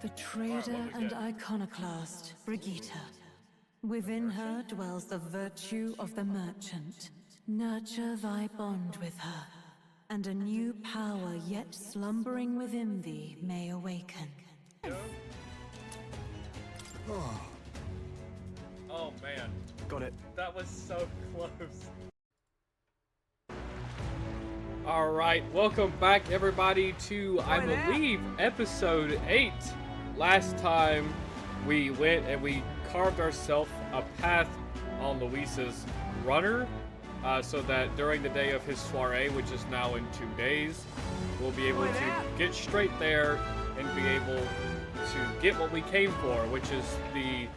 The trader and iconoclast, Brigitte. Within her dwells the virtue of the merchant. Nurture thy bond with her, and a new power yet slumbering within thee may awaken. Oh man. Got it. That was so close. Alright, welcome back everybody to, I believe, episode 8. Last time we went and we carved ourselves a path on Luis's runner, so that during the day of his soiree, which is now in 2 days, we'll be able to get straight there and be able to get what we came for, which is the...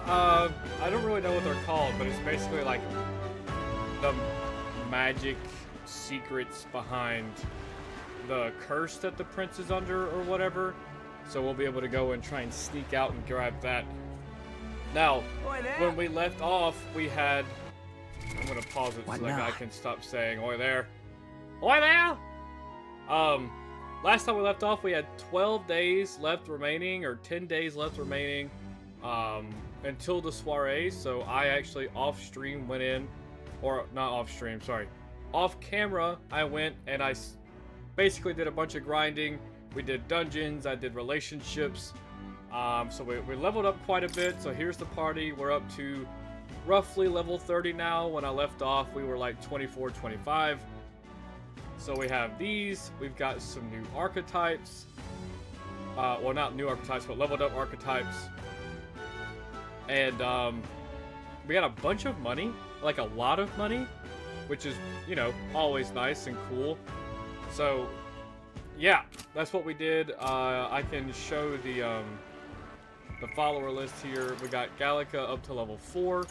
I don't really know what they're called, but it's basically like the magic secrets behind the curse that the prince is under or whatever. So we'll be able to go and try and sneak out and grab that. Now, when we left off, we had... I'm gonna pause it so that guy can stop saying "Oi there." Oi there! Last time we left off, we had 12 days left remaining, or 10 days left remaining, until the soiree. So I actually off-stream went in, or not off-stream, sorry. Off-camera, I went and I basically did a bunch of grinding. We did dungeons, I did relationships. So we leveled up quite a bit. So here's the party. We're up to roughly level 30 now. When I left off, we were like 24, 25. So we have these. We've got some new archetypes. Well, not new archetypes, but leveled up archetypes. And we got a bunch of money, like a lot of money, which is, you know, always nice and cool. So yeah, that's what we did. I can show the follower list here. We got Gallica up to level 4,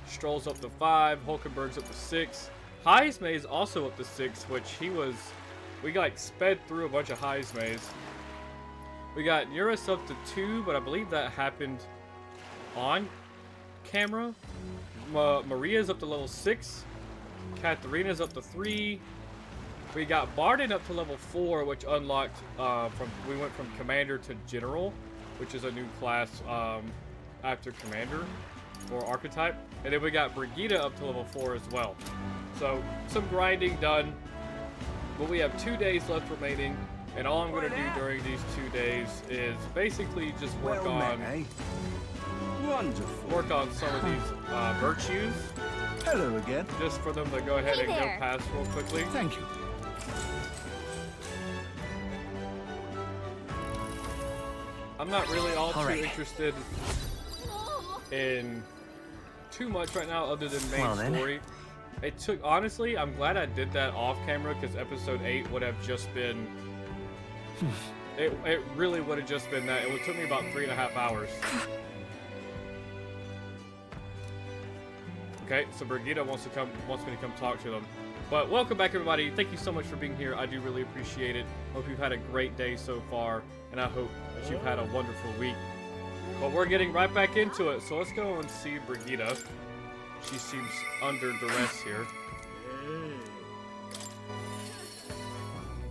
Stroll's up to 5, Hulkenberg's up to 6, Heismay's also up to 6, which we like sped through a bunch of Heismay's. We got Eurus up to 2, but I believe that happened on camera. Maria's up to level 6, Katharina's up to 3. We got Barden up to level 4, which unlocked we went from Commander to General, which is a new class after Commander or Archetype. And then we got Brigitte up to level 4 as well. So some grinding done, but we have 2 days left remaining, and all I'm going to do during these 2 days is basically just work on some of these virtues. Hello again. Just for them to go ahead and go past real quickly. Thank you. I'm not really all too interested in too much right now other than main story. It took, honestly, I'm glad I did that off camera, because episode 8 would have just been, it really would have just been that. It took me about 3.5 hours. Okay, so Brigitte wants me to come talk to them. But welcome back, everybody. Thank you so much for being here. I do really appreciate it. Hope you've had a great day so far, and I hope that you've had a wonderful week. But we're getting right back into it, so let's go and see Brigitte. She seems under duress here.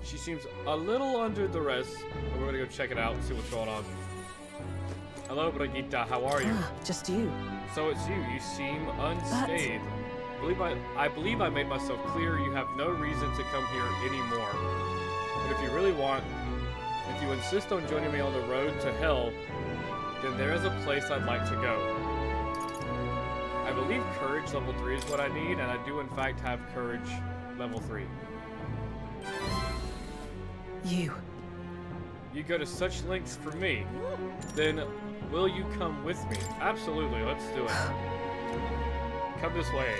She seems a little under duress, but we're gonna go check it out and see what's going on. Hello, Brigitte. How are you? Just you. So it's you. You seem unscathed. I believe I made myself clear. You have no reason to come here anymore. But if you really want, if you insist on joining me on the road to hell, then there is a place I'd like to go. I believe courage level 3 is what I need, and I do in fact have courage level 3. You go to such lengths for me. Then will you come with me? Absolutely, let's do it. Come this way.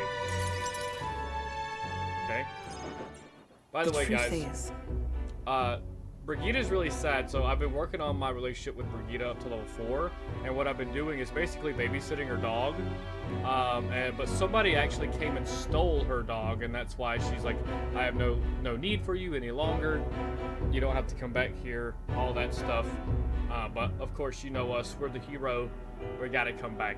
Okay. By the way, guys, Brigitte is really sad, so I've been working on my relationship with Brigitte up to level 4, and what I've been doing is basically babysitting her dog, but somebody actually came and stole her dog, and that's why she's like, I have no need for you any longer, you don't have to come back here, all that stuff, but of course you know us, we're the hero, we gotta come back.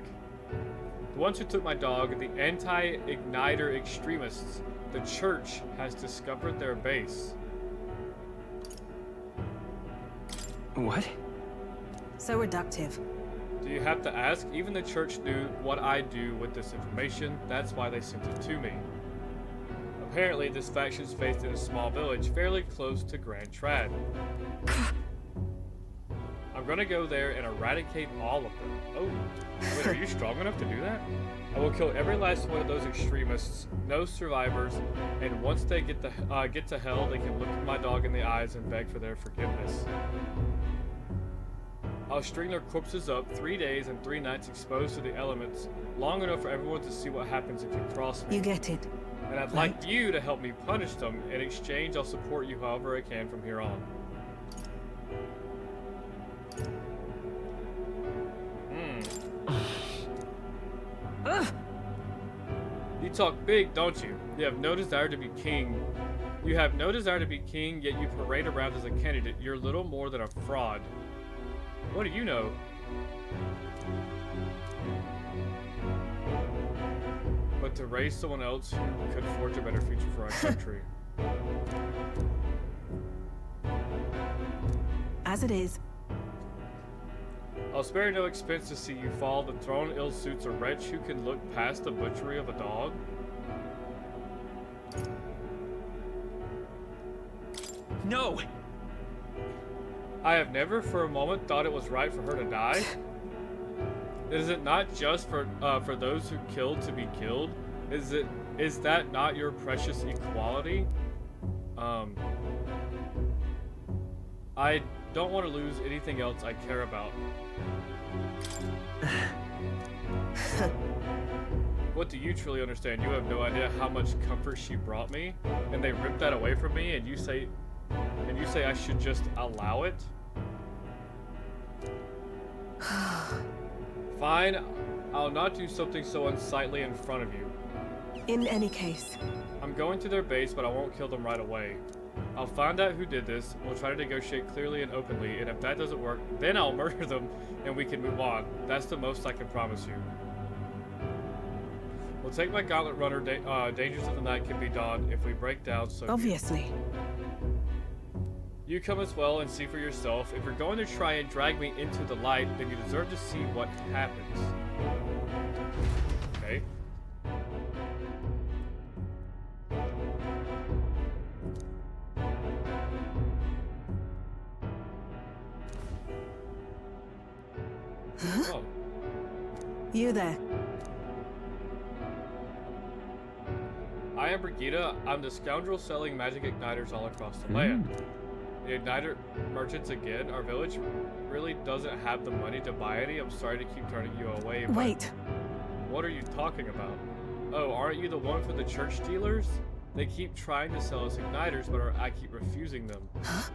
The ones who took my dog, the anti-igniter extremists, the church has discovered their base. What? So reductive. Do you have to ask? Even the church knew what I do with this information. That's why they sent it to me. Apparently, this faction is based in a small village fairly close to Grand Trad. I'm gonna go there and eradicate all of them. Oh, wait, are you strong enough to do that? I will kill every last one of those extremists, no survivors, and once they get to hell, they can look at my dog in the eyes and beg for their forgiveness. I'll string their corpses up 3 days and 3 nights exposed to the elements, long enough for everyone to see what happens if you cross me. You get it. And I'd like you to help me punish them. In exchange, I'll support you however I can from here on. You talk big, don't you? You have no desire to be king. You have no desire to be king, yet you parade around as a candidate. You're little more than a fraud. What do you know? But to raise someone else who could forge a better future for our country. As it is. I'll spare no expense to see you fall. The throne ill suits a wretch who can look past the butchery of a dog. No! I have never for a moment thought it was right for her to die. Is it not just for those who killed to be killed? Is that not your precious equality? I don't want to lose anything else I care about. What do you truly understand? You have no idea how much comfort she brought me, and they ripped that away from me, and you say I should just allow it? Fine, I'll not do something so unsightly in front of you. In any case. I'm going to their base, but I won't kill them right away. I'll find out who did this, we'll try to negotiate clearly and openly, and if that doesn't work, then I'll murder them, and we can move on. That's the most I can promise you. We'll take my gauntlet runner, dangers of the night can be donned. If we break down, so Obviously. You come as well and see for yourself. If you're going to try and drag me into the light, then you deserve to see what happens. Okay. Oh. You there. I am Brigida. I'm the scoundrel selling magic igniters all across the land. The igniter merchants again. Our village really doesn't have the money to buy any. I'm sorry to keep turning you away. But Wait. what are you talking about? Oh, aren't you the one for the church dealers? They keep trying to sell us igniters, but I keep refusing them. Huh?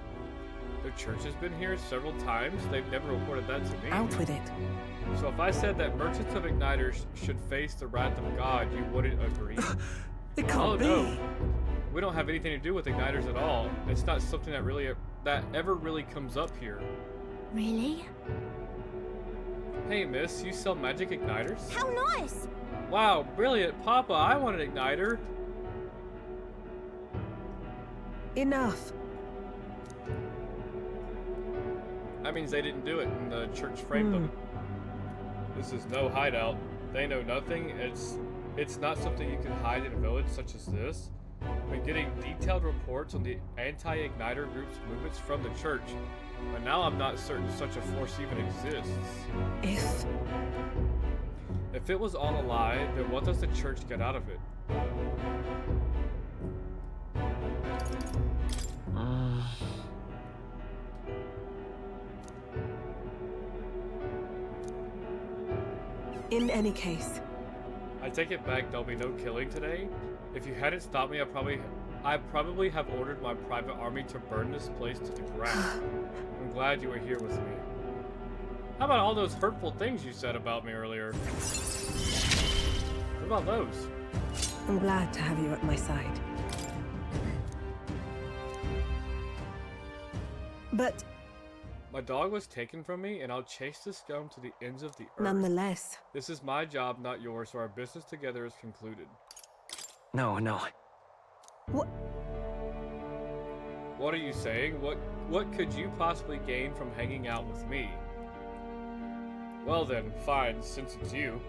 The church has been here several times. They've never reported that to me. Out with it. So if I said that merchants of igniters should face the wrath of God, you wouldn't agree? It can't be. No. We don't have anything to do with igniters at all. It's not something that ever really comes up here. Really? Hey, miss, you sell magic igniters? How nice! Wow, brilliant, Papa! I want an igniter. Enough. That means they didn't do it, and the church framed them. This is no hideout. They know nothing. It's not something you can hide in a village such as this. Been getting detailed reports on the anti-igniter group's movements from the church, but now I'm not certain such a force even exists. If it was all a lie, then what does the church get out of it? In any case. I take it back, there'll be no killing today. If you hadn't stopped me, I probably have ordered my private army to burn this place to the ground. I'm glad you were here with me. How about all those hurtful things you said about me earlier? What about those? I'm glad to have you at my side. But My dog was taken from me, and I'll chase the scum to the ends of the earth. nonetheless. This is my job, not yours, so our business together is concluded. No. What? What are you saying? What could you possibly gain from hanging out with me? Well then, fine, since it's you.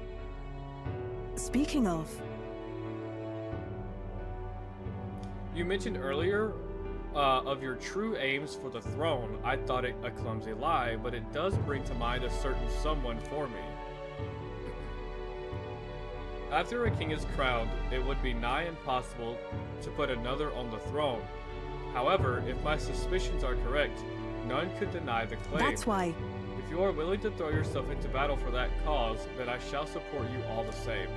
Speaking of, You mentioned earlier of your true aims for the throne. I thought it a clumsy lie, but it does bring to mind a certain someone for me. After a king is crowned, it would be nigh impossible to put another on the throne. However, if my suspicions are correct, none could deny the claim. that's why. If you are willing to throw yourself into battle for that cause, then I shall support you all the same.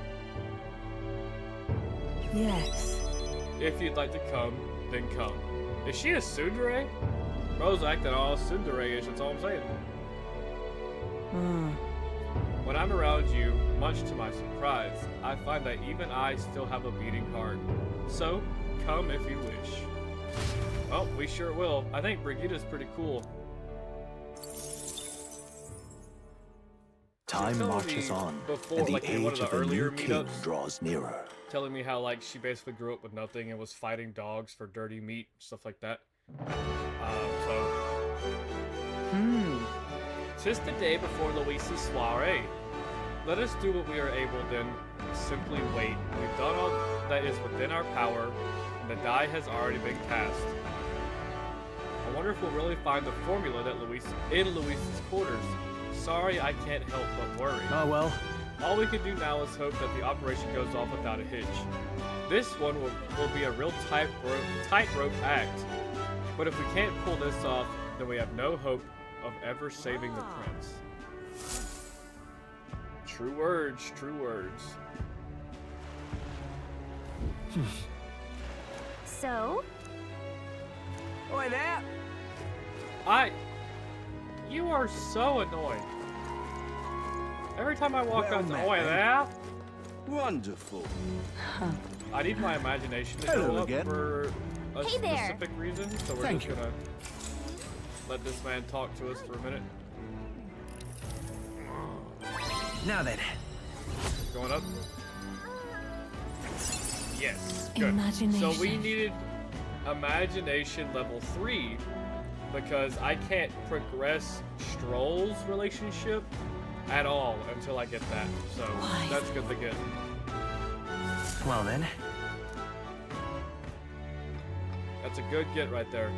Yes. If you'd like to come, then come. Is she a tsundere? Bro's acting all tsundere-ish, that's all I'm saying. Hmm. When I'm around you, much to my surprise, I find that even I still have a beating heart. So, come if you wish. Oh, we sure will. I think Brigitta's pretty cool. Time telling marches me on, before, and the like, in one age of of the a earlier new king meetups, draws nearer. telling me how, like, she basically grew up with nothing and was fighting dogs for dirty meat, stuff like that. Tis the day before Luis's soiree. Let us do what we are able, then simply wait. We've done all that is within our power, and the die has already been cast. I wonder if we'll really find the formula that in Luis's quarters. Sorry, I can't help but worry. Oh well. All we can do now is hope that the operation goes off without a hitch. This one will be a real tightrope act. But if we can't pull this off, then we have no hope of ever saving the prince. True words, true words. So? Oi there! You are so annoying. Every time I walk Well out to met, Oi eh? there, Wonderful. I need my imagination to Hello go up again. for a Hey there. specific reason, so we're Thank just you. gonna let this man talk to us for a minute. Now then. Going up. Yes, good. Imagination. So we needed imagination level 3 because I can't progress Stroll's relationship at all until I get that. So Why? that's good to get. Well then. That's a good get right there.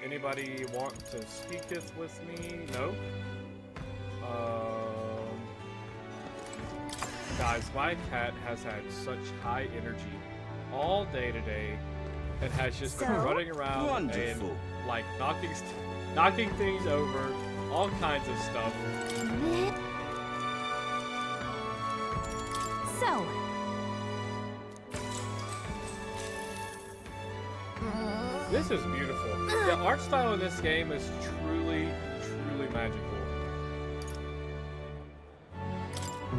Anybody want to speaketh with me? No? Guys, my cat has had such high energy all day today and has just been So? running around Wonderful. and like knocking things over, all kinds of stuff. So? This is beautiful. The art style in this game is truly, truly magical.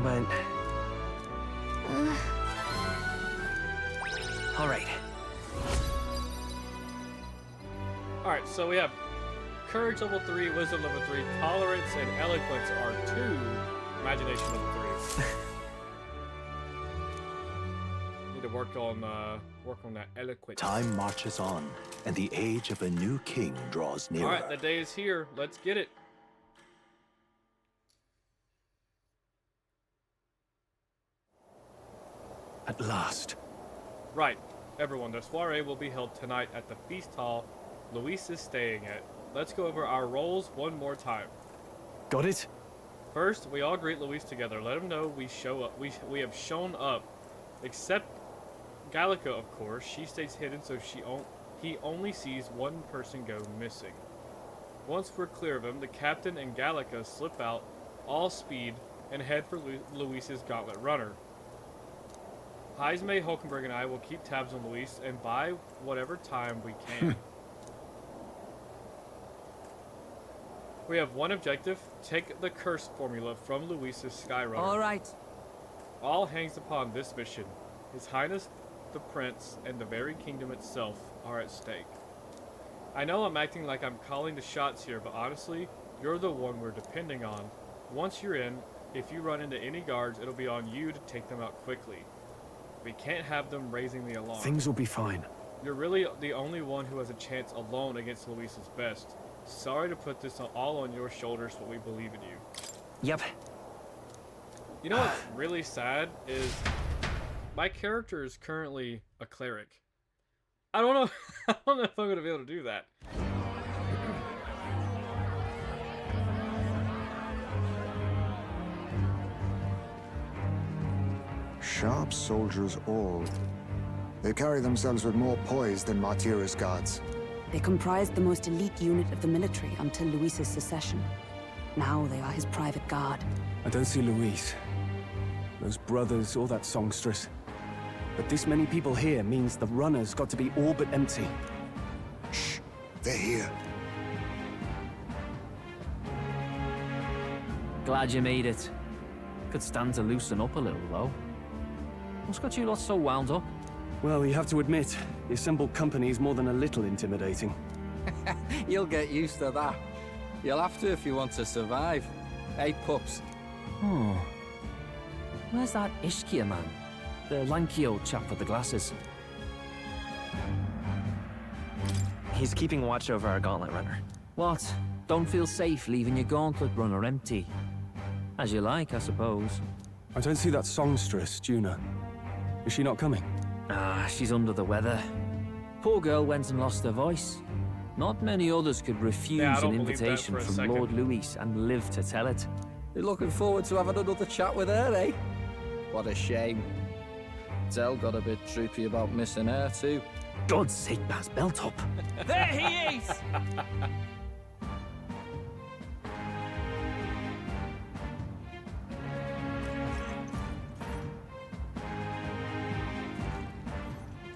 But... Alright. Alright, so we have Courage level 3, Wisdom level 3, Tolerance and Eloquence are 2, Imagination level 3. Need to work on that eloquence. Time marches on, and the age of a new king draws nearer. Alright, the day is here. Let's get it. At last. Right. Everyone, the soiree will be held tonight at the feast hall Luis is staying at. Let's go over our roles one more time. Got it? First, we all greet Luis together. Let him know we show up. We have shown up. Except Gallica, of course. She stays hidden, so he only sees one person go missing. Once we're clear of him, the captain and Gallica slip out, all speed, and head for Luis's gauntlet runner. Heisme, Hulkenberg, and I will keep tabs on Luis and buy whatever time we can. We have one objective: take the curse formula from Luis's Skyrunner. All right. All hangs upon this mission. His Highness the Prince and the very kingdom itself are at stake. I know I'm acting like I'm calling the shots here, but honestly, you're the one we're depending on. Once you're in, if you run into any guards, it'll be on you to take them out quickly. We can't have them raising the alarm. Things will be fine. You're really the only one who has a chance alone against Luis's best. Sorry to put this all on your shoulders, but we believe in you. Yep. You know what's really sad is my character is currently a cleric. I don't know. I don't know if I'm gonna be able to do that. Sharp soldiers all. They carry themselves with more poise than Martira's guards. They comprised the most elite unit of the military until Luis's secession. Now they are his private guard. I don't see Luis, those brothers, or that songstress. But this many people here means the runner's got to be all but empty. Shh, they're here. Glad you made it. Could stand to loosen up a little, though. What's got you lot so wound up? Well, you have to admit, the assembled company is more than a little intimidating. You'll get used to that. You'll have to if you want to survive. Hey, pups. Hmm. Where's that Ishkia man? The lanky old chap with the glasses. He's keeping watch over our gauntlet runner. What? Don't feel safe leaving your gauntlet runner empty? As you like, I suppose. I don't see that songstress, Juna. Is she not coming? Ah, she's under the weather. Poor girl went and lost her voice. Not many others could refuse Yeah, I an don't believe that invitation for a from second. Lord Luis and live to tell it. You're looking forward to having another chat with her, eh? What a shame. Zell got a bit droopy about missing her, too. God's sake, Baz, belt up. There he is!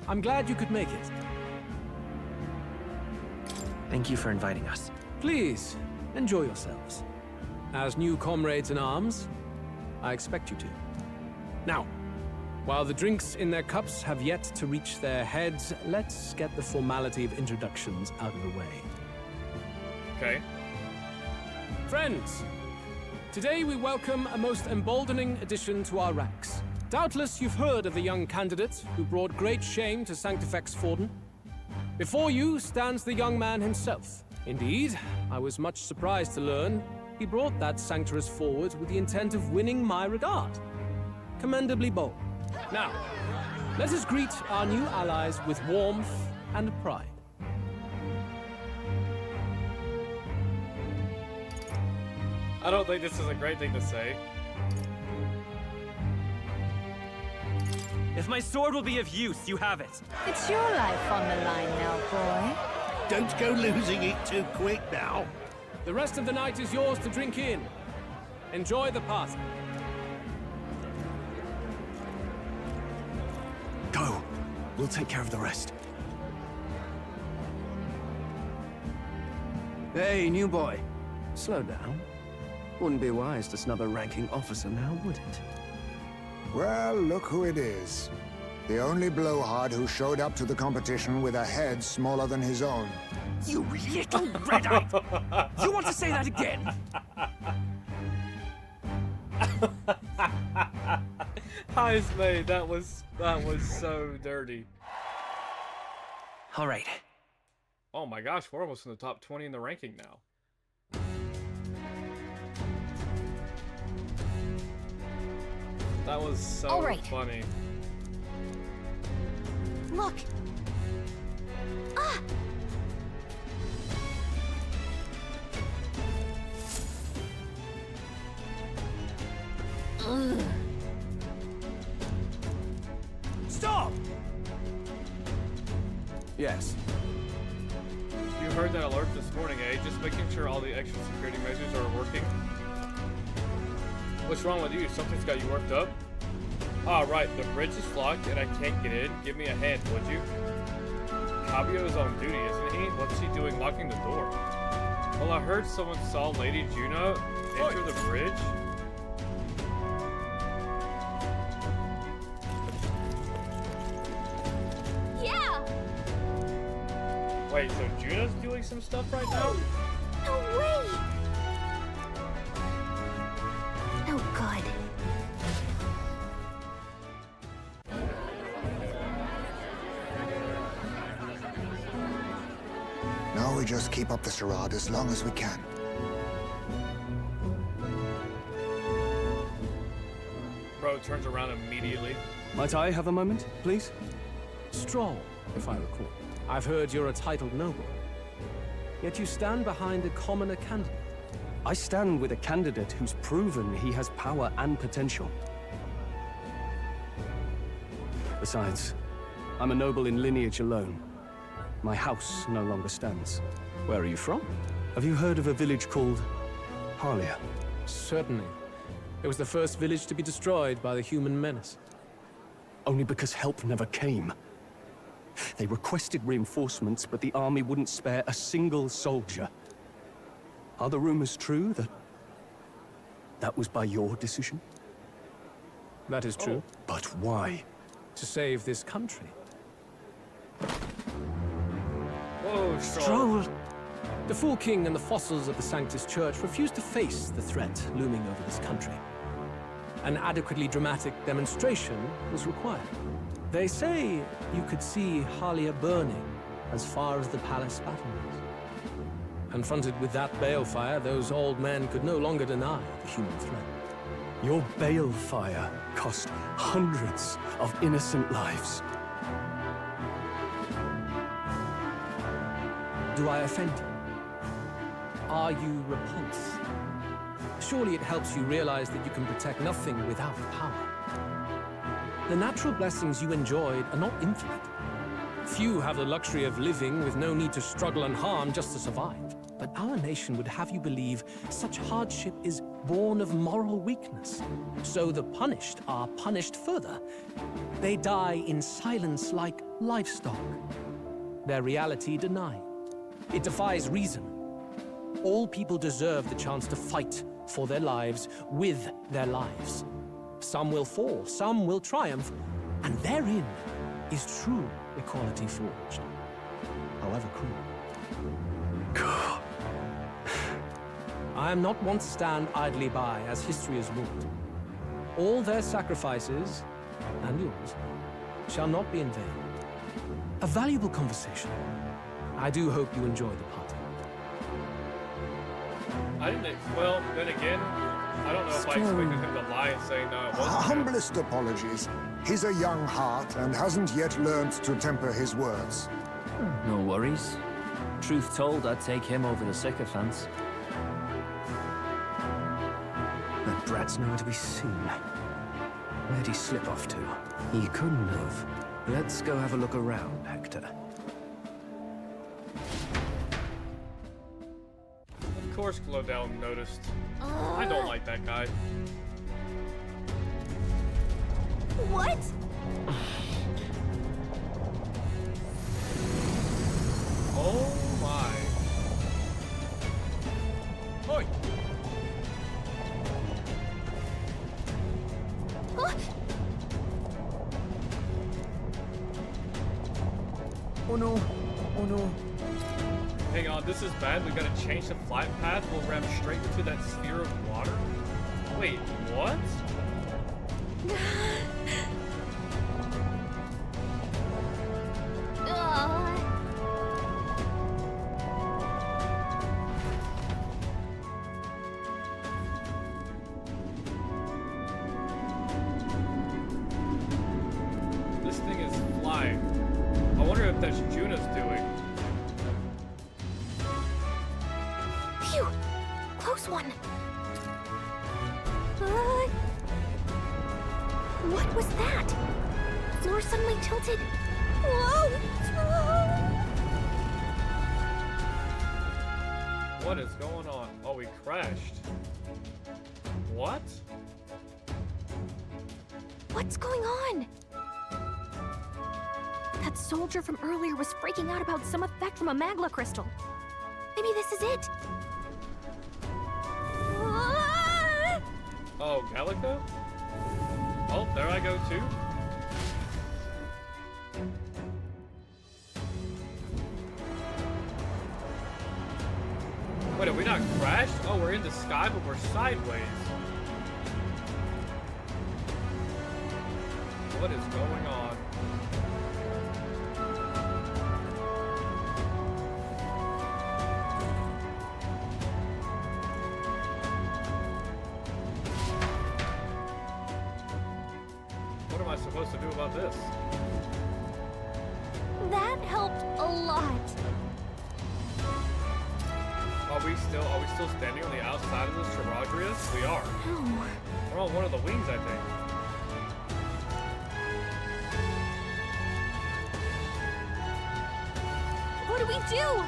I'm glad you could make it. Thank you for inviting us. Please, enjoy yourselves. As new comrades in arms, I expect you to. Now, while the drinks in their cups have yet to reach their heads, let's get the formality of introductions out of the way. Okay. Friends, today we welcome a most emboldening addition to our ranks. Doubtless you've heard of the young candidate who brought great shame to Sanctifex Forden. Before you stands the young man himself. Indeed, I was much surprised to learn he brought that sanctuary forward with the intent of winning my regard. Commendably bold. Now, let us greet our new allies with warmth and pride. I don't think this is a great thing to say. If my sword will be of use, you have it. It's your life on the line now, boy. Don't go losing it too quick now. The rest of the night is yours to drink in. Enjoy the party. Go. We'll take care of the rest. Hey, new boy. Slow down. Wouldn't be wise to snub a ranking officer now, would it? Well, look who it is. The only blowhard who showed up to the competition with a head smaller than his own. You little red-eye! You want to say that again? Eyes made. That was so dirty. All right. Oh my gosh, we're almost in the top 20 in the ranking now. That was so All right. funny. Look. Ah! Ugh. Stop! Yes. You heard that alert this morning, eh? Just making sure all the extra security measures are working. What's wrong with you? Something's got you worked up? Ah, right. The bridge is locked and I can't get in. Give me a hand, would you? Cabio is on duty, isn't he? What's he doing locking the door? Well, I heard someone saw Lady Juno enter the bridge. Yeah! Wait, so Juno's doing some stuff right now? No way! Oh, God. Now we just keep up the charade as long as we can. Bro turns around immediately. Might I have a moment, please? Stroll, if I recall. I've heard you're a titled noble. Yet you stand behind a commoner candidate. I stand with a candidate who's proven he has power and potential. Besides, I'm a noble in lineage alone. My house no longer stands. Where are you from? Have you heard of a village called Harlia? Certainly. It was the first village to be destroyed by the human menace. Only because help never came. They requested reinforcements, but the army wouldn't spare a single soldier. Are the rumors true that was by your decision? That is true. But why? To save this country. Whoa, Stroll! The Fool King and the fossils of the Sanctus Church refused to face the threat looming over this country. An adequately dramatic demonstration was required. They say you could see Harlia burning as far as the palace battlements. Confronted with that balefire, those old men could no longer deny the human threat. Your balefire cost hundreds of innocent lives. Do I offend you? Are you repulsed? Surely it helps you realize that you can protect nothing without power. The natural blessings you enjoyed are not infinite. Few have the luxury of living with no need to struggle and harm just to survive. But our nation would have you believe such hardship is born of moral weakness. So the punished are punished further. They die in silence like livestock. Their reality denied. It defies reason. All people deserve the chance to fight for their lives with their lives. Some will fall, some will triumph, and therein is true equality forged, however cruel. I am not one to stand idly by as history is wrought. All their sacrifices, and yours, shall not be in vain. A valuable conversation. I do hope you enjoy the party. I didn't. Well, then again, I don't know if I expected him to lie and say no, it wasn't. Humblest apologies. He's a young heart and hasn't yet learned to temper his words. No worries. Truth told, I'd take him over the sycophants. That brat's nowhere to be seen. Where'd he slip off to? He couldn't have. Let's go have a look around, Hector. Of course, Glodell noticed. I don't like that guy. What? Oh my. Oi! Oh no! Oh no! Hang on, this is bad. We gotta change the flight path. We'll ram straight into that sphere of water. Wait, what? This thing is flying. I wonder if that's Juna's doing. Phew! Close one. What was that? Floor suddenly tilted. Whoa! What is going on? Oh, we crashed. What? What's going on? That soldier from earlier was freaking out about some effect from a magla crystal. Maybe this is it. Oh, Gallico? Oh, there I go too. Wait, are we not crashed? Oh, we're in the sky, but we're sideways. What is going on? about this? That helped a lot. Are we still standing on the outside of this Charadrius? We are. No. We're on one of the wings, I think. What do we do?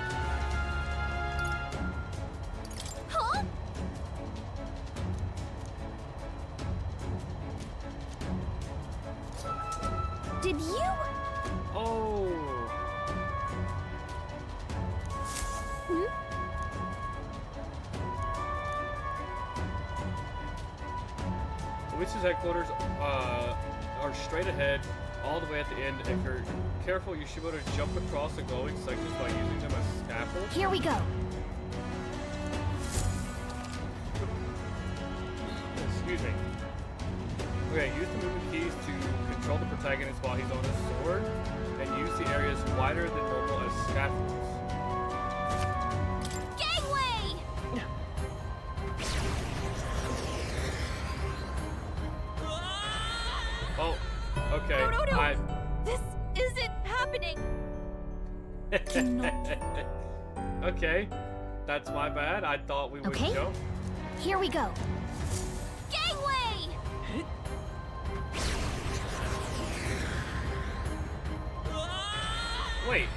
Huh? Did you? Oh. Hmm? The witch's headquarters are straight ahead, all the way at the end. If you're careful, you should be able to jump across the glowing sections by using them as scaffolds. Here we go. Excuse me. Okay, use the movement keys to control the protagonist while he's on his sword, and use the areas wider than normal as scaffolds. Gangway! Oh, okay. No. This isn't happening. Okay, that's my bad. I thought we would jump. Here we go. Gangway! Wait.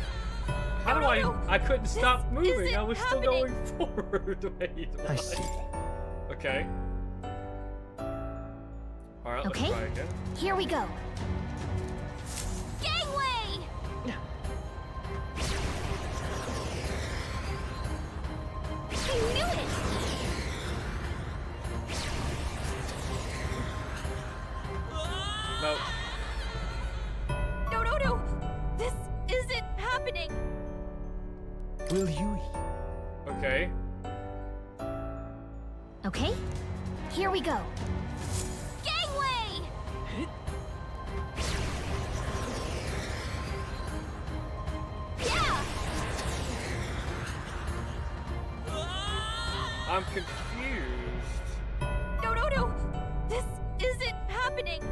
How do I couldn't stop moving. I was still going forward. Wait. I see. Okay. Alright, let's try again. Here we go. Gangway! I knew it! No. No. This isn't happening. Will you? Okay. Okay. Here we go. Gangway! Yeah! I'm confused. No. This isn't happening.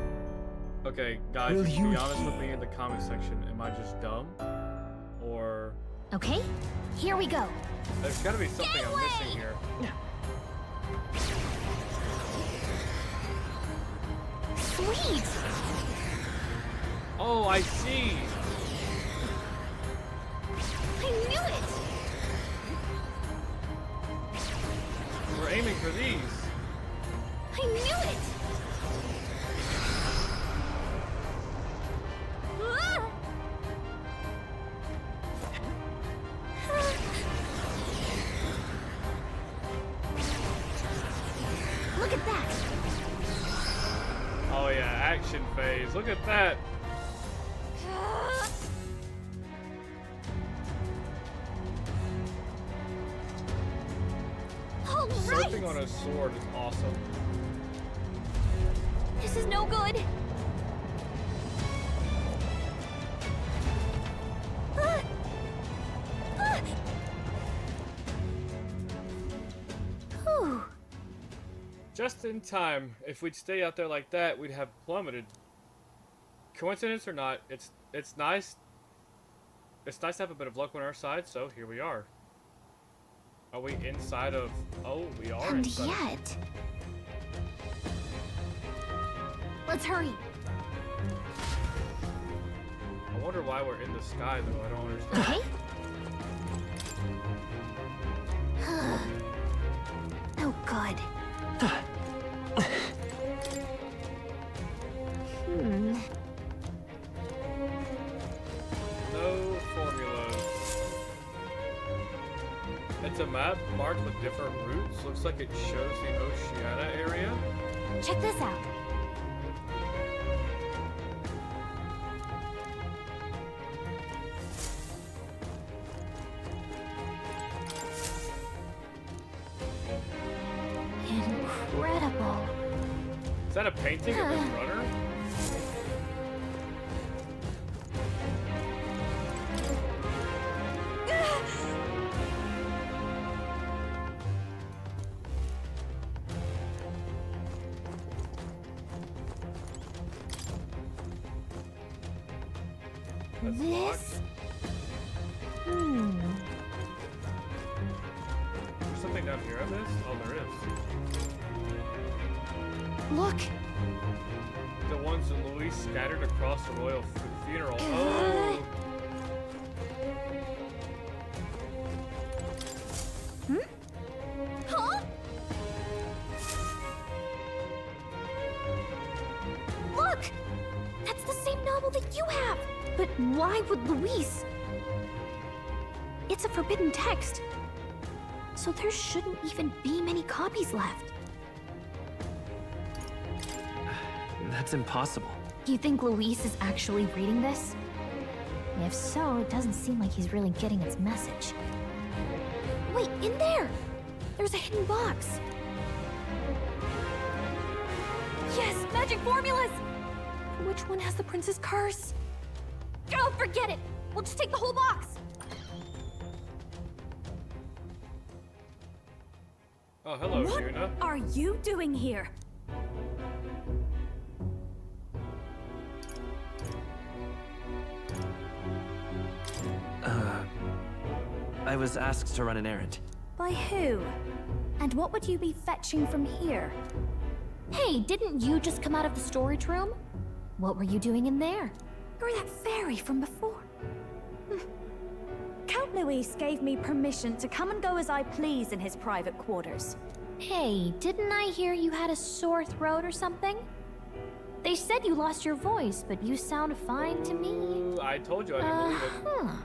Okay, guys, be honest with me in the comment section. Am I just dumb? Or... Okay. Here we go. There's gotta be something I'm missing here. Sweet! Oh, I see! I knew it! We're aiming for these. I knew it! Ah! Look at that! Oh yeah, action phase. Look at that. All right! Surfing on a sword is awesome. This is no good. Ah! Ah! Whew. Just in time. If we'd stay out there like that, we'd have plummeted. Coincidence or not, it's nice. It's nice to have a bit of luck on our side, so here we are. Are we inside of... Oh, we are And inside. yet... Let's hurry. I wonder why we're in the sky, though. I don't understand. Okay. Oh, God. No formulas. It's a map marked with different routes. Looks like it shows the Oceania area. Check this out. Incredible. Is that a painting of this runner? That's this... There's something down here on this? Oh, there is. Look! The ones that Louis scattered across the royal funeral. Oh! Huh? Look! That's the same novel that you have! But why would Luis? It's a forbidden text. So there shouldn't even be many copies left. That's impossible. You think Luis is actually reading this? If so, it doesn't seem like he's really getting its message. Wait, in there! There's a hidden box. Yes, magic formulas! Which one has the prince's curse? Oh, forget it! We'll just take the whole box! Oh, hello, What Yuna. are you doing here? I was asked to run an errand. By who? And what would you be fetching from here? Hey, didn't you just come out of the storage room? What were you doing in there? You're that fairy from before. Count Luis gave me permission to come and go as I please in his private quarters. Hey, didn't I hear you had a sore throat or something? They said you lost your voice, but you sound fine to me. Ooh, I told you I didn't believe it. Huh.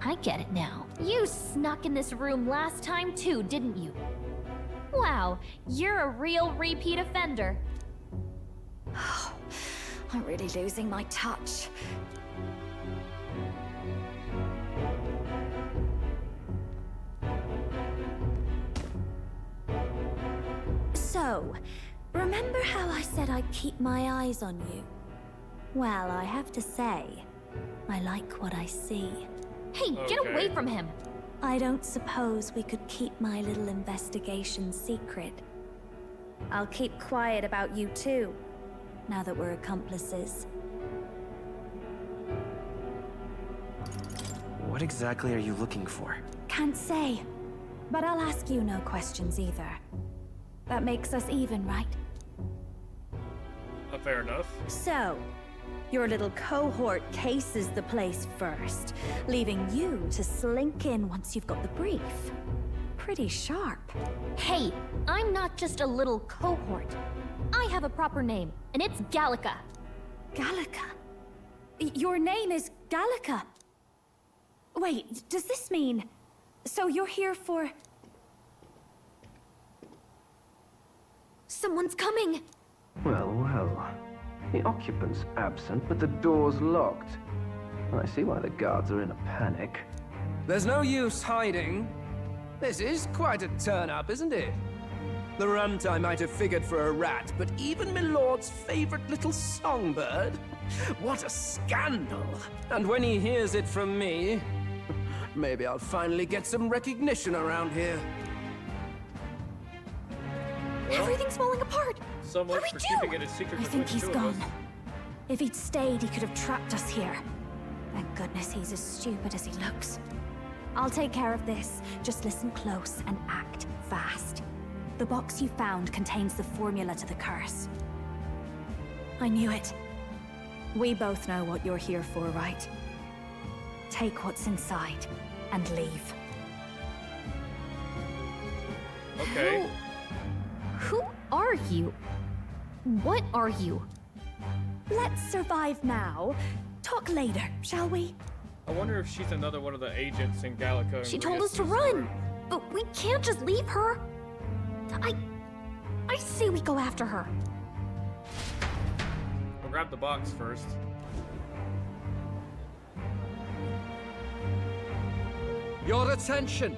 I get it now. You snuck in this room last time too, didn't you? Wow, you're a real repeat offender. I'm really losing my touch. So, remember how I said I'd keep my eyes on you? Well, I have to say, I like what I see. Hey, get away from him! I don't suppose we could keep my little investigation secret. I'll keep quiet about you too, now that we're accomplices. What exactly are you looking for? Can't say, but I'll ask you no questions either. That makes us even, right? Fair enough. So, your little cohort cases the place first, leaving you to slink in once you've got the brief. Pretty sharp. Hey, I'm not just a little cohort. I have a proper name, and it's Gallica. Gallica? Your name is Gallica? Wait, does this mean... So you're here for... Someone's coming! Well, well. The occupant's absent, but the door's locked. I see why the guards are in a panic. There's no use hiding. This is quite a turn-up, isn't it? The runt I might have figured for a rat, but even Milord's favorite little songbird? What a scandal! And when he hears it from me, maybe I'll finally get some recognition around here. Everything's falling apart! So much for keeping it a secret. I think he's gone. If he'd stayed, he could have trapped us here. Thank goodness he's as stupid as he looks. I'll take care of this. Just listen close and act fast. The box you found contains the formula to the curse. I knew it. We both know what you're here for, right? Take what's inside and leave. Okay. Who are you? What are you? Let's survive now. Talk later, shall we? I wonder if she's another one of the agents in Gallica. She told us to run, but we can't just leave her. I say we go after her. We'll grab the box first. Your attention,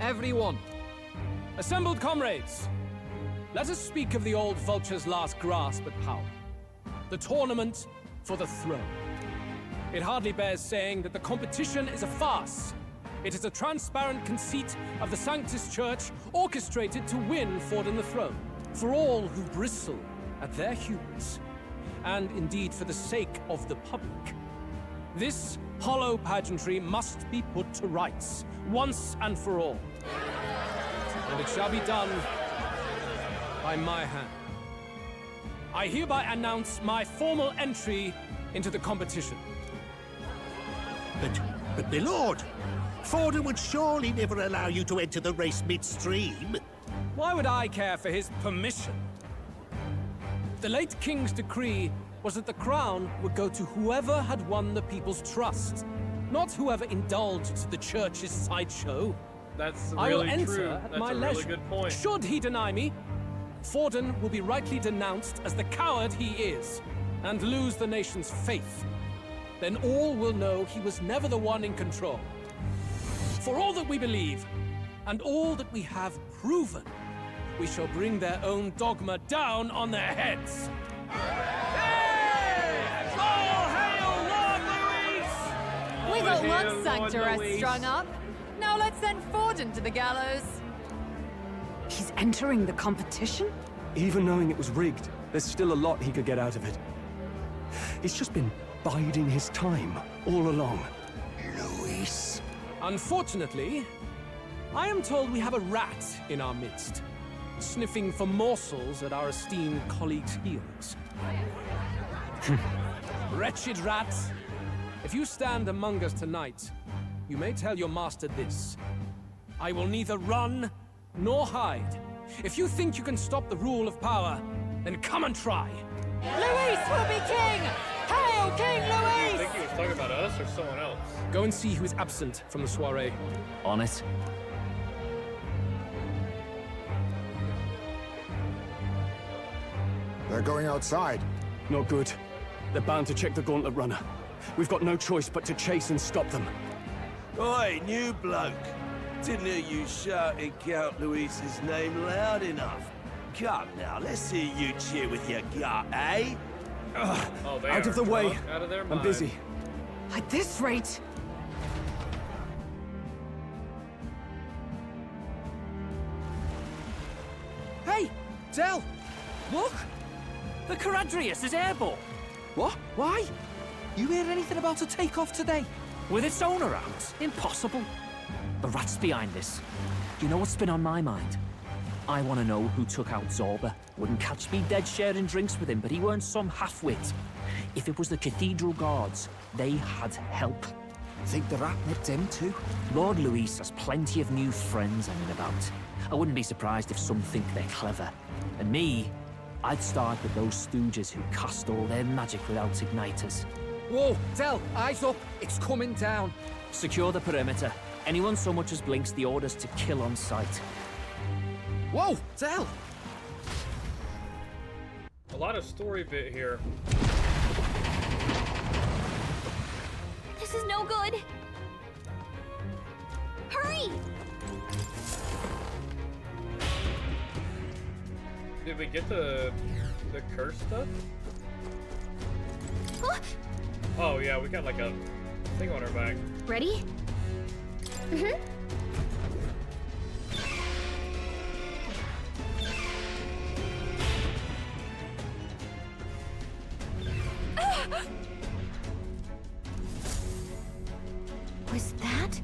everyone. Assembled comrades. Let us speak of the old vulture's last grasp at power. The tournament for the throne. It hardly bears saying that the competition is a farce. It is a transparent conceit of the Sanctus Church orchestrated to win Forden the throne. For all who bristle at their hubris, and indeed for the sake of the public. This hollow pageantry must be put to rights, once and for all. And it shall be done by my hand. I hereby announce my formal entry into the competition. But my lord, Forden would surely never allow you to enter the race midstream. Why would I care for his permission? The late king's decree was that the crown would go to whoever had won the people's trust, not whoever indulged the church's sideshow. That's I will really enter true. at That's my a leisure. really good point. Should he deny me, Forden will be rightly denounced as the coward he is, and lose the nation's faith. Then all will know he was never the one in control. For all that we believe, and all that we have proven, we shall bring their own dogma down on their heads. We got one sanctuary strung up. Now let's send Forden to the gallows. He's entering the competition? Even knowing it was rigged, there's still a lot he could get out of it. He's just been biding his time all along. Luis. Unfortunately, I am told we have a rat in our midst, sniffing for morsels at our esteemed colleagues' heels. Wretched rat, if you stand among us tonight, you may tell your master this. I will neither run nor hide. If you think you can stop the rule of power, then come and try. Luis will be king! Hail King I Luis! think he was talking about us or someone else. Go and see who is absent from the soiree. On it. They're going outside. Not good. They're bound to check the gauntlet runner. We've got no choice but to chase and stop them. Oi, new bloke. Didn't hear you shouting Count Luis's name loud enough. Come now, let's hear you cheer with your gut, eh? Oh, they Out are of the way. drunk out of their I'm mind. busy. At this rate... Hey, Del! Look! The Caradrius is airborne! What? Why? You hear anything about a takeoff today? With its owner out? Impossible. The rat's behind this. You know what's been on my mind? I want to know who took out Zorba. Wouldn't catch me dead sharing drinks with him, but he weren't some half-wit. If it was the Cathedral Guards, they had help. Think the rat nipped him too? Lord Luis has plenty of new friends hanging about. I wouldn't be surprised if some think they're clever. And me, I'd start with those stooges who cast all their magic without igniters. Whoa, Del, eyes up! It's coming down! Secure the perimeter. Anyone so much as blinks, the orders to kill on sight. Whoa, Del! A lot of story bit here. This is no good. Hurry! Did we get the curse stuff? Huh? Oh yeah, we got like a thing on our back. Ready? Mm-hmm. Was that?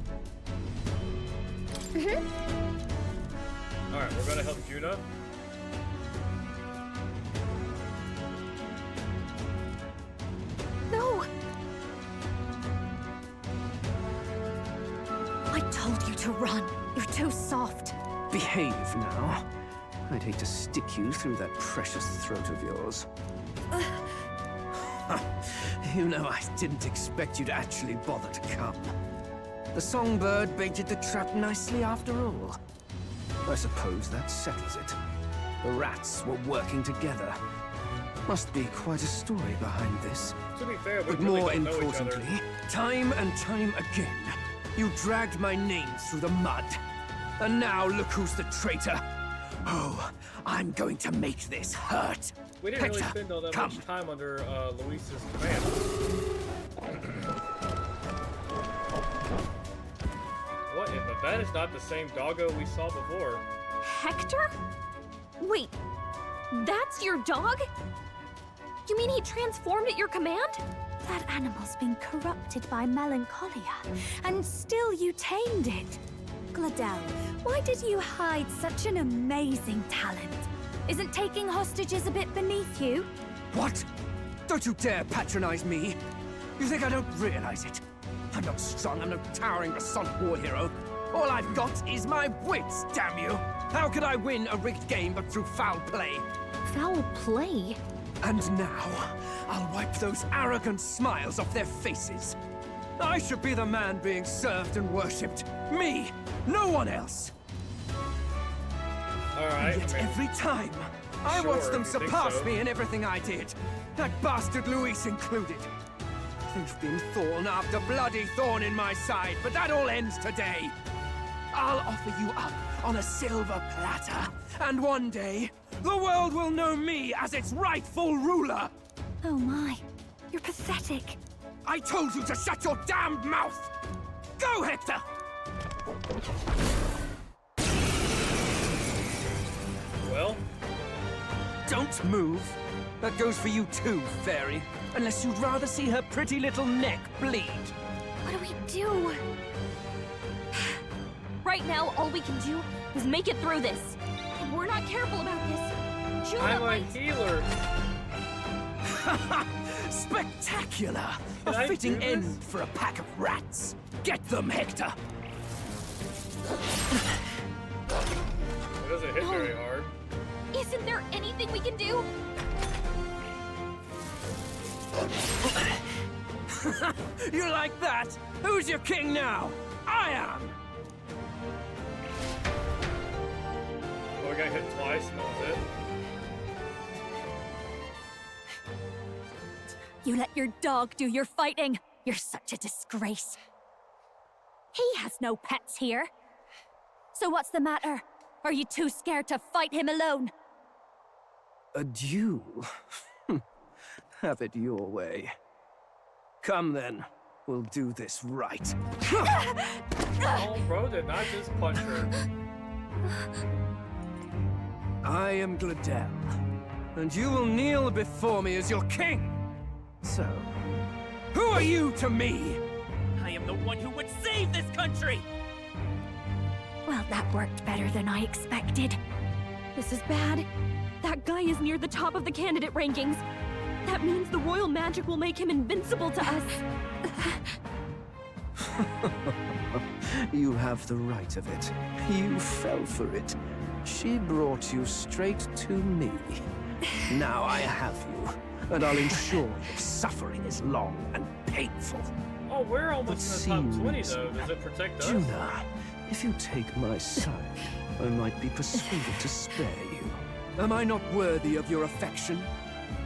Mm-hmm. Alright, we're gonna help Judah. No! I told you to run. You're too soft. Behave now. I'd hate to stick you through that precious throat of yours. You know, I didn't expect you to actually bother to come. The songbird baited the trap nicely after all. I suppose that settles it. The rats were working together. Must be quite a story behind this. To be fair, we But really more don't know each other. importantly, time and time again, you dragged my name through the mud. And now look who's the traitor. Oh, I'm going to make this hurt. We didn't really Hector, spend all that come. much time under Luis's command. What in the... That is not the same doggo we saw before. Hector? Wait, that's your dog? You mean he transformed at your command? That animal's been corrupted by melancholia, and still you tamed it. Gladel, why did you hide such an amazing talent? Isn't taking hostages a bit beneath you? What? Don't you dare patronize me! You think I don't realize it? I'm not strong, I'm no towering Rassant war hero. All I've got is my wits, damn you! How could I win a rigged game but through foul play? Foul play? And now, I'll wipe those arrogant smiles off their faces. I should be the man being served and worshipped. Me! No one else! Alright. And yet every time, I Sure, watch them if you think surpass so. me in everything I did. That bastard Luis included. They've been thorn after bloody thorn in my side, but that all ends today. I'll offer you up on a silver platter, and one day, the world will know me as its rightful ruler! Oh my, you're pathetic. I told you to shut your damned mouth! Go, Hector! Well? Don't move. That goes for you too, fairy. Unless you'd rather see her pretty little neck bleed. What do we do? Right now, all we can do is make it through this. If we're not careful about this, Juno I'm a might... healer. Spectacular! Can A I fitting do this? end for a pack of rats. Get them, Hector! It doesn't hit very hard. Isn't there anything we can do? You like that? Who's your king now? I am! Oh, we got hit twice and that was it. You let your dog do your fighting. You're such a disgrace. He has no pets here. So what's the matter? Are you too scared to fight him alone? A duel? Have it your way. Come then, we'll do this right. Oh, bro did not just punch her. I am Gladel, and you will kneel before me as your king. So, who are you to me? I am the one who would save this country! Well, that worked better than I expected. This is bad. That guy is near the top of the candidate rankings. That means the royal magic will make him invincible to us. You have the right of it. You fell for it. She brought you straight to me. Now I have you, and I'll ensure your suffering is long and painful. Oh, we're almost in the top 20 though. Does it protect us? Juna, if you take my side, I might be persuaded to spare you. Am I not worthy of your affection?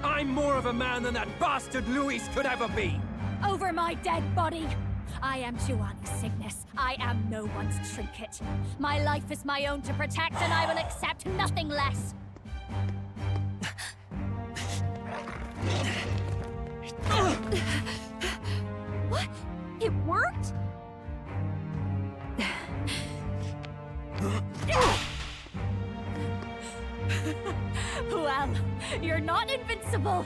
I'm more of a man than that bastard Luis could ever be! Over my dead body! I am Juani's Cygnus. I am no one's trinket. My life is my own to protect, and I will accept nothing less. What? It worked? Well, you're not invincible.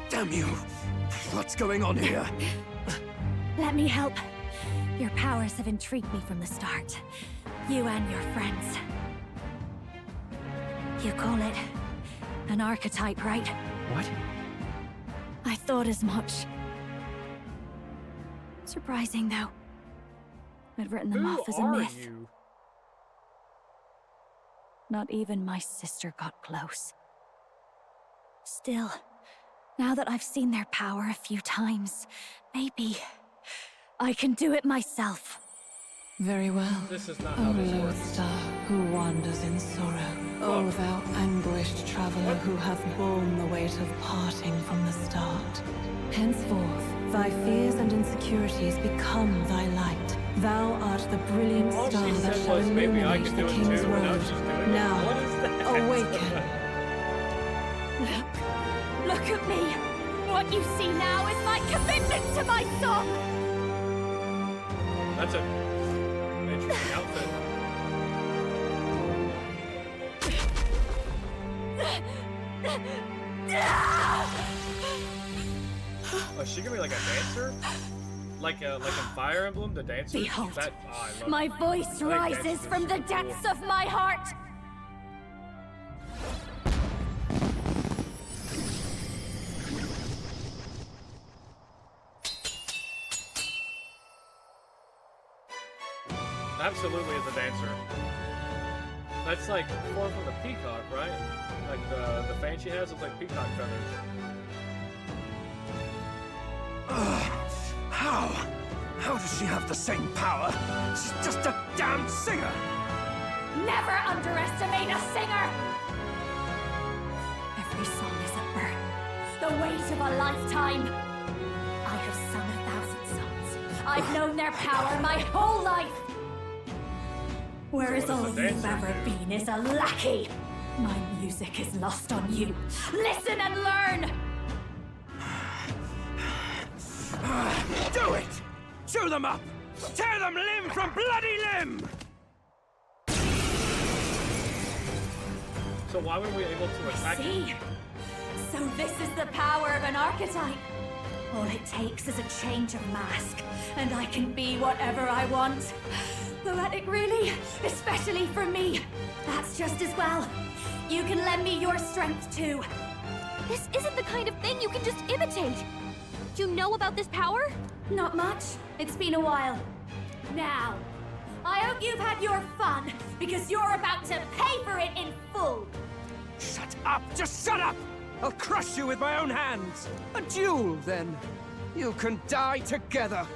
Damn you! What's going on here? Let me help. Your powers have intrigued me from the start. You and your friends. You call it an archetype, right? What? I thought as much. Surprising, though. I'd written them off as a myth. You? Not even my sister got close. Still, now that I've seen their power a few times, maybe I can do it myself. Very well. This is not O how this Lord works. Star, who wanders in sorrow. O thou anguished traveler who hath borne the weight of parting from the start. Henceforth, thy fears and insecurities become thy light. Thou art the brilliant All star she that said shall was, maybe I illuminate can the do it King's too, and now road. she's doing it. Now, What is that? awaken. Look at me! What you see now is my commitment to my song! That's a interesting outfit. Oh, she gonna be like a dancer? Like in Fire Emblem, the dancer? Behold, I love my it. voice I like rises dancing, from it's the super depths cool. of my heart. Absolutely is a dancer. That's like form from the peacock, right? Like the fan she has is like peacock feathers. How does she have the same power? She's just a damn singer! Never underestimate a singer! Every song is a burden, the weight of a lifetime. I have sung 1,000 songs. I've known their power my whole life. Whereas So what all does a you've dancer ever do? been is a lackey. My music is lost on you. Listen and learn! Do it! Chew them up! Tear them limb from bloody limb! So why were we able to attack See? him? So this is the power of an archetype. All it takes is a change of mask, and I can be whatever I want. Poetic, really? Especially for me. That's just as well. You can lend me your strength, too. This isn't the kind of thing you can just imitate. You know about this power? Not much. It's been a while. Now, I hope you've had your fun, because you're about to pay for it in full. Shut up! Just shut up! I'll crush you with my own hands! A duel, then. You can die together.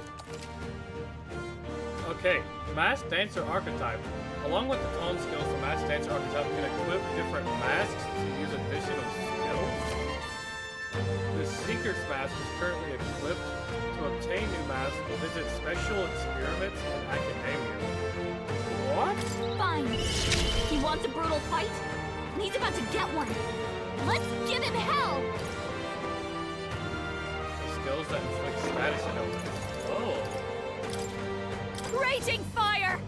Okay, Masked Dancer Archetype. Along with the tone skills, the Masked Dancer Archetype can equip different masks to use additional skills. The Seeker's Mask is currently equipped. To obtain new masks, visit special experiments in Academia. What? Fine. He wants a brutal fight, and he's about to get one. Let's give him hell! Skills that inflict status enemies. Oh. Raging fire!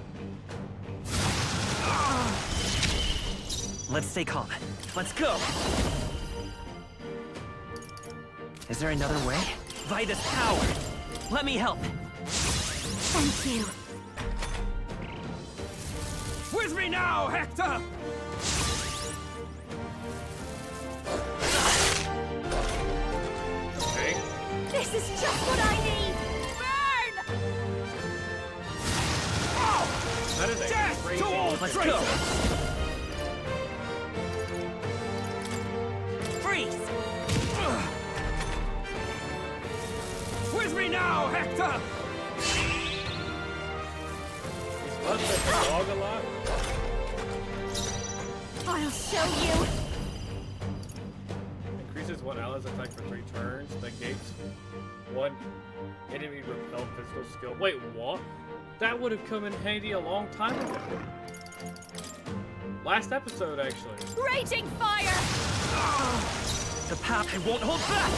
Let's stay calm. Let's go! Is there another way? Vitus power! Let me help! Thank you. With me now, Hector! Okay. This is just what I need! Burn! That is a Death crazy... to all Let's traitors! go! Freeze! With me now, Hector! He's must have the dog a lot. I'll show you! Increases one ally's attack for 3 turns. Negates one enemy repelled physical skill. Wait, what? That would have come in handy a long time ago. Last episode, actually. Raging fire! The path I won't hold back!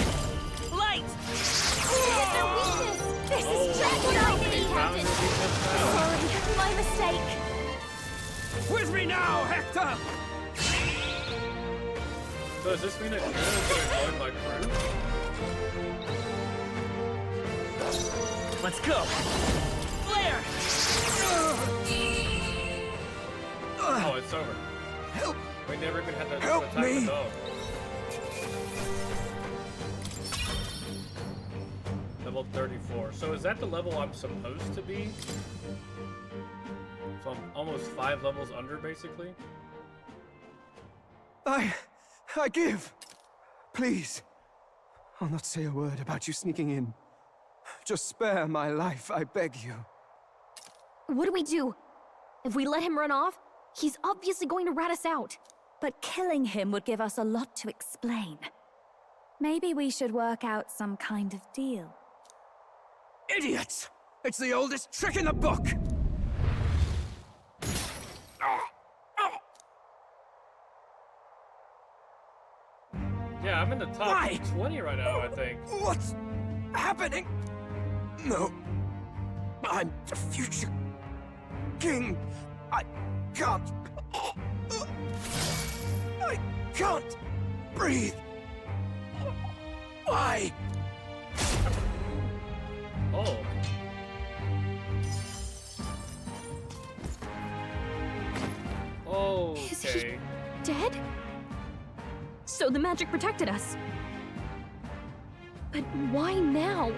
Light! It's their weakness! This Oh, is just what I he need! found his weakness now. Sorry, my mistake. With me now, Hector! So does this mean that Juno is going to join my crew? Let's go! Flare! Oh, it's over. Help! We never even had to Help attack me. the dog. Level 34. So is that the level I'm supposed to be? So I'm almost 5 levels under, basically? I give. Please. I'll not say a word about you sneaking in. Just spare my life, I beg you. What do we do? If we let him run off, he's obviously going to rat us out. But killing him would give us a lot to explain. Maybe we should work out some kind of deal. Idiots! It's the oldest trick in the book! Yeah, I'm in the top Why? 20 right now, I think. What's happening? No. I'm the future king. I can't. I can't breathe. Why? Oh. Okay. Is he dead? So the magic protected us. But why now?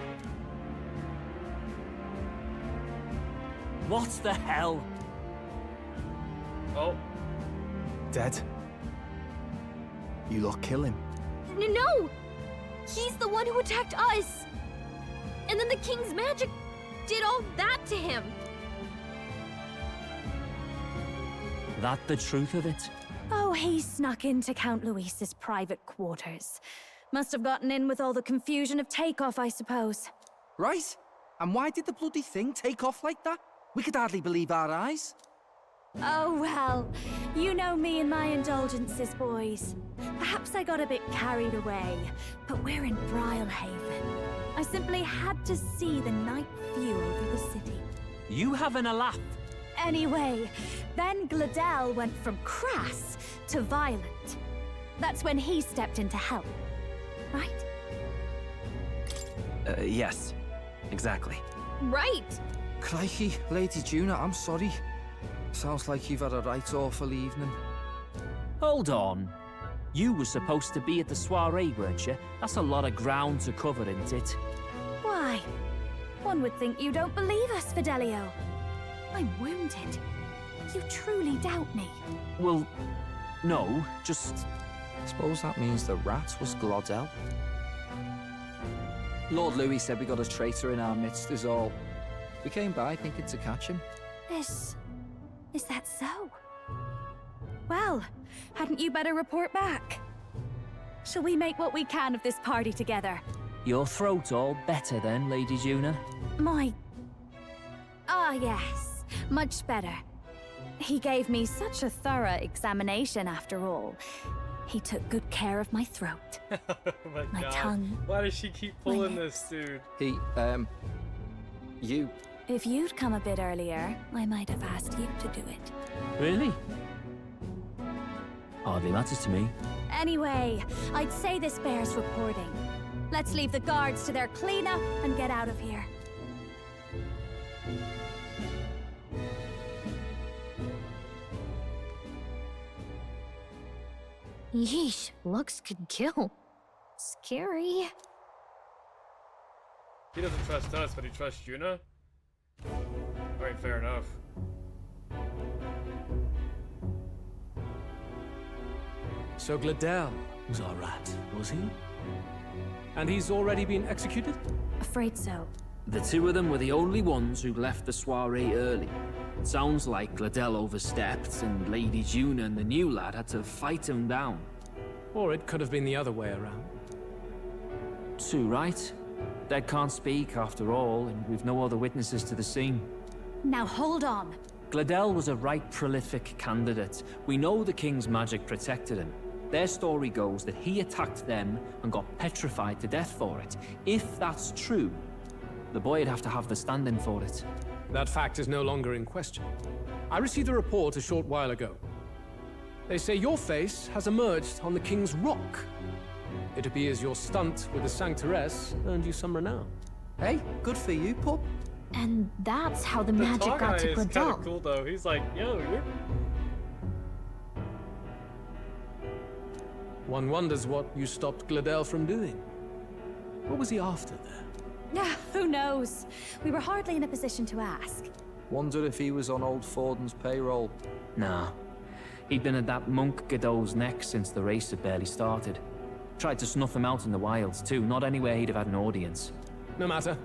What the hell? Oh. Dead? You lot kill him? No! He's the one who attacked us! And then the king's magic did all that to him! That the truth of it? Oh, he snuck into Count Luis's private quarters. Must have gotten in with all the confusion of takeoff, I suppose. Right? And why did the bloody thing take off like that? We could hardly believe our eyes. Oh, well, you know me and my indulgences, boys. Perhaps I got a bit carried away, but we're in Brilehaven. I simply had to see the night view over the city. You having a laugh? Anyway, then Gladel went from crass to violent. That's when he stepped in to help, right? Yes. Exactly. Right! Crikey, Lady Juna, I'm sorry. Sounds like you've had a right awful evening. Hold on. You were supposed to be at the soiree, weren't you? That's a lot of ground to cover, isn't it? Why? One would think you don't believe us, Fidelio. I'm wounded. You truly doubt me. Well, no, just... Suppose that means the rat was Glodell. Lord Louis said we got a traitor in our midst is all. We came by thinking to catch him. Is that so? Well, hadn't you better report back? Shall we make what we can of this party together? Your throat all better then, Lady Juna? Yes. Much better. He gave me such a thorough examination after all. He took good care of my throat. Oh my God. Tongue. Why does she keep pulling this, dude? You. If you'd come a bit earlier, I might have asked you to do it. Really? Hardly matters to me. Anyway, I'd say this bears reporting. Let's leave the guards to their cleanup and get out of here. Yeesh, looks could kill. Scary. He doesn't trust us, but he trusts Juna? Alright, fair enough. So Gladel was our rat, was he? And he's already been executed? Afraid so. The two of them were the only ones who left the soiree early. It sounds like Gladel overstepped, and Lady Juna and the new lad had to fight him down. Or it could have been the other way around. Too right. Dead can't speak, after all, and we've no other witnesses to the scene. Now hold on. Gladel was a right prolific candidate. We know the king's magic protected him. Their story goes that he attacked them and got petrified to death for it. If that's true, the boy'd have to have the stand-in for it. That fact is no longer in question. I received a report a short while ago. They say your face has emerged on the King's Rock. It appears your stunt with the Sanctoress earned you some renown. Hey, good for you, pup. And that's how the magic got to is kind Gladel. of cool, though. He's like, yo, you're... One wonders what you stopped Gladel from doing. What was he after there? Who knows? We were hardly in a position to ask. Wonder if he was on old Forden's payroll. Nah. He'd been at that monk Godot's neck since the race had barely started. Tried to snuff him out in the wilds, too. Not anywhere he'd have had an audience. No matter.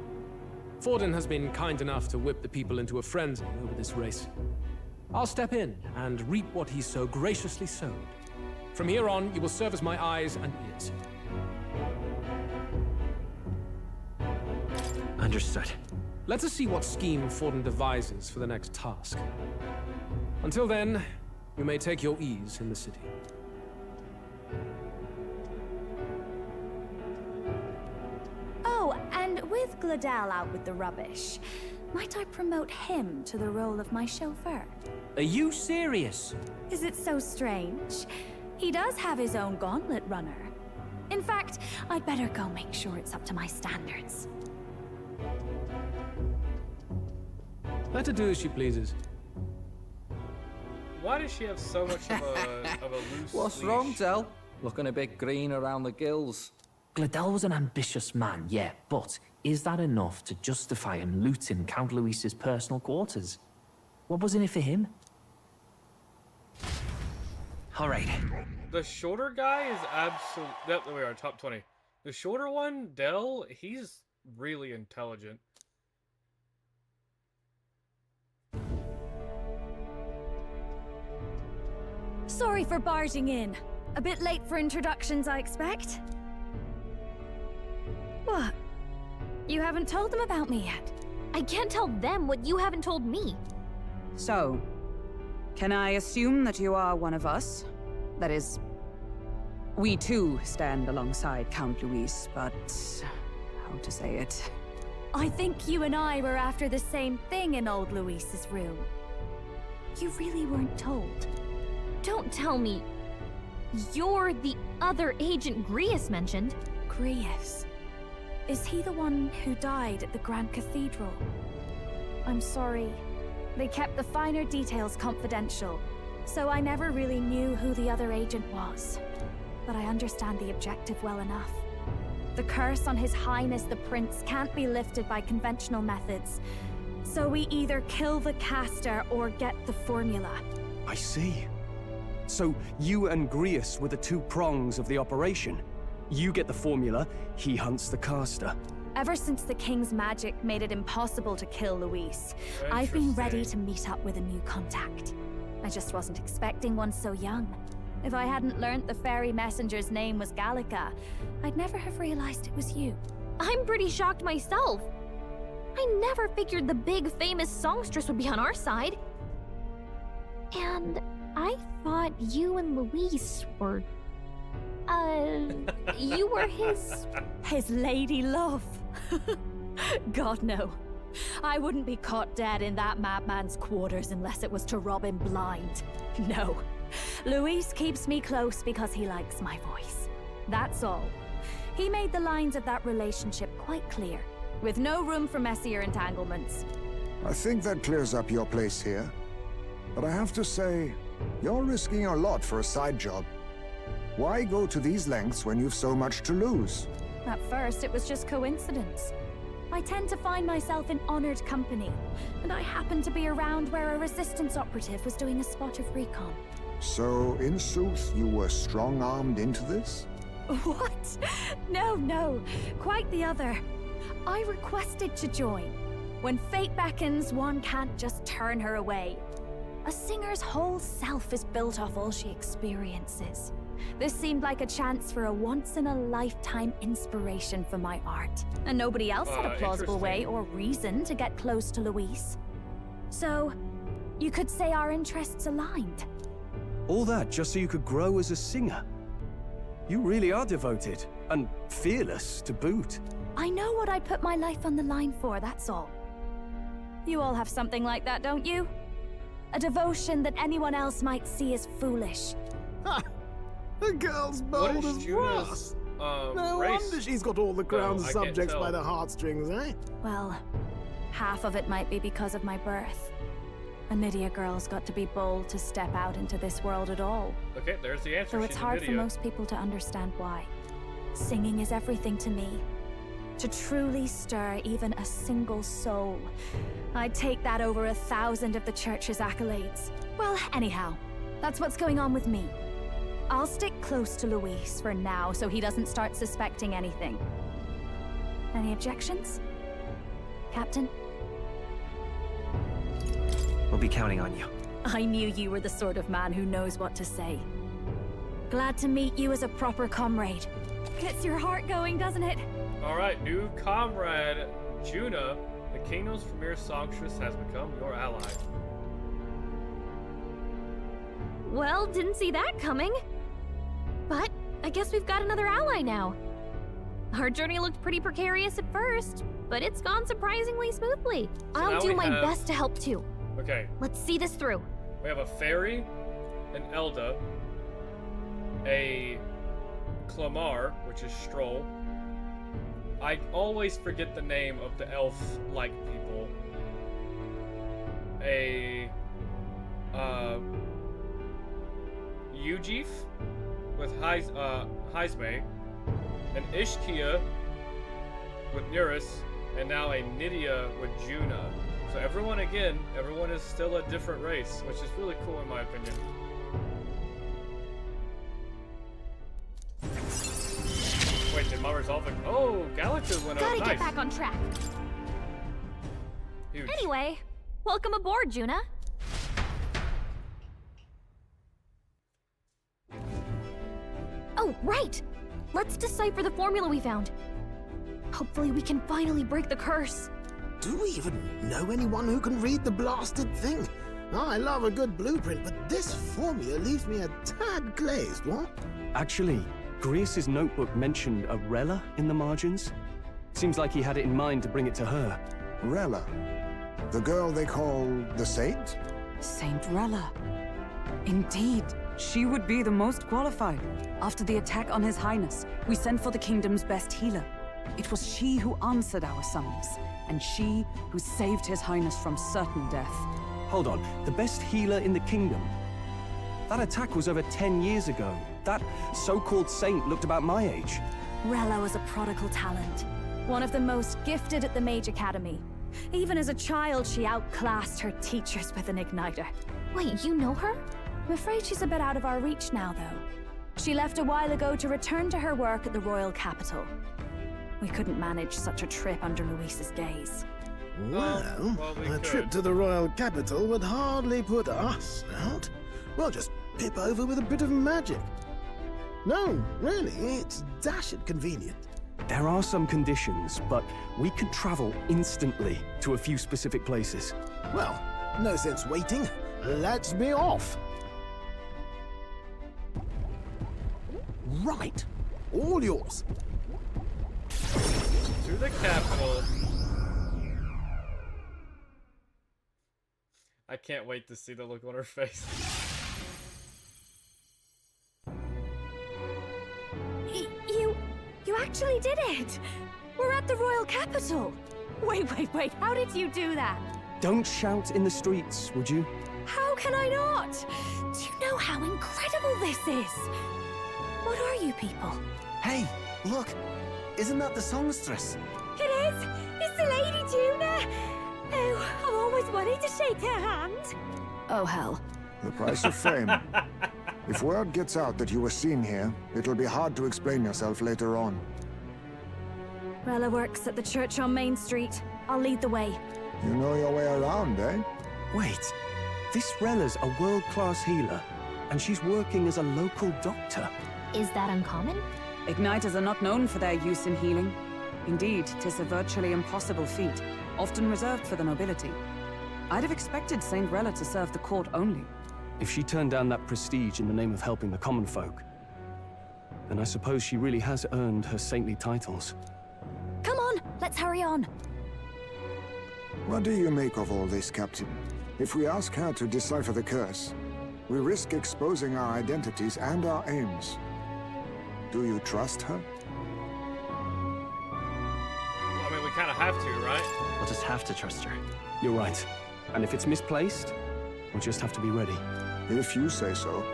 Forden has been kind enough to whip the people into a frenzy over this race. I'll step in and reap what he so graciously sowed. From here on, you will serve as my eyes and ears. Understood. Let us see what scheme Forden devises for the next task. Until then, you may take your ease in the city. Oh, and with Gladel out with the rubbish, might I promote him to the role of my chauffeur? Are you serious? Is it so strange? He does have his own gauntlet runner. In fact, I'd better go make sure it's up to my standards. Let her do as she pleases. Why does she have so much of a loose What's leash? wrong, Del? Looking a bit green around the gills. Gladel was an ambitious man, yeah, but is that enough to justify him looting Count Luis's personal quarters? What was in it for him? All right. The shorter guy is absolutely... There we are, top 20. The shorter one, Del, he's really intelligent. Sorry for barging in. A bit late for introductions, I expect. What? You haven't told them about me yet? I can't tell them what you haven't told me. So, can I assume that you are one of us? That is, we too stand alongside Count Luis, but how to say it? I think you and I were after the same thing in old Luis's room. You really weren't told. Don't tell me you're the other agent Grius mentioned. Grius? Is he the one who died at the Grand Cathedral? I'm sorry. They kept the finer details confidential, so I never really knew who the other agent was. But I understand the objective well enough. The curse on His Highness the Prince can't be lifted by conventional methods, so we either kill the caster or get the formula. I see. So you and Grius were the two prongs of the operation. You get the formula, he hunts the caster. Ever since the King's magic made it impossible to kill Luis, I've been ready to meet up with a new contact. I just wasn't expecting one so young. If I hadn't learnt the fairy messenger's name was Gallica, I'd never have realized it was you. I'm pretty shocked myself. I never figured the big famous songstress would be on our side. And I thought you and Luis were... you were his... His lady love. God, no. I wouldn't be caught dead in that madman's quarters unless it was to rob him blind. No. Luis keeps me close because he likes my voice. That's all. He made the lines of that relationship quite clear, with no room for messier entanglements. I think that clears up your place here. But I have to say, you're risking a lot for a side job. Why go to these lengths when you've so much to lose? At first, it was just coincidence. I tend to find myself in honored company, and I happened to be around where a resistance operative was doing a spot of recon. So, in sooth, you were strong-armed into this? What? No. Quite the other. I requested to join. When fate beckons, one can't just turn her away. A singer's whole self is built off all she experiences. This seemed like a chance for a once-in-a-lifetime inspiration for my art. And nobody else had a plausible way or reason to get close to Luis. So, you could say our interests aligned. All that just so you could grow as a singer. You really are devoted, and fearless to boot. I know what I put my life on the line for, that's all. You all have something like that, don't you? A devotion that anyone else might see as foolish. Ha! The girl's bold as brass. No wonder she's got all the crown's subjects by the heartstrings, eh? Well, half of it might be because of my birth. A Nydia girl's got to be bold to step out into this world at all. Okay, there's the answer. So it's hard for most people to understand why. Singing is everything to me. To truly stir even a single soul, I'd take that over 1,000 of the church's accolades. Well, anyhow, that's what's going on with me. I'll stick close to Luis for now so he doesn't start suspecting anything. Any objections? Captain? We'll be counting on you. I knew you were the sort of man who knows what to say. Glad to meet you as a proper comrade. Gets your heart going, doesn't it? Alright, new comrade, Juna. The kingdom's premier songstress has become your ally. Well, didn't see that coming. But I guess we've got another ally now. Our journey looked pretty precarious at first, but it's gone surprisingly smoothly. I'll do my best to help too. Okay. Let's see this through. We have a fairy, an Elda, a Clamar, which is Stroll. I always forget the name of the elf-like people. A Ujif with Heisme, an Ishkia with Nuris, and now a Nydia with Juna. So everyone is still a different race, which is really cool in my opinion. Wait, did my resolving? Oh, Galaxy went up. Gotta Nice. get back on track. Huge. Anyway, welcome aboard, Juna. Oh, right! Let's decipher the formula we found. Hopefully we can finally break the curse. Do we even know anyone who can read the blasted thing? I love a good blueprint, but this formula leaves me a tad glazed, what? Actually, Grius's notebook mentioned a Rella in the margins. Seems like he had it in mind to bring it to her. Rella? The girl they call the Saint? Saint Rella. Indeed, she would be the most qualified. After the attack on His Highness, we sent for the kingdom's best healer. It was she who answered our summons, and she who saved His Highness from certain death. Hold on, the best healer in the kingdom? That attack was over 10 years ago. That so-called saint looked about my age. Rella was a prodigal talent. One of the most gifted at the Mage Academy. Even as a child, she outclassed her teachers with an igniter. Wait, you know her? I'm afraid she's a bit out of our reach now, though. She left a while ago to return to her work at the royal capital. We couldn't manage such a trip under Luis's gaze. Well, a trip to the royal capital would hardly put us out. We'll just pip over with a bit of magic. No, really, it's dashed convenient. There are some conditions, but we could travel instantly to a few specific places. Well, no sense waiting. Let's be off. Right. All yours. To the capital. I can't wait to see the look on her face. You actually did it! We're at the royal capital! Wait, how did you do that? Don't shout in the streets, would you? How can I not? Do you know how incredible this is? What are you people? Hey, look! Isn't that the songstress? It is! It's the Lady Juna! Oh, I've always wanted to shake her hand. Oh, hell. The price of fame. If word gets out that you were seen here, it'll be hard to explain yourself later on. Rella works at the church on Main Street. I'll lead the way. You know your way around, eh? Wait, this Rella's a world-class healer, and she's working as a local doctor. Is that uncommon? Igniters are not known for their use in healing. Indeed, 'tis a virtually impossible feat, often reserved for the nobility. I'd have expected Saint Rella to serve the court only. If she turned down that prestige in the name of helping the common folk, then I suppose she really has earned her saintly titles. Come on, let's hurry on. What do you make of all this, Captain? If we ask her to decipher the curse, we risk exposing our identities and our aims. Do you trust her? I mean, we kind of have to, right? We'll just have to trust her. You're right. And if it's misplaced, we'll just have to be ready. If you say so,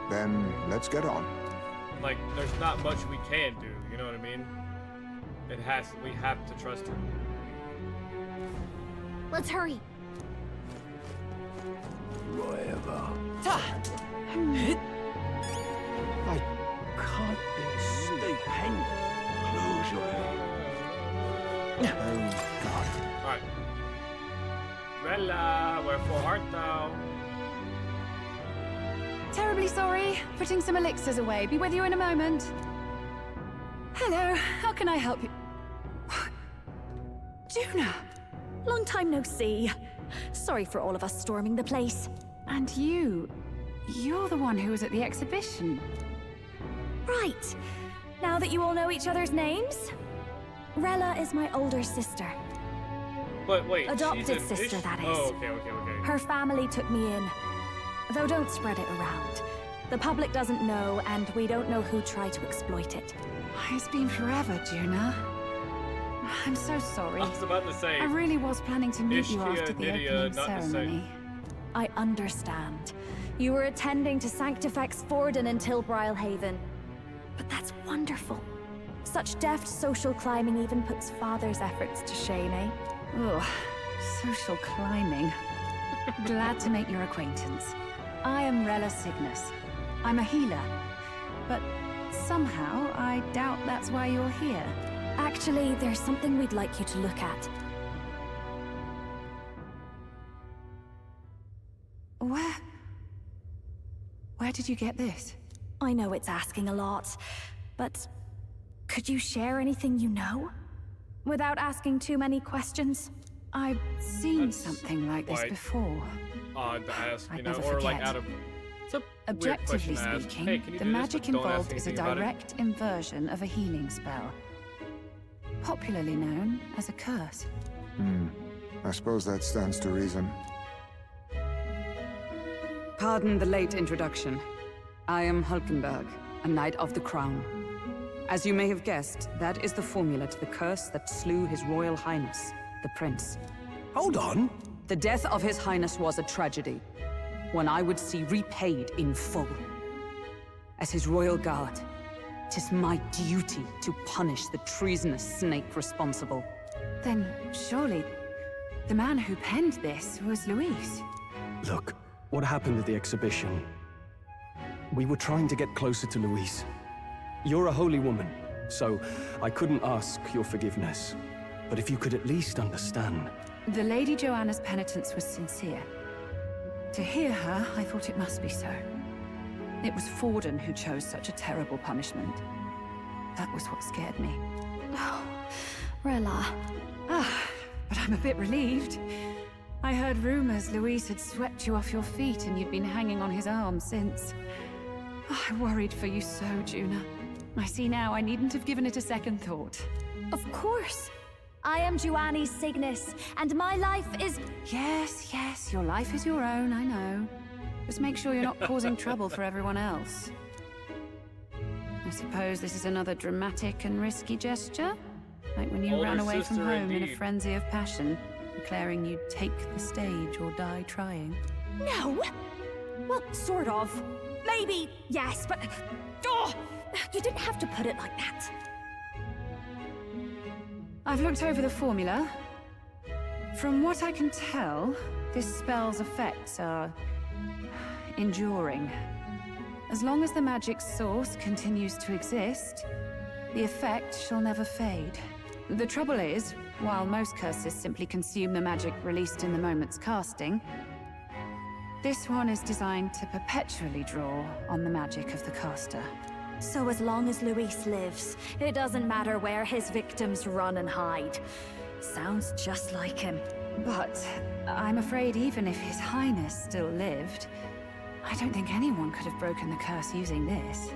then let's get on. Like, there's not much we can do, you know what I mean? We have to trust her. Let's hurry. I can't stay pending. Close your eyes. Oh, God. Alright. Rella, wherefore art thou? Terribly sorry. Putting some elixirs away. Be with you in a moment. Hello. How can I help you? Juna! Long time no see. Sorry for all of us storming the place. And you're the one who was at the exhibition. Right. Now that you all know each other's names, Rella is my older sister. But wait, Adopted she's sister, that is. Oh, okay. Her family took me in. Though don't spread it around. The public doesn't know, and we don't know who tried to exploit it. It's been forever, Juna. I'm so sorry. I was about to say. I really was planning to meet you Ishtia, after the Nydia, opening not the same. ceremony. I understand. You were attending to Sanctifex Forden in Tilbrile Haven. But that's wonderful. Such deft social climbing even puts Father's efforts to shame, eh? Oh, social climbing. Glad to make your acquaintance. I am Rella Cygnus. I'm a healer. But somehow, I doubt that's why you're here. Actually, there's something we'd like you to look at. Where did you get this? I know it's asking a lot, but could you share anything you know? Without asking too many questions? I've seen something like this before. Odd to ask, you I'd know, never or like forget. out of. It's a Objectively weird question to ask. speaking, Hey, can you the do this, magic but don't ask involved is a anything about it? direct inversion of a healing spell. Popularly known as a curse. I suppose that stands to reason. Pardon the late introduction. I am Hulkenberg, a Knight of the Crown. As you may have guessed, that is the formula to the curse that slew His Royal Highness, the Prince. Hold on! The death of His Highness was a tragedy, one I would see repaid in full. As His Royal Guard, it is my duty to punish the treasonous snake responsible. Then, surely, the man who penned this was Luis. Look, what happened at the exhibition? We were trying to get closer to Louise. You're a holy woman, so I couldn't ask your forgiveness. But if you could at least understand... The Lady Joanna's penitence was sincere. To hear her, I thought it must be so. It was Forden who chose such a terrible punishment. That was what scared me. Oh, Rella. But I'm a bit relieved. I heard rumors Luis had swept you off your feet and you'd been hanging on his arm since. I worried for you so, Juna. I see now I needn't have given it a second thought. Of course. I am Juani Cygnus, and my life is... Yes, your life is your own, I know. Just make sure you're not causing trouble for everyone else. I suppose this is another dramatic and risky gesture? Like when you Older ran away from sister, home in a indeed. frenzy of passion, declaring you'd take the stage or die trying. No! Well, sort of. Maybe, yes, but... Oh! You didn't have to put it like that. I've looked over the formula. From what I can tell, this spell's effects are... enduring. As long as the magic's source continues to exist, the effect shall never fade. The trouble is, while most curses simply consume the magic released in the moment's casting, this one is designed to perpetually draw on the magic of the caster. So as long as Luis lives, it doesn't matter where his victims run and hide. Sounds just like him. But I'm afraid even if His Highness still lived, I don't think anyone could have broken the curse using this.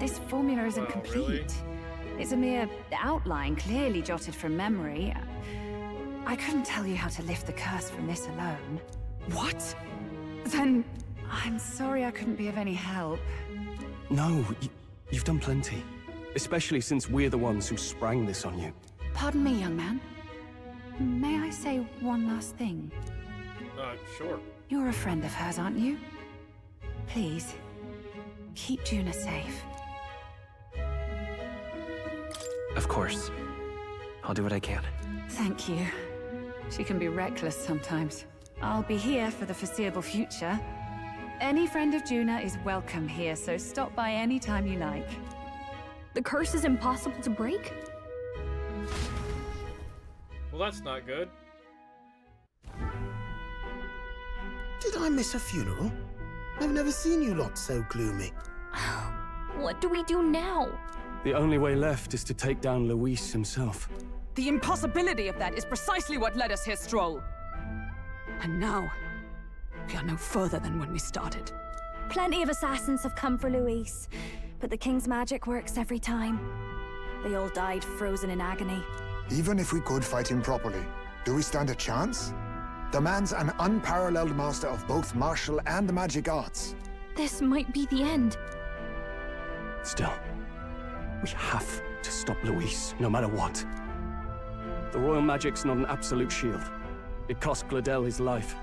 This formula isn't complete. Really? It's a mere outline, clearly jotted from memory. I couldn't tell you how to lift the curse from this alone. What? Then I'm sorry I couldn't be of any help. No, you've done plenty. Especially since we're the ones who sprang this on you. Pardon me, young man. May I say one last thing? Sure. You're a friend of hers, aren't you? Please, keep Juna safe. Of course. I'll do what I can. Thank you. She can be reckless sometimes. I'll be here for the foreseeable future. Any friend of Juna is welcome here, so stop by any time you like. The curse is impossible to break? Well, that's not good. Did I miss a funeral? I've never seen you lot so gloomy. What do we do now? The only way left is to take down Luis himself. The impossibility of that is precisely what led us here, Stroll. And now, we are no further than when we started. Plenty of assassins have come for Luis, but the King's magic works every time. They all died frozen in agony. Even if we could fight him properly, do we stand a chance? The man's an unparalleled master of both martial and magic arts. This might be the end. Still, we have to stop Luis, no matter what. The royal magic's not an absolute shield. It cost Gladel his life.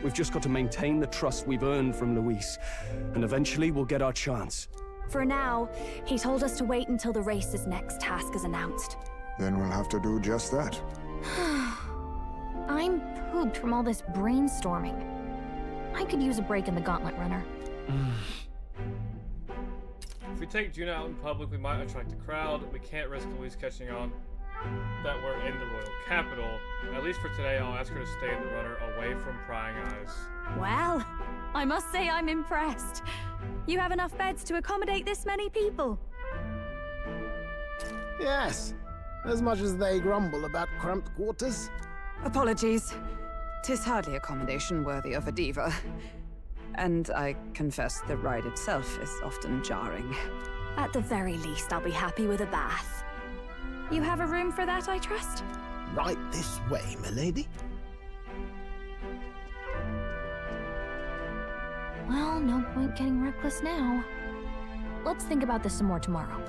We've just got to maintain the trust we've earned from Luis, and eventually we'll get our chance. For now, he told us to wait until the race's next task is announced. Then we'll have to do just that. I'm pooped from all this brainstorming. I could use a break in the gauntlet runner. If we take Juna out in public, we might attract a crowd. We can't risk Luis catching on that we're in the royal capital. At least for today, I'll ask her to stay in the runner away from prying eyes. Well, I must say I'm impressed. You have enough beds to accommodate this many people? Yes, as much as they grumble about cramped quarters. Apologies. 'Tis hardly accommodation worthy of a diva. And I confess the ride itself is often jarring. At the very least, I'll be happy with a bath. You have a room for that, I trust? Right this way, milady. Well, no point getting reckless now. Let's think about this some more tomorrow.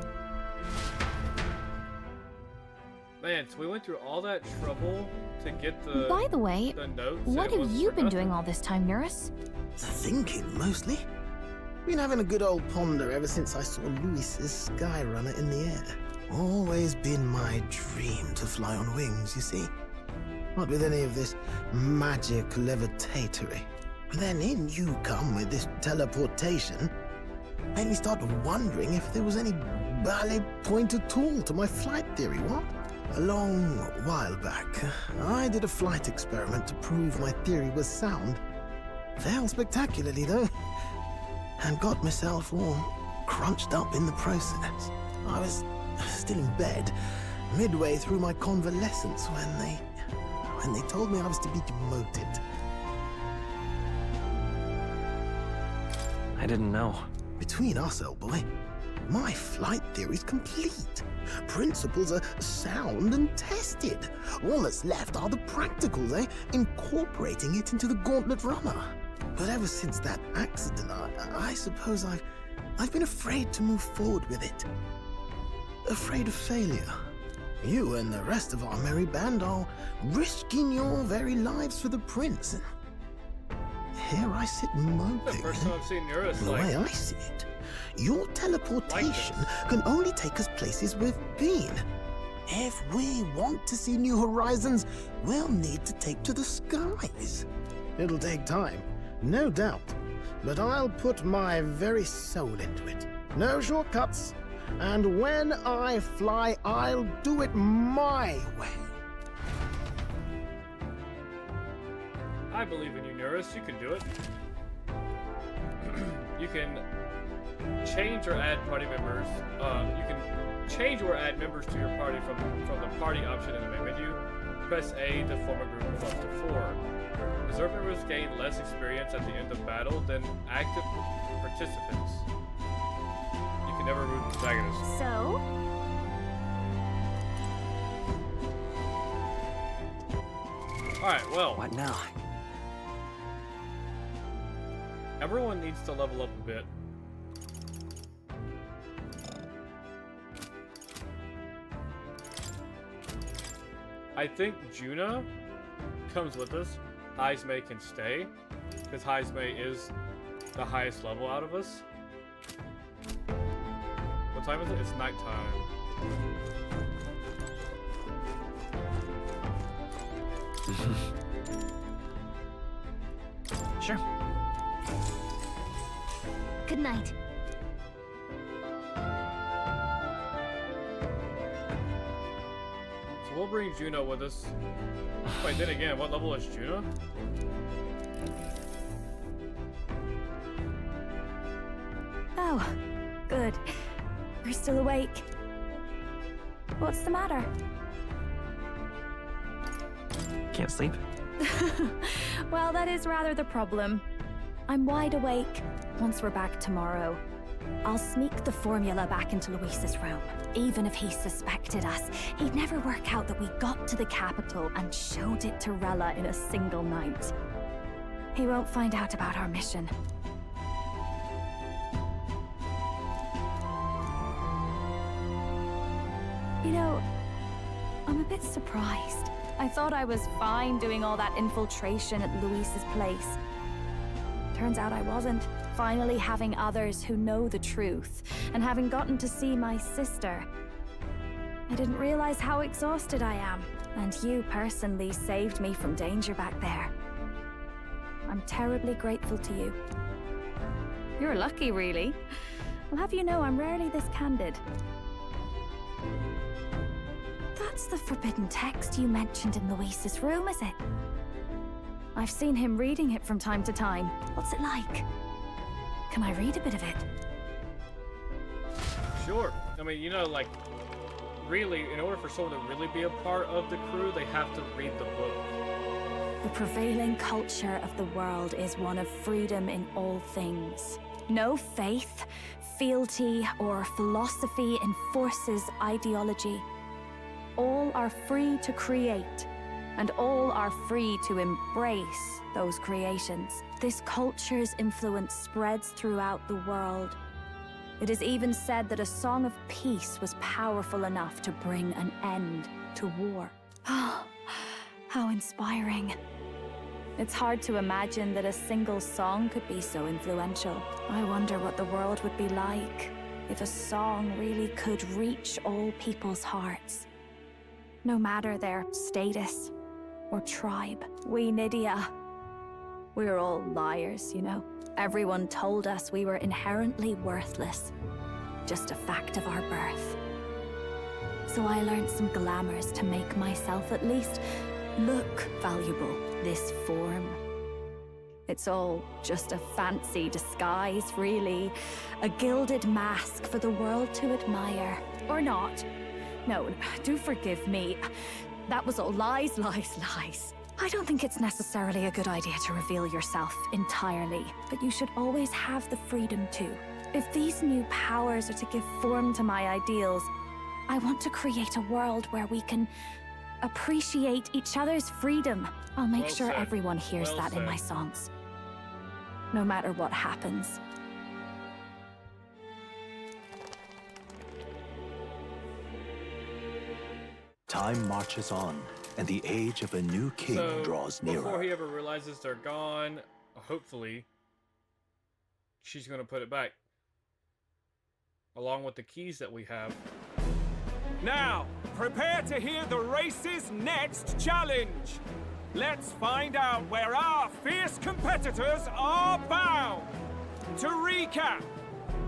Man, so we went through all that trouble to get the By the way, notes. what have you been doing all this time, Eurus? Thinking, mostly. Been having a good old ponder ever since I saw Luis's sky runner in the air. Always been my dream to fly on wings, you see. Not with any of this magic levitatory. But then in you come with this teleportation. Made me start wondering if there was any ballet point at all to my flight theory, what? A long while back, I did a flight experiment to prove my theory was sound. Failed spectacularly, though, and got myself all crunched up in the process. I was still in bed, midway through my convalescence, when they told me I was to be demoted. I didn't know. Between us, old boy, my flight theory's complete. Principles are sound and tested. All that's left are the practicals, incorporating it into the gauntlet runner. But ever since that accident, I suppose I've been afraid to move forward with it. Afraid of failure. You and the rest of our merry band are risking your very lives for the prince. Here I sit moping. The first time I've seen Eurus, The way I see it, your teleportation can only take us places we've been. If we want to see new horizons, we'll need to take to the skies. It'll take time, no doubt, but I'll put my very soul into it. No shortcuts, and when I fly, I'll do it my way. I believe in you, Eurus. You can do it. You can change or add party members. You can change or add members to your party from the party option in the main menu. Press A to form a group of up to 4. Reserve members gain less experience at the end of battle than active participants. You can never remove protagonists. So? Alright, well. What now? Everyone needs to level up a bit. I think Juna comes with us. Heismay can stay, because Heismay is the highest level out of us. What time is it? It's nighttime. Sure. Good night. So we'll bring Juno with us. Wait, then again, what level is Juno? Oh, good. You're still awake. What's the matter? Can't sleep? Well, that is rather the problem. I'm wide awake. Once we're back tomorrow, I'll sneak the formula back into Luis's room. Even if he suspected us, he'd never work out that we got to the capital and showed it to Rella in a single night. He won't find out about our mission. You know, I'm a bit surprised. I thought I was fine doing all that infiltration at Luis's place. Turns out I wasn't. Finally having others who know the truth, and having gotten to see my sister. I didn't realize how exhausted I am, and you personally saved me from danger back there. I'm terribly grateful to you. You're lucky, really. I'll have you know I'm rarely this candid. That's the forbidden text you mentioned in Luis's room, is it? I've seen him reading it from time to time. What's it like? Can I read a bit of it? Sure. I mean, you know, like, really, in order for someone to really be a part of the crew, they have to read the book. The prevailing culture of the world is one of freedom in all things. No faith, fealty, or philosophy enforces ideology. All are free to create, and all are free to embrace those creations. This culture's influence spreads throughout the world. It is even said that a song of peace was powerful enough to bring an end to war. Oh, how inspiring. It's hard to imagine that a single song could be so influential. I wonder what the world would be like if a song really could reach all people's hearts. No matter their status or tribe. We Nydia, we're all liars, you know. Everyone told us we were inherently worthless. Just a fact of our birth. So I learned some glamours to make myself at least look valuable. This form. It's all just a fancy disguise, really. A gilded mask for the world to admire. Or not. No, do forgive me. That was all lies, lies, lies. I don't think it's necessarily a good idea to reveal yourself entirely, but you should always have the freedom to. If these new powers are to give form to my ideals, I want to create a world where we can appreciate each other's freedom. I'll make sure everyone hears that in my songs. No matter what happens. Time marches on, and the age of a new king draws nearer. Before he ever realizes they're gone, hopefully, she's going to put it back. Along with the keys that we have. Now, prepare to hear the race's next challenge. Let's find out where our fierce competitors are bound. To recap,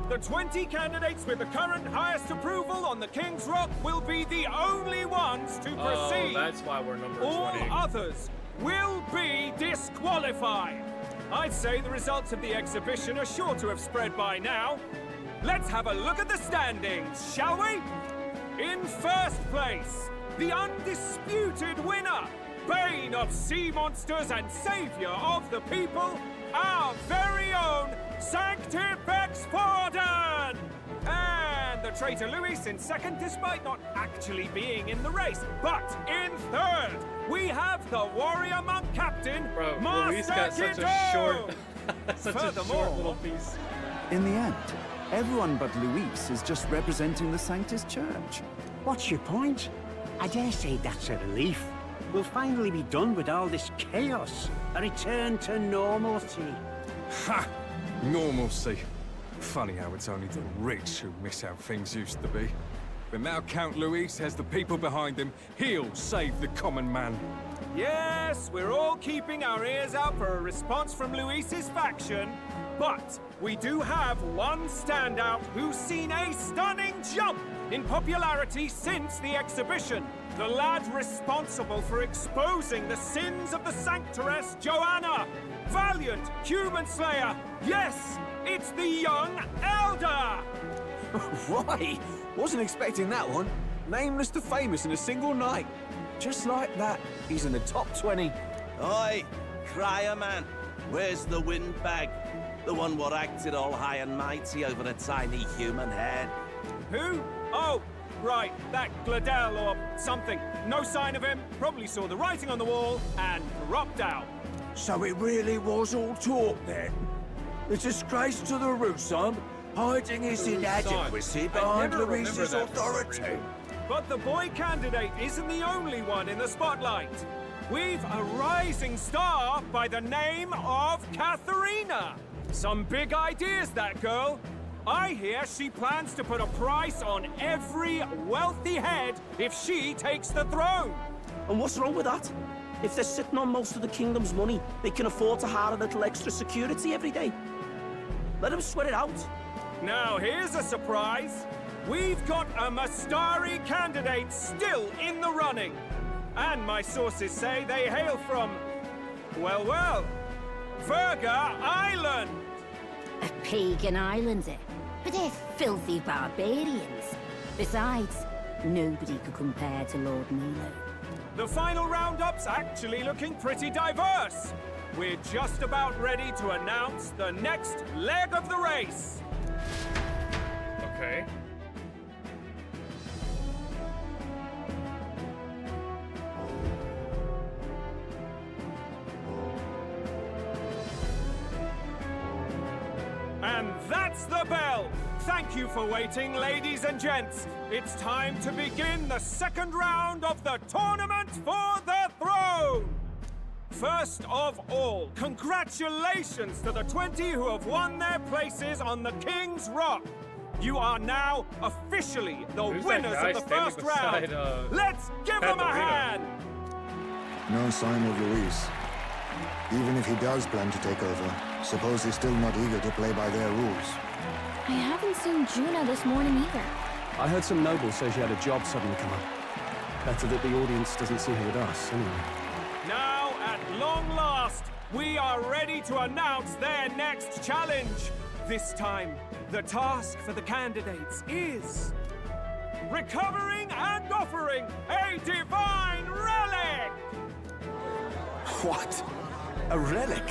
the 20 candidates with the current highest approval on the King's Rock will be the only ones to proceed. Oh, that's why we're number 20. All others will be disqualified. I'd say the results of the exhibition are sure to have spread by now. Let's have a look at the standings, shall we? In first place, the undisputed winner, bane of sea monsters and savior of the people, our very own Sanctifex Forden! And the traitor Luis in second, despite not actually being in the race. But in third, we have the warrior monk captain, Master Luis got such a short, such a short little piece. In the end, everyone but Luis is just representing the Sanctus Church. What's your point? I dare say that's a relief. We'll finally be done with all this chaos. A return to normalcy. Ha! Normalcy. Funny how it's only the rich who miss how things used to be. But now Count Luis has the people behind him. He'll save the common man. Yes, we're all keeping our ears out for a response from Luis's faction. But we do have one standout who's seen a stunning jump in popularity since the exhibition. The lad responsible for exposing the sins of the Sanctoress Joanna. Valiant human slayer. Yes, it's the young Elder. Right, wasn't expecting that one. Nameless to famous in a single night. Just like that, he's in the top 20. Oi, crier man, where's the windbag? The one what acted all high and mighty over a tiny human head. Who? Oh, right, that Gladell or something. No sign of him, probably saw the writing on the wall and dropped out. So it really was all talk then? The disgrace to the Russon, hiding his inadequacy behind Luis's authority. But the boy candidate isn't the only one in the spotlight. We've a rising star by the name of Katharina. Some big ideas, that girl. I hear she plans to put a price on every wealthy head if she takes the throne. And what's wrong with that? If they're sitting on most of the kingdom's money, they can afford to hire a little extra security every day. Let them sweat it out. Now here's a surprise. We've got a Mastari candidate still in the running. And my sources say they hail from, well, Virga Island. A pagan island, eh? But they're filthy barbarians. Besides, nobody could compare to Lord Milo. The final roundup's actually looking pretty diverse. We're just about ready to announce the next leg of the race. Okay. And that's the bell! Thank you for waiting, ladies and gents. It's time to begin the second round of the Tournament for the Throne! First of all, congratulations to the 20 who have won their places on the King's Rock. You are now officially the winners of the first round. Let's give them a hand! No sign of Luis. Even if he does plan to take over, suppose he's still not eager to play by their rules. I haven't seen Juna this morning either. I heard some nobles say she had a job suddenly come up. Better that the audience doesn't see her with us, anyway. Now, at long last, we are ready to announce their next challenge. This time, the task for the candidates is recovering and offering a divine relic! What? A relic?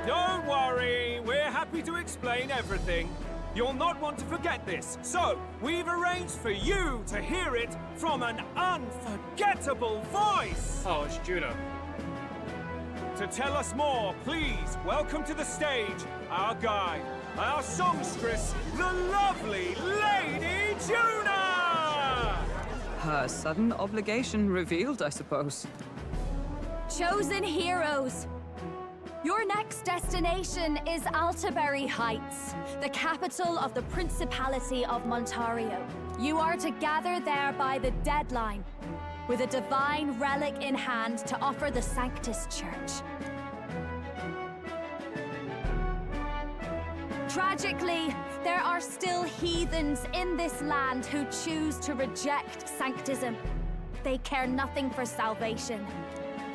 Don't worry, we're happy to explain everything. You'll not want to forget this, so we've arranged for you to hear it from an unforgettable voice! Oh, it's Juno. To tell us more, please welcome to the stage our guide, our songstress, the lovely Lady Juna! Her sudden obligation revealed, I suppose. Chosen heroes! Your next destination is Altaberry Heights, the capital of the Principality of Montario. You are to gather there by the deadline, with a divine relic in hand to offer the Sanctus Church. Tragically, there are still heathens in this land who choose to reject Sanctism. They care nothing for salvation.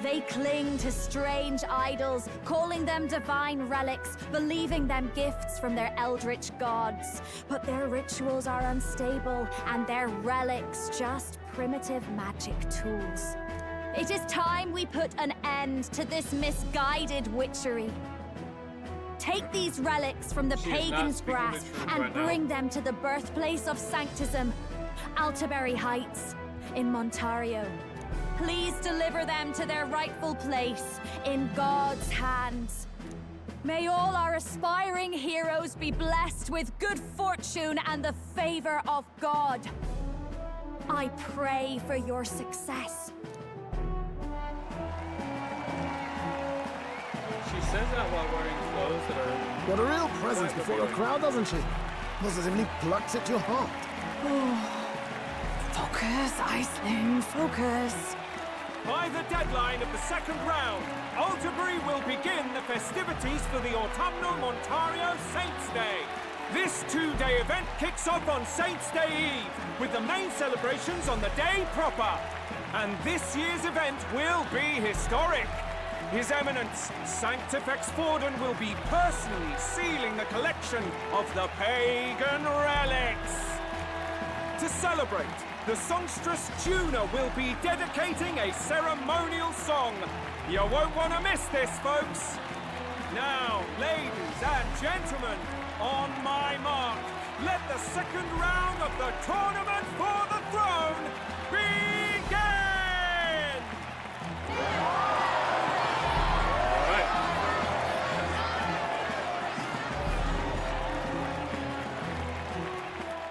They cling to strange idols, calling them divine relics, believing them gifts from their eldritch gods. But their rituals are unstable, and their relics just primitive magic tools. It is time we put an end to this misguided witchery. Take these relics from the pagan's grasp and bring them to the birthplace of Sanctism, Altaberry Heights, in Montario. Please deliver them to their rightful place in God's hands. May all our aspiring heroes be blessed with good fortune and the favor of God. I pray for your success. She says that while wearing clothes that are... Got a real presence before a crowd, doesn't she? Positively plucks at your heart. Focus, Iceland, focus. By the deadline of the second round, Altaberry will begin the festivities for the autumnal Montario Saints' Day. This two-day event kicks off on Saints' Day Eve, with the main celebrations on the day proper. And this year's event will be historic. His Eminence, Sanctifex Forden, will be personally sealing the collection of the pagan relics. To celebrate, the songstress Juna will be dedicating a ceremonial song. You won't want to miss this, folks. Now, ladies and gentlemen, on my mark, let the second round of the Tournament for the Throne begin!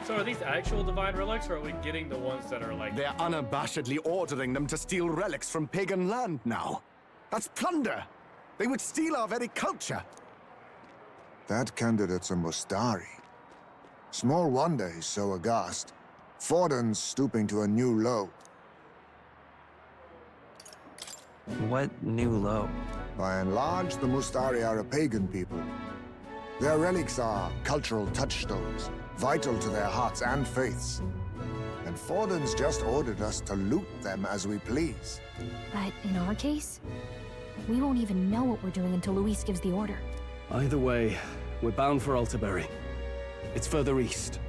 So are these actual divine relics, or are we getting the ones that are like... They're unabashedly ordering them to steal relics from pagan land now. That's plunder! They would steal our very culture! That candidate's a Mustari. Small wonder he's so aghast. Forden's stooping to a new low. What new low? By and large, the Mustari are a pagan people. Their relics are cultural touchstones, vital to their hearts and faiths. And Forden's just ordered us to loot them as we please. But in our case, we won't even know what we're doing until Luis gives the order. Either way, we're bound for Altabury. It's further east.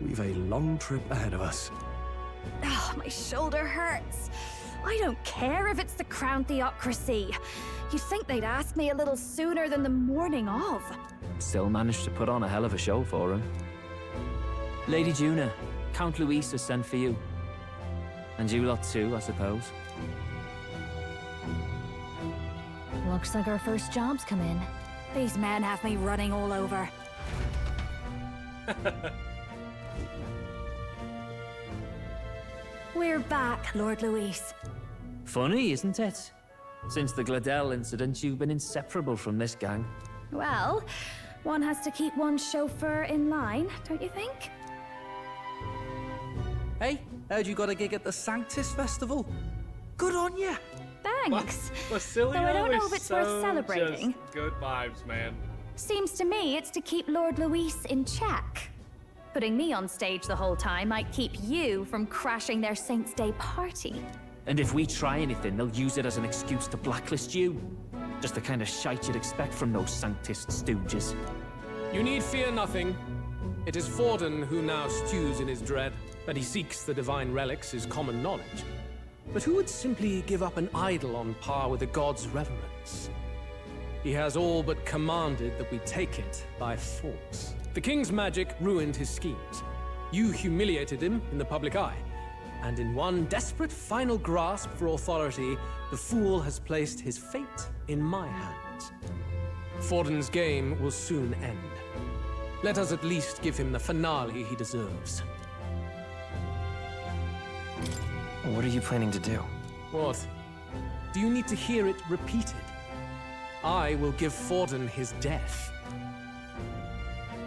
We've a long trip ahead of us. Oh, my shoulder hurts. I don't care if it's the Crown Theocracy. You'd think they'd ask me a little sooner than the morning of. Still managed to put on a hell of a show for him. Lady Juna, Count Luis has sent for you. And you lot too, I suppose. Looks like our first job's come in. These men have me running all over. We're back, Lord Luis. Funny, isn't it? Since the Gladell incident, you've been inseparable from this gang. Well, one has to keep one's chauffeur in line, don't you think? Hey, heard you got a gig at the Sanctus Festival? Good on ya! Thanks. Basilio Though I don't know is if it's so worth celebrating. just good vibes, man. Seems to me it's to keep Lord Luis in check. Putting me on stage the whole time might keep you from crashing their Saints' Day party. And if we try anything, they'll use it as an excuse to blacklist you. Just the kind of shite you'd expect from those Sanctist stooges. You need fear nothing. It is Forden who now stews in his dread. That he seeks the divine relics is common knowledge. But who would simply give up an idol on par with the god's reverence? He has all but commanded that we take it by force. The king's magic ruined his schemes. You humiliated him in the public eye. And in one desperate final grasp for authority, the fool has placed his fate in my hands. Forden's game will soon end. Let us at least give him the finale he deserves. What are you planning to do? What? Do you need to hear it repeated? I will give Forden his death.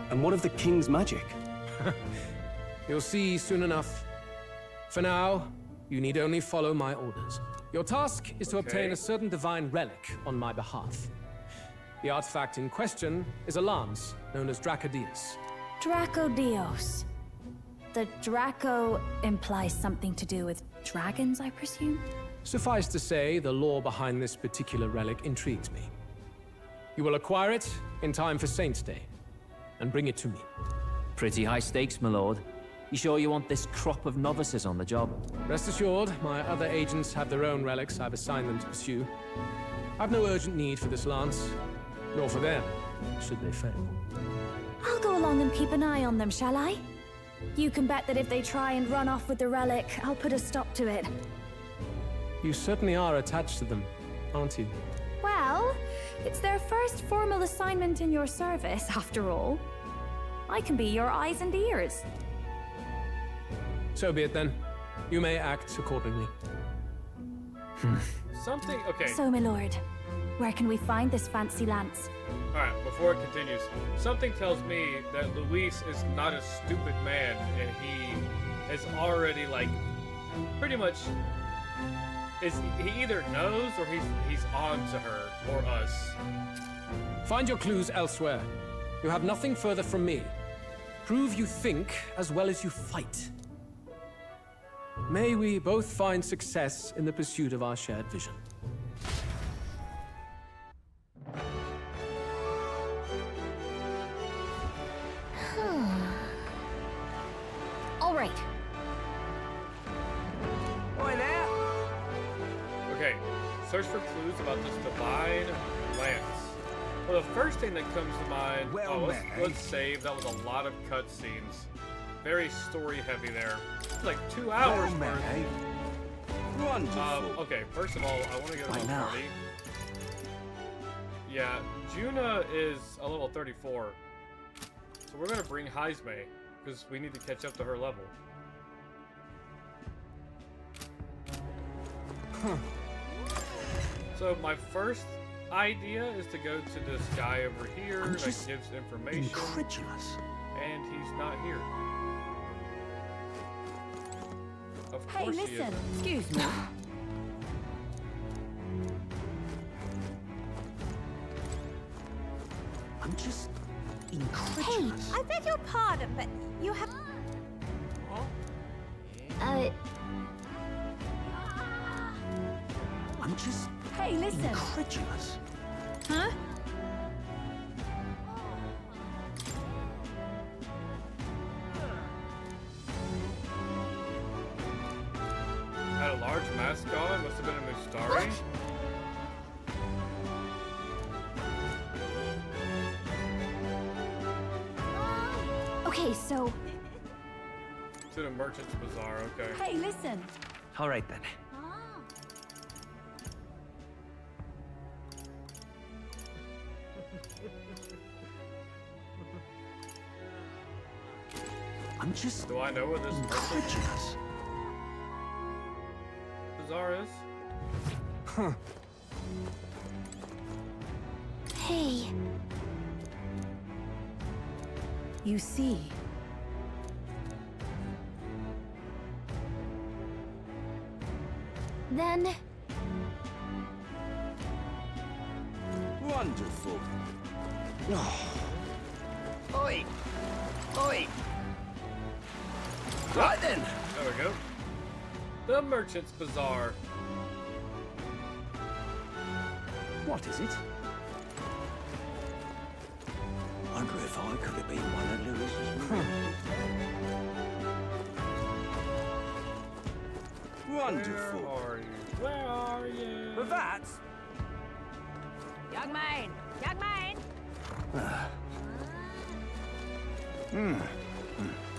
And what of the king's magic? You'll see soon enough. For now, you need only follow my orders. Your task is to obtain a certain divine relic on my behalf. The artifact in question is a lance known as Dracodius. Dracodios. The Draco implies something to do with dragons, I presume? Suffice to say, the lore behind this particular relic intrigues me. You will acquire it in time for Saints' Day, and bring it to me. Pretty high stakes, my lord. You sure you want this crop of novices on the job? Rest assured, my other agents have their own relics I've assigned them to pursue. I've no urgent need for this lance, nor for them, should they fail. I'll go along and keep an eye on them, shall I? You can bet that if they try and run off with the relic, I'll put a stop to it. You certainly are attached to them, aren't you? Well, it's their first formal assignment in your service, after all. I can be your eyes and ears. So be it then. You may act accordingly. Something, okay. So, my lord, where can we find this fancy lance? Alright, before it continues, something tells me that Luis is not a stupid man, and he is already, like, pretty much, he either knows or he's on to her, or us. Find your clues elsewhere. You have nothing further from me. Prove you think as well as you fight. May we both find success in the pursuit of our shared vision. All right. Oi there! Okay, search for clues about this divine lance. Well, the first thing that comes to mind, let's save. That was a lot of cutscenes. Very story heavy there. Like 2 hours worth. Okay, first of all, I want to go to the party. Yeah, Juna is a level 34. So we're going to bring Heisme. because we need to catch up to her level. So my first idea is to go to this guy over here that gives information. Incredulous. And he's not here. Of Hey, course he listen. isn't. Excuse me. I'm just Hey, incredulous. I beg your pardon, but you have... I'm just Hey, listen. incredulous. Huh? Had a large mascot. Must have been a Mustari. Okay, so... To the Merchant's Bazaar. Okay. Hey, listen. All right then. I'm just Do I know where this incredulous. bazaar is? Huh. Hey. You see, Then... Wonderful. Oi! Oi! Right then. There we go. The Merchant's Bazaar. What is it? Wonder if I could have been one of Lewis's men. Wonderful. Where are you? Where are you? But that... Young man! Young man!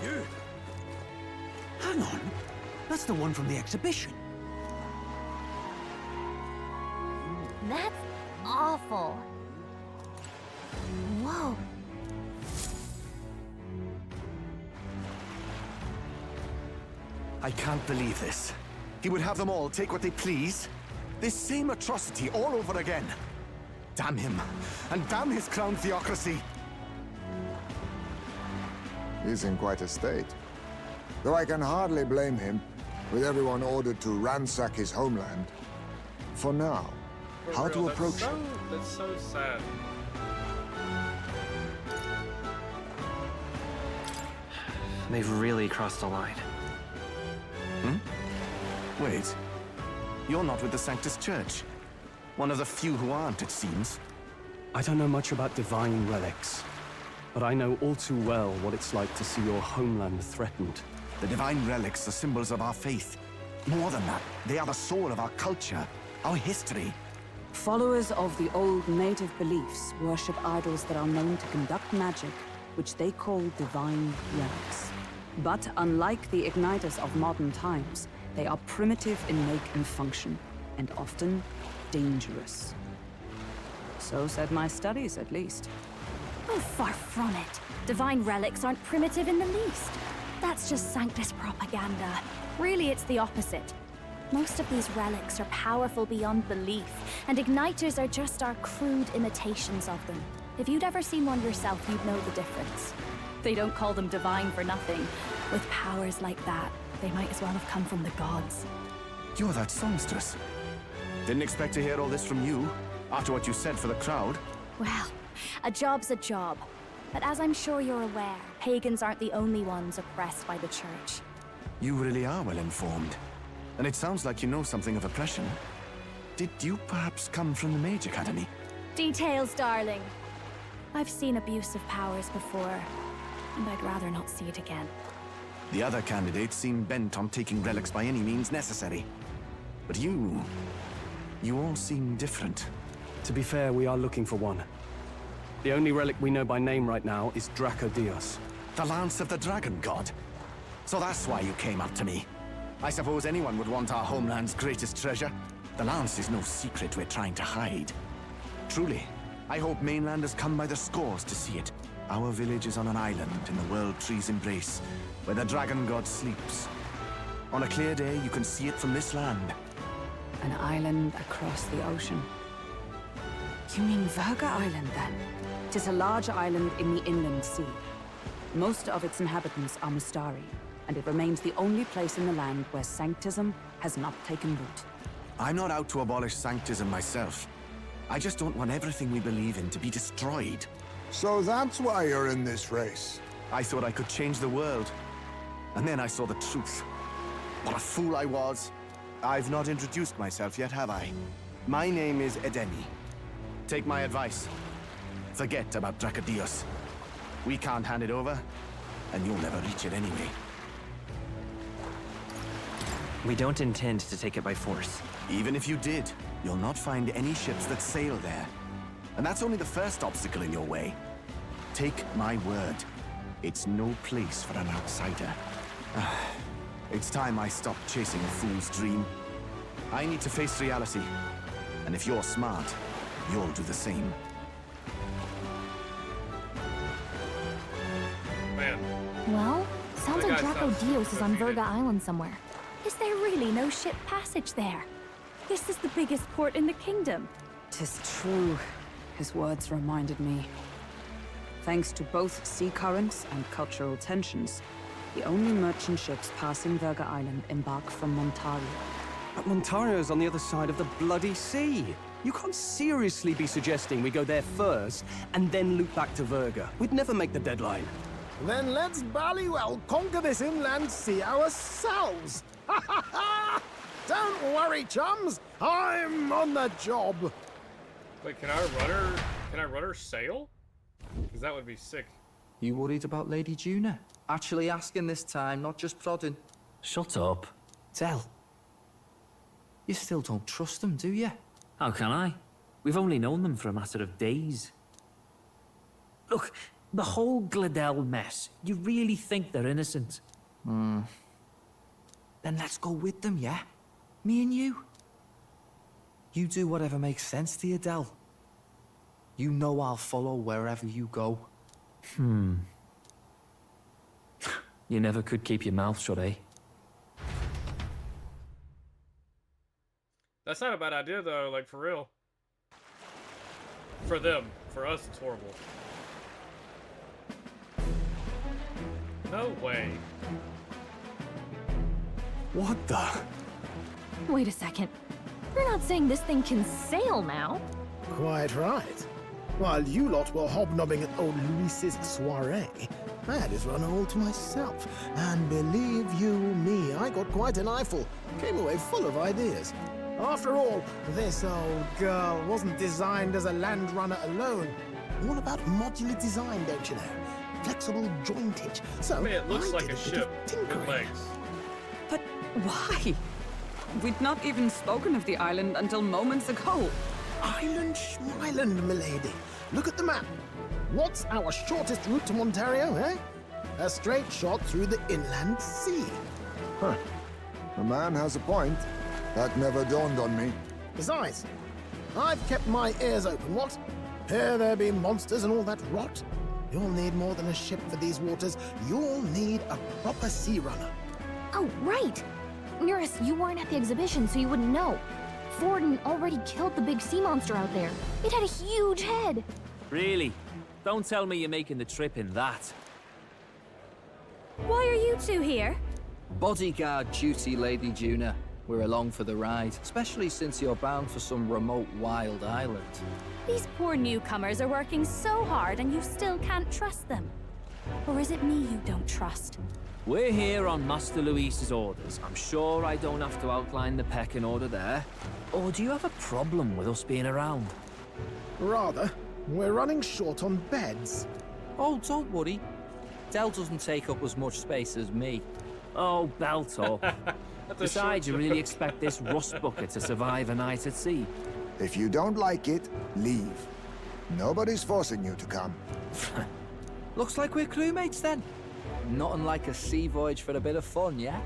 You. Hang on. That's the one from the exhibition. That's awful. Whoa. I can't believe this. He would have them all take what they please. This same atrocity all over again. Damn him. And damn his crown theocracy. He's in quite a state. Though I can hardly blame him, with everyone ordered to ransack his homeland. For now, For how real, to approach that's him? That's so sad. They've really crossed the line. Wait. You're not with the Sanctus Church. One of the few who aren't, it seems. I don't know much about divine relics, but I know all too well what it's like to see your homeland threatened. The divine relics are symbols of our faith. More than that, they are the soul of our culture, our history. followers of the old native beliefs worship idols that are known to conduct magic, which they call divine relics. But unlike the igniters of modern times, they are primitive in make and function, and often dangerous. So said my studies, at least. Oh, far from it. Divine relics aren't primitive in the least. That's just Sanctus propaganda. Really, it's the opposite. Most of these relics are powerful beyond belief, and igniters are just our crude imitations of them. If you'd ever seen one yourself, you'd know the difference. They don't call them divine for nothing. With powers like that, they might as well have come from the gods. You're that songstress. Didn't expect to hear all this from you, after what you said for the crowd. Well, a job's a job. But as I'm sure you're aware, pagans aren't the only ones oppressed by the church. You really are well informed. And it sounds like you know something of oppression. Did you perhaps come from the Mage Academy? Details, darling. I've seen abuse of powers before, and I'd rather not see it again. The other candidates seem bent on taking relics by any means necessary. But you all seem different. To be fair, we are looking for one. The only relic we know by name right now is Draco Dios. The Lance of the Dragon God. So that's why you came up to me. I suppose anyone would want our homeland's greatest treasure. The Lance is no secret we're trying to hide. Truly, I hope mainlanders come by the scores to see it. Our village is on an island in the World Tree's embrace, where the dragon god sleeps. On a clear day, you can see it from this land. An island across the ocean. You mean Virga Island, then? It is a large island in the inland sea. Most of its inhabitants are Mistari, and it remains the only place in the land where sanctism has not taken root. I'm not out to abolish sanctism myself. I just don't want everything we believe in to be destroyed. So that's why you're in this race. I thought I could change the world. And then I saw the truth. What a fool I was. I've not introduced myself yet, have I? My name is Edeni. Take my advice. Forget about Dracodios. We can't hand it over, and you'll never reach it anyway. We don't intend to take it by force. Even if you did, you'll not find any ships that sail there. And that's only the first obstacle in your way. Take my word. It's no place for an outsider. It's time I stopped chasing a fool's dream. I need to face reality. And if you're smart, you'll do the same. Man. Well, sounds That like guy sounds Dracodios is on defeated. Virga Island somewhere. Is there really no ship passage there? This is the biggest port in the kingdom. 'Tis true. His words reminded me. Thanks to both sea currents and cultural tensions, the only merchant ships passing Virga Island embark from Montario. But Montario's on the other side of the bloody sea. You can't seriously be suggesting we go there first and then loop back to Virga. We'd never make the deadline. Then let's ballywell conquer this inland sea ourselves! Ha ha ha! Don't worry, chums! I'm on the job! Wait, can I run her sail? Because that would be sick. You worried about Lady Juna? Actually asking this time, not just prodding. Shut up. Tell. You still don't trust them, do you? How can I? We've only known them for a matter of days. Look, the whole Gladell mess, you really think they're innocent? Then let's go with them, yeah? Me and you. You do whatever makes sense to you, Del. You know I'll follow wherever you go. You never could keep your mouth shut, eh? That's not a bad idea, though, like, for real. For them. For us, it's horrible. No way. What the? Wait a second. You're not saying this thing can sail now? Quite right. While you lot were hobnobbing at old Luis's soiree, I had his run all to myself. And believe you me, I got quite an eyeful. Came away full of ideas. After all, this old girl wasn't designed as a land runner alone. All about modular design, don't you know? Flexible jointage. So I mean, it looks I like did a bit of ship with tinkering. legs. But why? We'd not even spoken of the island until moments ago. Island Schmeiland, milady. Look at the map. What's our shortest route to Montario, eh? A straight shot through the inland sea. Huh. The man has a point. That never dawned on me. Besides, I've kept my ears open, what? Here there be monsters and all that rot. You'll need more than a ship for these waters. You'll need a proper sea runner. Oh, right! Nearest, you weren't at the exhibition, so you wouldn't know. Forden already killed the big sea monster out there. It had a huge head. Really? Don't tell me you're making the trip in that. Why are you two here? Bodyguard duty, Lady Juna. We're along for the ride, especially since you're bound for some remote wild island. These poor newcomers are working so hard and you still can't trust them. Or is it me you don't trust? We're here on Master Luis's orders. I'm sure I don't have to outline the pecking order there. Or do you have a problem with us being around? Rather, we're running short on beds. Oh, don't worry. Del doesn't take up as much space as me. Oh, belt up. Besides, you really expect this rust bucket to survive a night at sea? If you don't like it, leave. Nobody's forcing you to come. Looks like we're crewmates then. Nothing like a sea voyage for a bit of fun, yeah?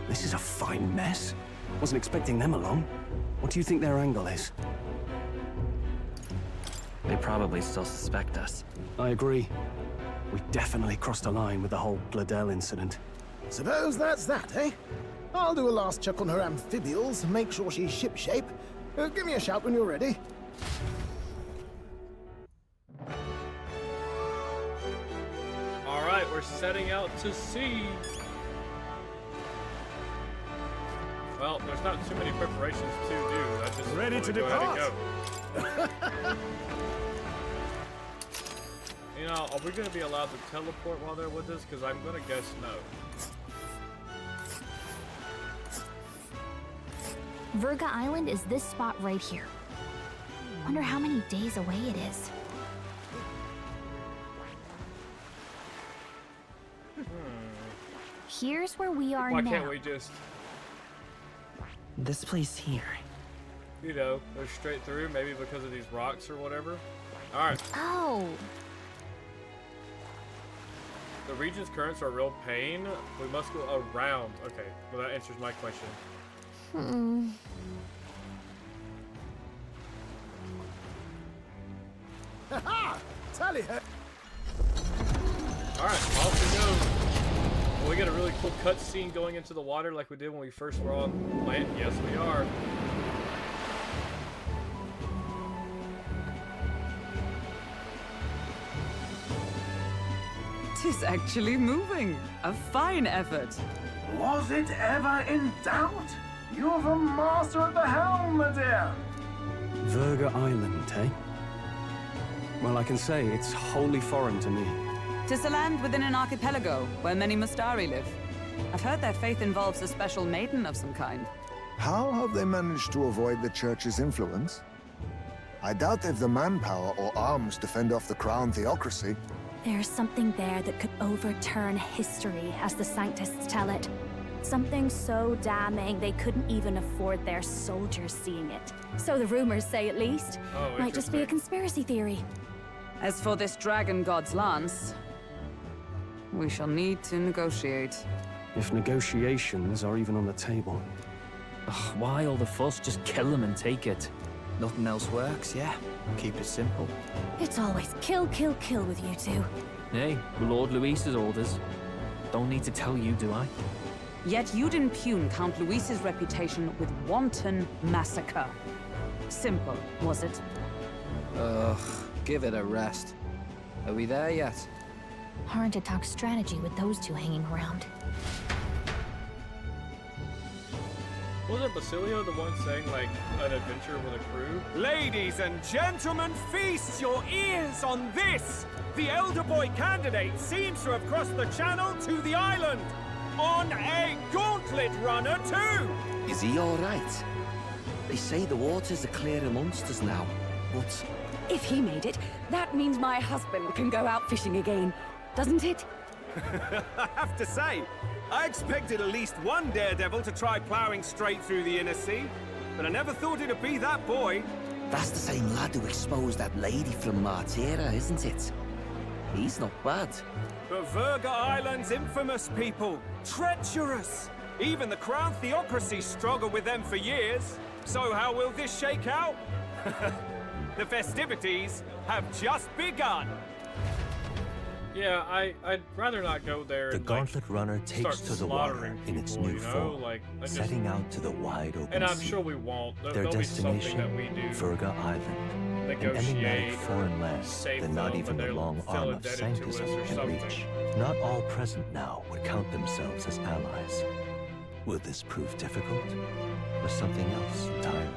This is a fine mess. Wasn't expecting them along. What do you think their angle is? They probably still suspect us. I agree. We definitely crossed a line with the whole Gladell incident. Suppose that's that, eh? I'll do a last check on her amphibials, make sure she's shipshape. Give me a shout when you're ready. Alright, we're setting out to sea. Well, there's not too many preparations to do. I just Ready to go ahead depart. and go. You know, are we going to be allowed to teleport while they're with us? Because I'm going to guess no. Virga Island is this spot right here. Wonder how many days away it is. Here's where we are Why now. can't we just, This place here. you know, go straight through? Maybe because of these rocks or whatever? Alright. Oh. The region's currents are a real pain. We must go around. Okay, well that answers my question. Ha-ha! Tally her. Alright, off we go. Will we get a really cool cutscene going into the water like we did when we first were on land? Yes, we are. Tis actually moving. A fine effort. Was it ever in doubt? You're the master at the helm, my dear. Virga Island, eh? Well, I can say it's wholly foreign to me. 'Tis a land within an archipelago where many Mustari live. I've heard their faith involves a special maiden of some kind. How have they managed to avoid the Church's influence? I doubt they've the manpower or arms to fend off the Crown theocracy. There's something there that could overturn history, as the Sanctists tell it. Something so damning they couldn't even afford their soldiers seeing it. So the rumors say, at least. Oh, might just be a conspiracy theory. As for this dragon god's lance, we shall need to negotiate. If negotiations are even on the table. Ugh, why all the fuss? Just kill them and take it. Nothing else works, yeah. Keep it simple. It's always kill, kill, kill with you two. Hey, Lord Luis's orders. Don't need to tell you, do I? Yet you'd impugn Count Luis's reputation with wanton massacre. Simple, was it? Ugh, give it a rest. Are we there yet? Hard to talk strategy with those two hanging around. Wasn't Basilio the one saying, like, an adventure with a crew? Ladies and gentlemen, feast your ears on this! The elder boy candidate seems to have crossed the channel to the island! On a gauntlet runner, too! Is he alright? They say the waters are clear amongst us now, but... If he made it, that means my husband can go out fishing again, doesn't it? I have to say, I expected at least one daredevil to try ploughing straight through the inner sea, but I never thought it'd be that boy. That's the same lad who exposed that lady from Martira, isn't it? He's not bad. But Virga Island's infamous people, treacherous. Even the Crown theocracy struggled with them for years. So how will this shake out? The festivities have just begun. Yeah, I'd rather not go there. The and, Gauntlet Runner takes start to the water slaughtering in its people, new you know? form, Like, I just- setting out to the wide open And I'm sea. sure we won't. Their There'll be something destination, that we do. Virga Island, an Negotiate enigmatic foreign or land save that not them, even but the they'll long feel arm of indebted to sanctism us or can something. reach. Not all present now would count themselves as allies. Will this prove difficult, or something else entirely?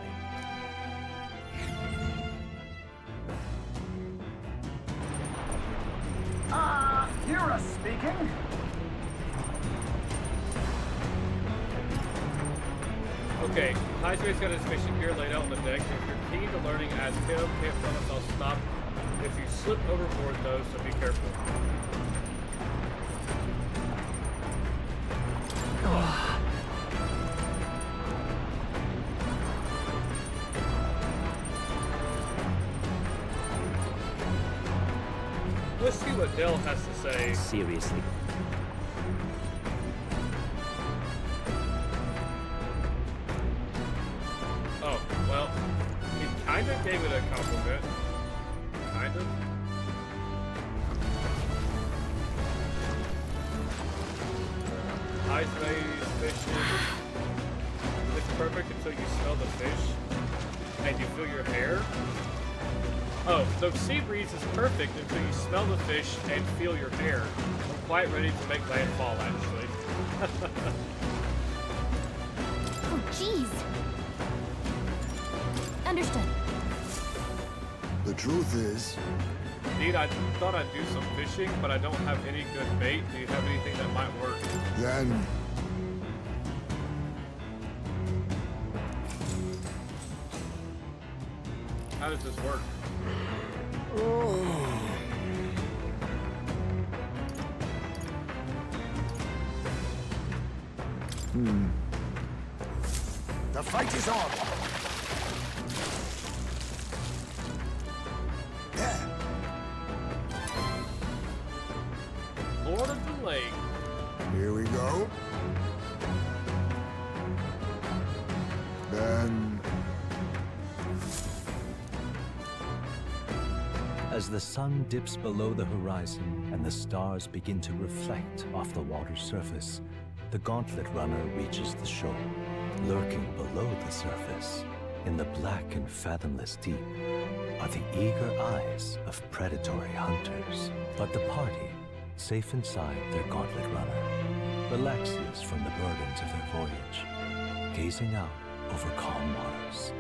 Hira speaking. Okay, Highspace got his fishing gear laid out on the deck. If you're keen to learning, ask him. Can't promise I'll stop if you slip overboard though, so be careful. Let's see what Dell has to say. Seriously. Oh. I gave it a compliment. Kind of. Ice Maze fishing. It's perfect until you smell the fish and you feel your hair. Oh, the sea breeze is perfect until you smell the fish and feel your hair. I'm quite ready to make landfall, actually. Oh, jeez. Understood. The truth is... Indeed, I thought I'd do some fishing, but I don't have any good bait. Do you have anything that might work? Then... How does this work? The fight is on! Lord of the Lake. Here we go. Then... As the sun dips below the horizon and the stars begin to reflect off the water's surface, the gauntlet runner reaches the shore. Lurking below the surface, in the black and fathomless deep, are the eager eyes of predatory hunters. But the party, safe inside their gauntlet runner, relaxes from the burdens of their voyage, gazing out over calm waters.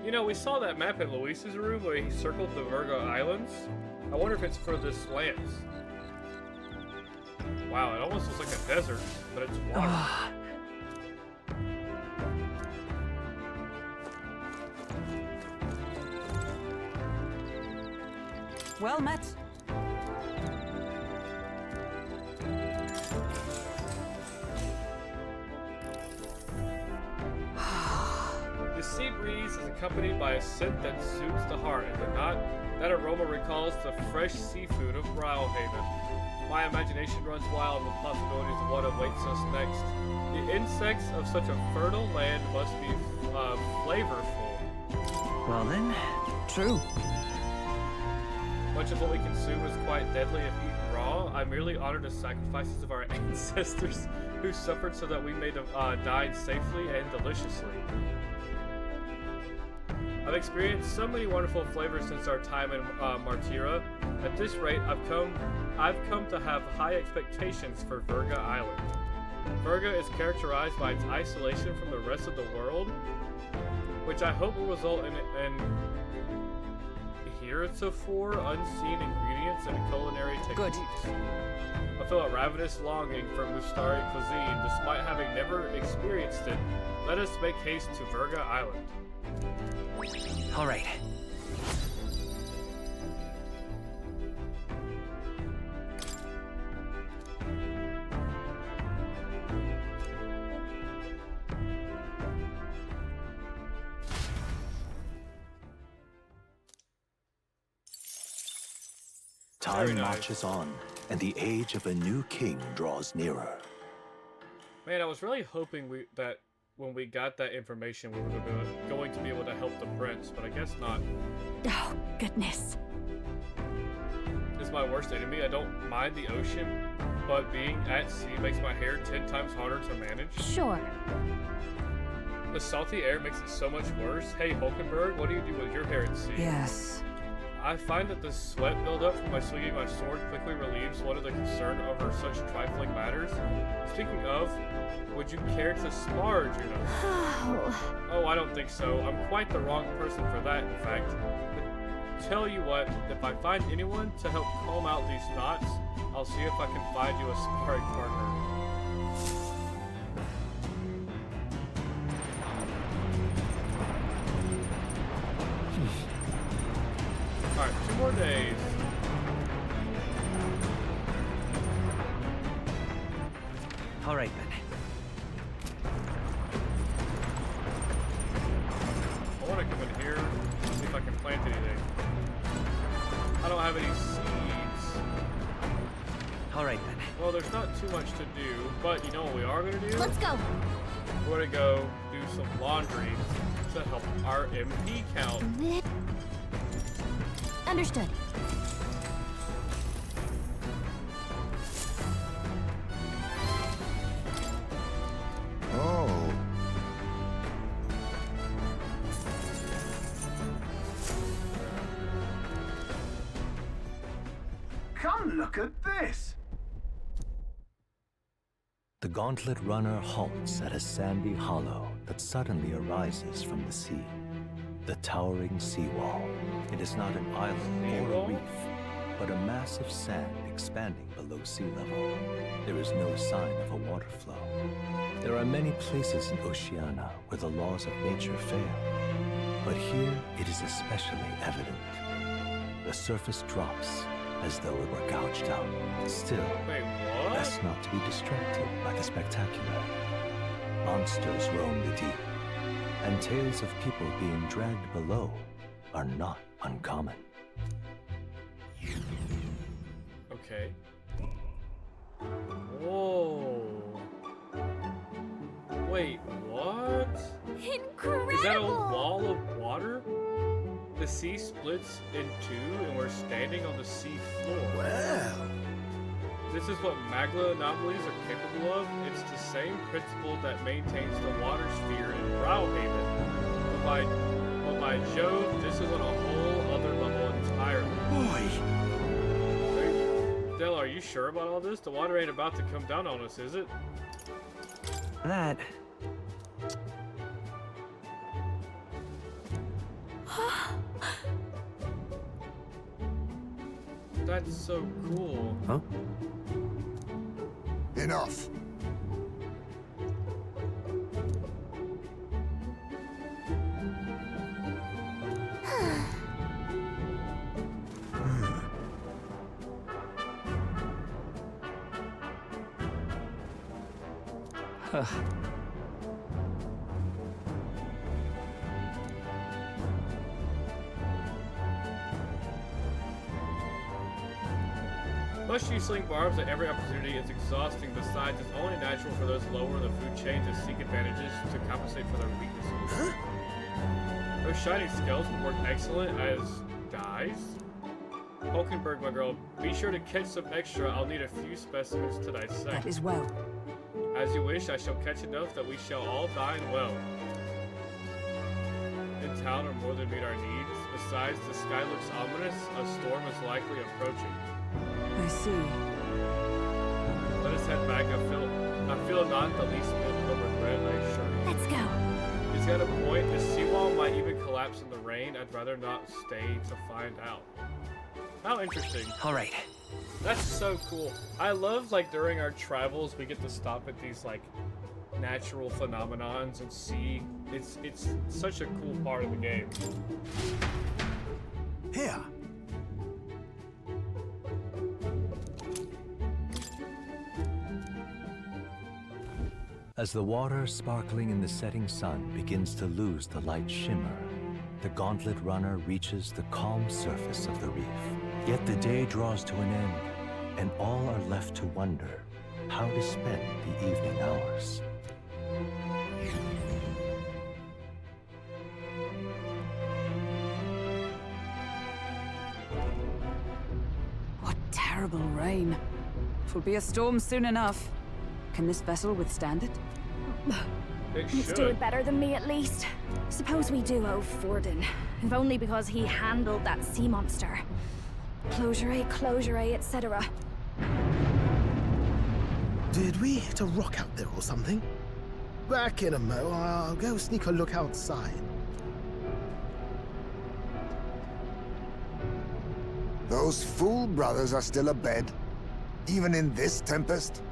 You know, we saw that map in Luis's room where he circled the Virga Islands. I wonder if it's for this Lance. Wow, it almost looks like a desert, but it's water. Well met. The sea breeze is accompanied by a scent that soothes the heart, is it not? That aroma recalls the fresh seafood of Browhaven. My imagination runs wild with possibilities of what awaits us next. The insects of such a fertile land must be flavorful. Well then, true. Much of what we consume is quite deadly if eaten raw. I merely honor the sacrifices of our ancestors who suffered so that we may die safely and deliciously. I've experienced so many wonderful flavors since our time in Martira. At this rate, I've come to have high expectations for Virga Island. Virga is characterized by its isolation from the rest of the world, which I hope will result in heretofore unseen ingredients and culinary techniques. Good. I feel a ravenous longing for Mustari cuisine, despite having never experienced it. Let us make haste to Virga Island. All right. Time marches on, and the age of a new king draws nearer. Man, I was really hoping that when we got that information, we were going to be able to help the prince, but I guess not. Oh, goodness. It's my worst enemy. I don't mind the ocean, but being at sea makes my hair 10 times harder to manage. Sure. The salty air makes it so much worse. Hey, Hulkenberg, what do you do with your hair at sea? Yes. I find that the sweat buildup from my swinging my sword quickly relieves one of the concern over such trifling matters. Speaking of, would you care to sparge, you know? Oh, I don't think so. I'm quite the wrong person for that, in fact. But tell you what, if I find anyone to help calm out these knots, I'll see if I can find you a sparring partner. Alright, 2 more days. Alright then. I want to come in here and see if I can plant anything. I don't have any seeds. Alright then. Well, there's not too much to do, but you know what we are going to do? Let's go. We're gonna go do some laundry to help our MP count. Understood. Oh. Come look at this! The gauntlet runner halts at a sandy hollow that suddenly arises from the sea. The towering seawall. It is not an island or a reef, but a mass of sand expanding below sea level. There is no sign of a water flow. There are many places in Oceania where the laws of nature fail, but here it is especially evident. The surface drops as though it were gouged out. Still, best not to be distracted by the spectacular. Monsters roam the deep, and tales of people being dragged below are not uncommon. Okay. Whoa. Wait, what? Incredible! Is that a wall of water? The sea splits in two and we're standing on the sea floor. Well. This is what magma anomalies are capable of. It's the same principle that maintains the water sphere in Browhaven. But by Jove, this is on a whole other level entirely. Boy! Dell, are you sure about all this? The water ain't about to come down on us, is it? That... That's so cool. Huh? Enough. Must you sling barbs at every opportunity? It's exhausting. Besides, it's only natural for those lower in the food chain to seek advantages to compensate for their weaknesses. Those shiny scales would work excellent as dyes. Hulkenberg, my girl, be sure to catch some extra. I'll need a few specimens to dissect. That is well. As you wish, I shall catch enough that we shall all dine well. In town or more than meet our needs. Besides, the sky looks ominous. A storm is likely approaching. I see. Let us head back. I feel not the least bit of regret, I assure you. Let's go. He's got a point. The seawall might even collapse in the rain. I'd rather not stay to find out. How interesting. All right. That's so cool. I love, like, during our travels, we get to stop at these, like, natural phenomenons and see. It's such a cool part of the game. Here. As the water sparkling in the setting sun begins to lose the light shimmer, the gauntlet runner reaches the calm surface of the reef. Yet the day draws to an end, and all are left to wonder how to spend the evening hours. What terrible rain. It'll be a storm soon enough. Can this vessel withstand it? It's doing better than me, at least. Suppose we do owe Forden, if only because he handled that sea monster. Closure, etc. Did we hit a rock out there or something? Back in a mo, I'll go sneak a look outside. Those fool brothers are still abed, even in this tempest?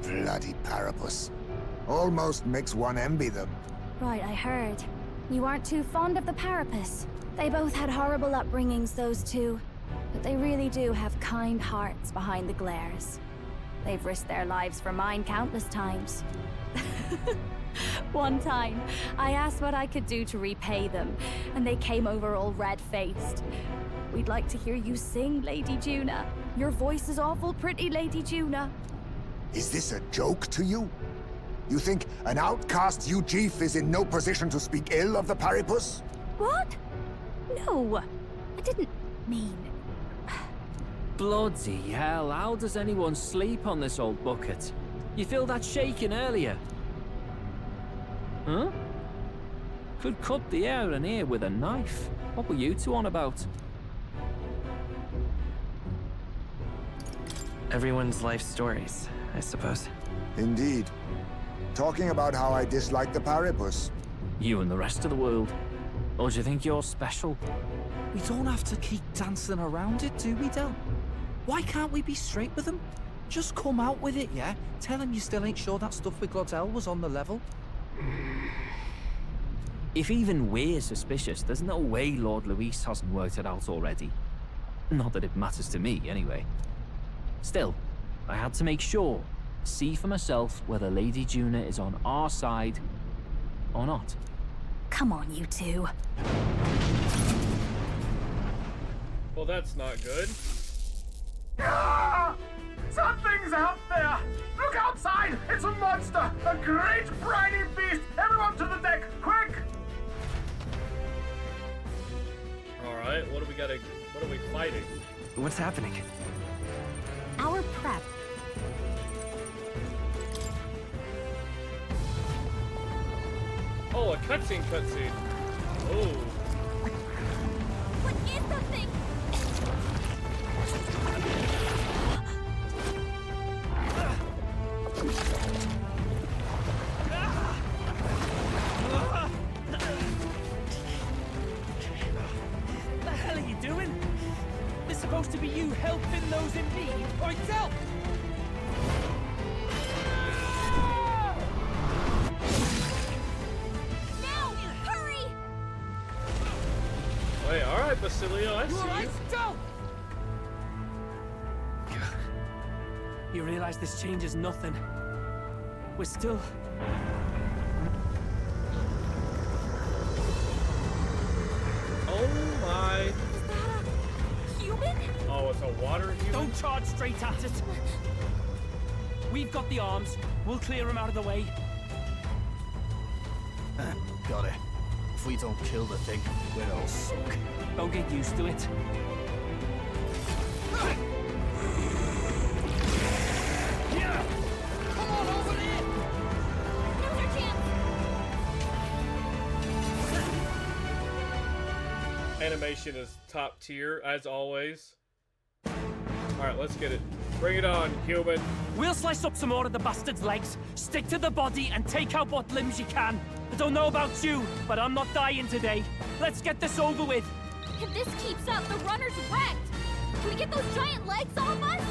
Bloody Parapus. Almost makes one envy them. Right, I heard. You aren't too fond of the Parapus. They both had horrible upbringings, those two. But they really do have kind hearts behind the glares. They've risked their lives for mine countless times. One time, I asked what I could do to repay them, and they came over all red-faced. We'd like to hear you sing, Lady Juna. Your voice is awful pretty, Lady Juna. Is this a joke to you? You think an outcast Ujif is in no position to speak ill of the Paripus? What? No, I didn't mean... Bloody hell, how does anyone sleep on this old bucket? You feel that shaking earlier? Huh? Could cut the air in here with a knife. What were you two on about? Everyone's life stories, I suppose. Indeed. Talking about how I dislike the Paripus. You and the rest of the world. Or do you think you're special? We don't have to keep dancing around it, do we, Del? Why can't we be straight with them? Just come out with it, yeah? Tell him you still ain't sure that stuff with Glottel was on the level. If even we're suspicious, there's no way Lord Luis hasn't worked it out already. Not that it matters to me, anyway. Still, I had to make sure, see for myself whether Lady Juna is on our side or not. Come on, you two. Well, that's not good. Ah! Something's out there! Look outside! It's a monster! A great briny beast! Everyone to the deck, quick! Alright, what are we fighting? What's happening? Our prep. Oh, a cutscene. Oh. What is that thing? What the hell are you doing? This is supposed to be you helping those in need, or it's help! Now! Hurry! Wait, alright, Basilio, I see you. Don't! You realize this changes nothing. We're still... Oh my... Human? Oh, it's a water human? Don't charge straight at it! We've got the arms. We'll clear him out of the way. Got it. If we don't kill the thing, we're all sunk. Don't get used to it. Come on, over there! Now's our chance! Animation is top tier, as always. Alright, let's get it. Bring it on, human. We'll slice up some more of the bastard's legs, stick to the body, and take out what limbs you can. I don't know about you, but I'm not dying today. Let's get this over with. If this keeps up, the runner's wrecked! Can we get those giant legs off us?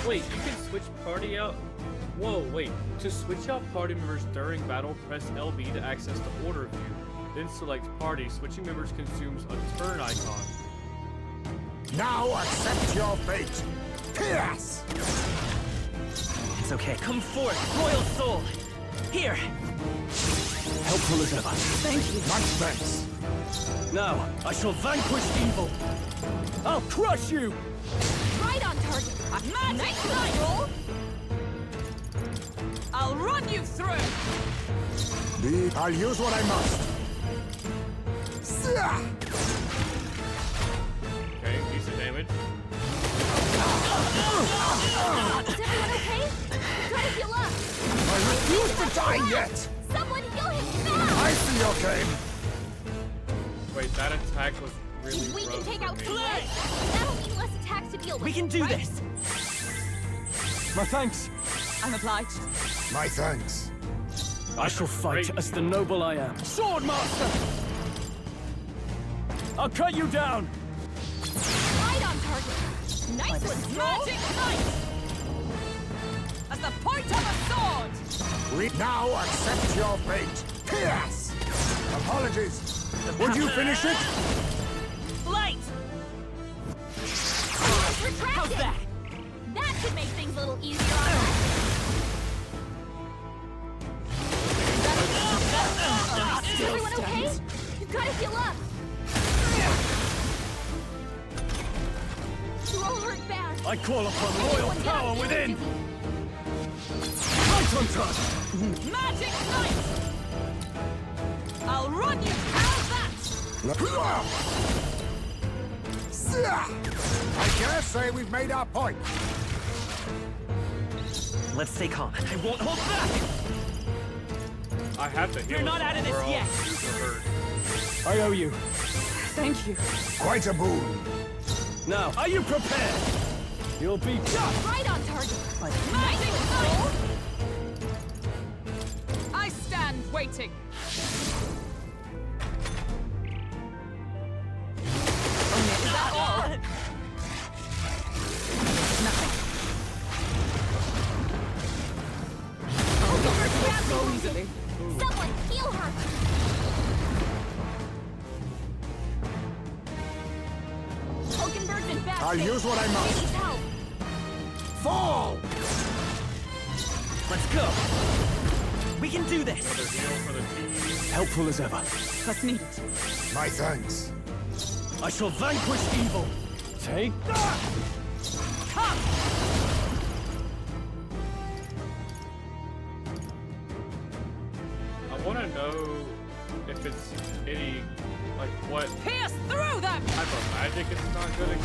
Wait, you can switch party out? Whoa, wait. To switch out party members during battle, press LB to access the order view. Then select party. Switching members consumes a turn icon. Now accept your fate. Pierce! It's okay. Come forth, royal soul. Here. Helpful as ever. Thank you. Much thanks. Now, I shall vanquish evil. I'll crush you. Right on target. Nice night, roll. I'll run you through. I'll use what I must. Okay, decent damage. Is everyone okay? Try to heal up! I refuse to die yet! Someone heal him fast! I see your game! Wait, that attack was really We can rough take for out me. two legs! That'll mean less attacks to deal with. We can do right? this. My thanks. I'm obliged. My thanks. I shall fight as the noble I am. Sword master! I'll cut you down! Right on target. Nice one, magic knife! As the point of a sword! We now accept your fate. Pierce! Apologies. Would you finish it? Light! How's that? That should make things a little easier on us. Is everyone okay? You've got to heal up. You all hurt bad. I call upon royal power within! Right on target! Magic Knight! I'll run you! How's that? I dare say we've made our point. Let's stay calm. I won't hold back! I have to heal. You're not out of this We're all yet. super hurt. I owe you. Thank you. Quite a boon. Now, are you prepared? You'll be done! Right on target! Magic Knight! I stand waiting! Is that all? Nothing. So easily. Someone heal her! Hulkenberg's in bad I'll shape. use what I must. He needs help. Fall! Let's go. We can do this. Helpful as ever. What's needed? My thanks. I shall vanquish evil. Take that! Come! I want to know if it's any, like, what Pierce through them! type of magic it's not good at.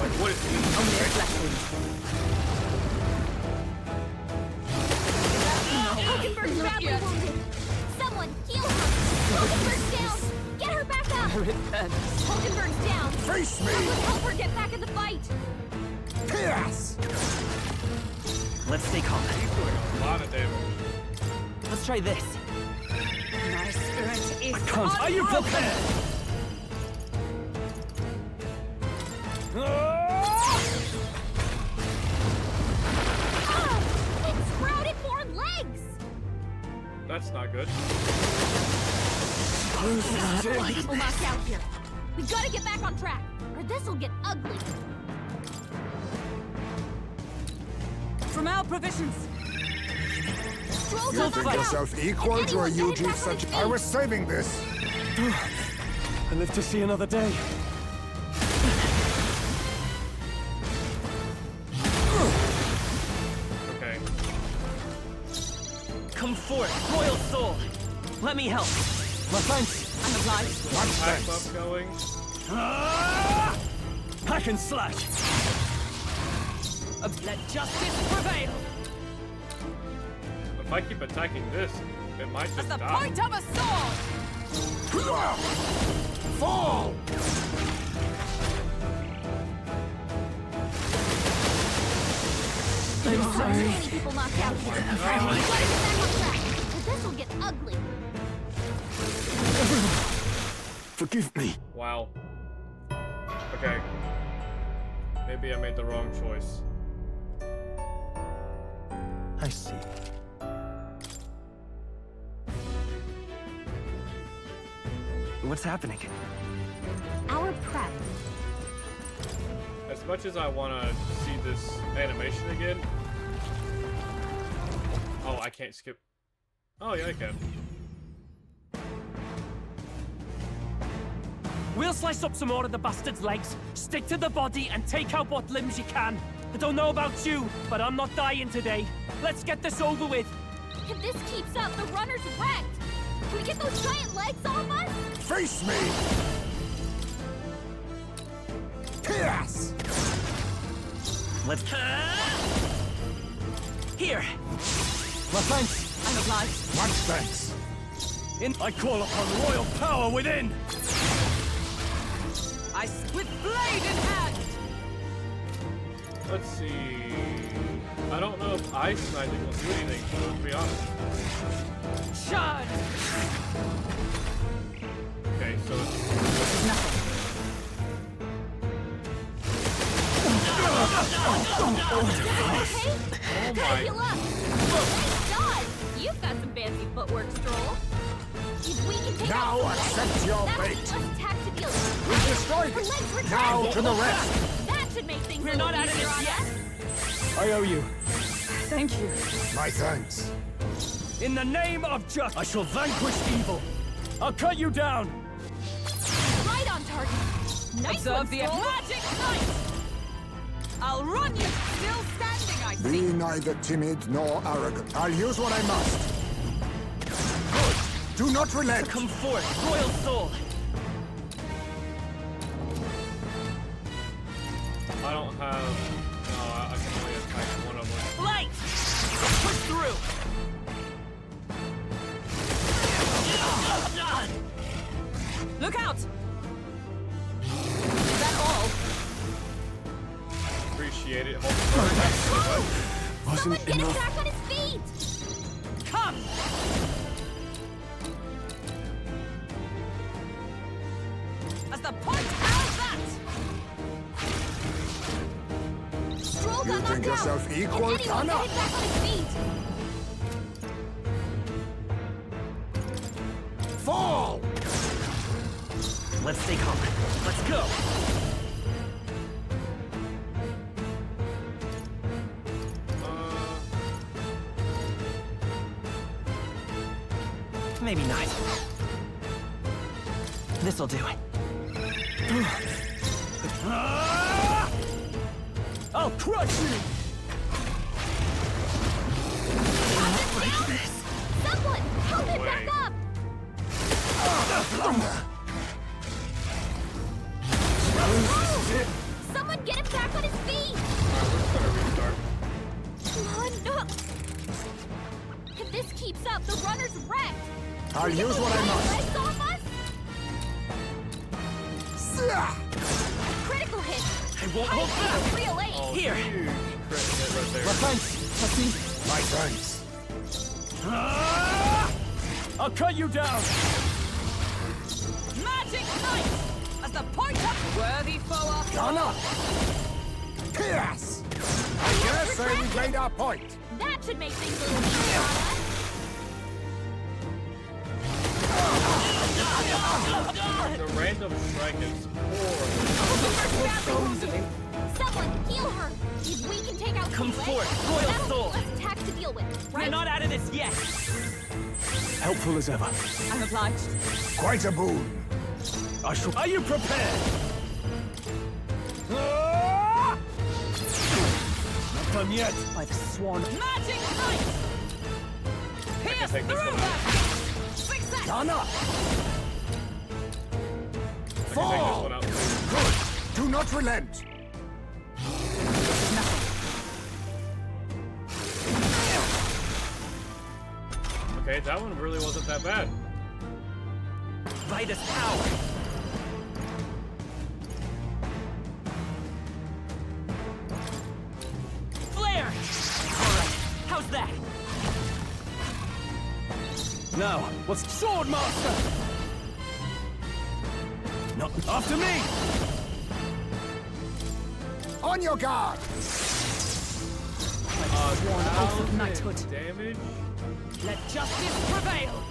Like, what is it? Hulkenberg's badly wounded. Someone heal her. Hulkenberg's down. Get her back up. Hulkenberg's down. Face me! Someone help her get back in the fight. Pierce! Let's stay calm. He's doing a lot of damage. Let's try this. My spirit is Are you prepared? It sprouted more legs. That's not good. People knocked out here. We gotta get back on track, or this'll get ugly. From our provisions. Stroll You got think knocked out. yourself equal to a Anyone get UG back on such... his I feet. was saving this. I live to see another day. Okay. Come forth, royal soul. Let me help. My thanks. I'm obliged. Much Pack thanks. buff going. Hack and slash. Let justice prevail! If I keep attacking this, it might At just the die. point of a sword! Fall! I'm sorry. Too many people knocked out here. We gotta get back on track, or this'll get ugly. Forgive me. Wow. Okay. Maybe I made the wrong choice. I see. What's happening? Our prep. As much as I want to see this animation again. Oh, I can't skip. Oh, yeah, I can. We'll slice up some more of the bastard's legs, stick to the body, and take out what limbs you can. I don't know about you, but I'm not dying today. Let's get this over with. If this keeps up, the runner's wrecked. Can we get those giant legs off us? Face me! Pierce! Let's... Here! My thanks. I'm obliged. Much thanks. I call upon royal power within. I split blade in hand! Let's see. I don't know if ice magic will do anything, to be honest. Charge! Okay, so it's... Okay? Oh Gotta my... heal up. Nice dodge. You've got some fancy footwork, Stroll. If we can take Now out accept your that'll fate. give us tack to deal with. We've destroyed Her it. legs were Now trapped. to the rest. That should make things We're a not little out of easier this on yet. us. I owe you. Thank you. My thanks. In the name of justice, I shall vanquish evil. I'll cut you down. Right on target. Nice Observe one, the Stroll. magic knight! I'll run you! Still standing, I Be neither timid nor arrogant. I'll use what I must. Good. Do not relent. Come forth, royal soul. I don't have... No, I can only attack one of them. Light! Push through! Look out! Is that all? Appreciate it. Someone get him back on his feet! Come! As the point, how's that? Stroll You got think knocked yourself out. equal, If anyone, Tana? get him back on his feet! Fall! Let's stay calm. Let's go! Maybe not. This'll do it. I'll crush you! Like this. Someone, help him back up! Someone get him back on his feet! Come on, no! If this keeps up, the runner's wrecked! I'll use what I must. Legs off us? Critical hit! I won't hold back! Real ace! Here! My thanks. I'll cut you down! Magic Knight! As the point up, worthy foe after Ghana! Pierce! I dare say we made our point. That should make things a little easier on us! The random strike is Someone heal her! If we can take out Come the forth, legs, royal that'll soul. be less attacks to deal with, right? We're not out of this yet! Helpful as ever. I'm obliged. Quite a boon. I shall... Are you prepared? Not done yet. By the swan. Magic Knight! Pierce take through this one that! Success! Ghana! Take this Fall! one out. Good. Do not relent. Okay, that one really wasn't that bad. By this power. Flare! Alright, how's that? Now, what's Swordmaster? Not after me! On your guard! Oath of knighthood. Damage? Let justice prevail!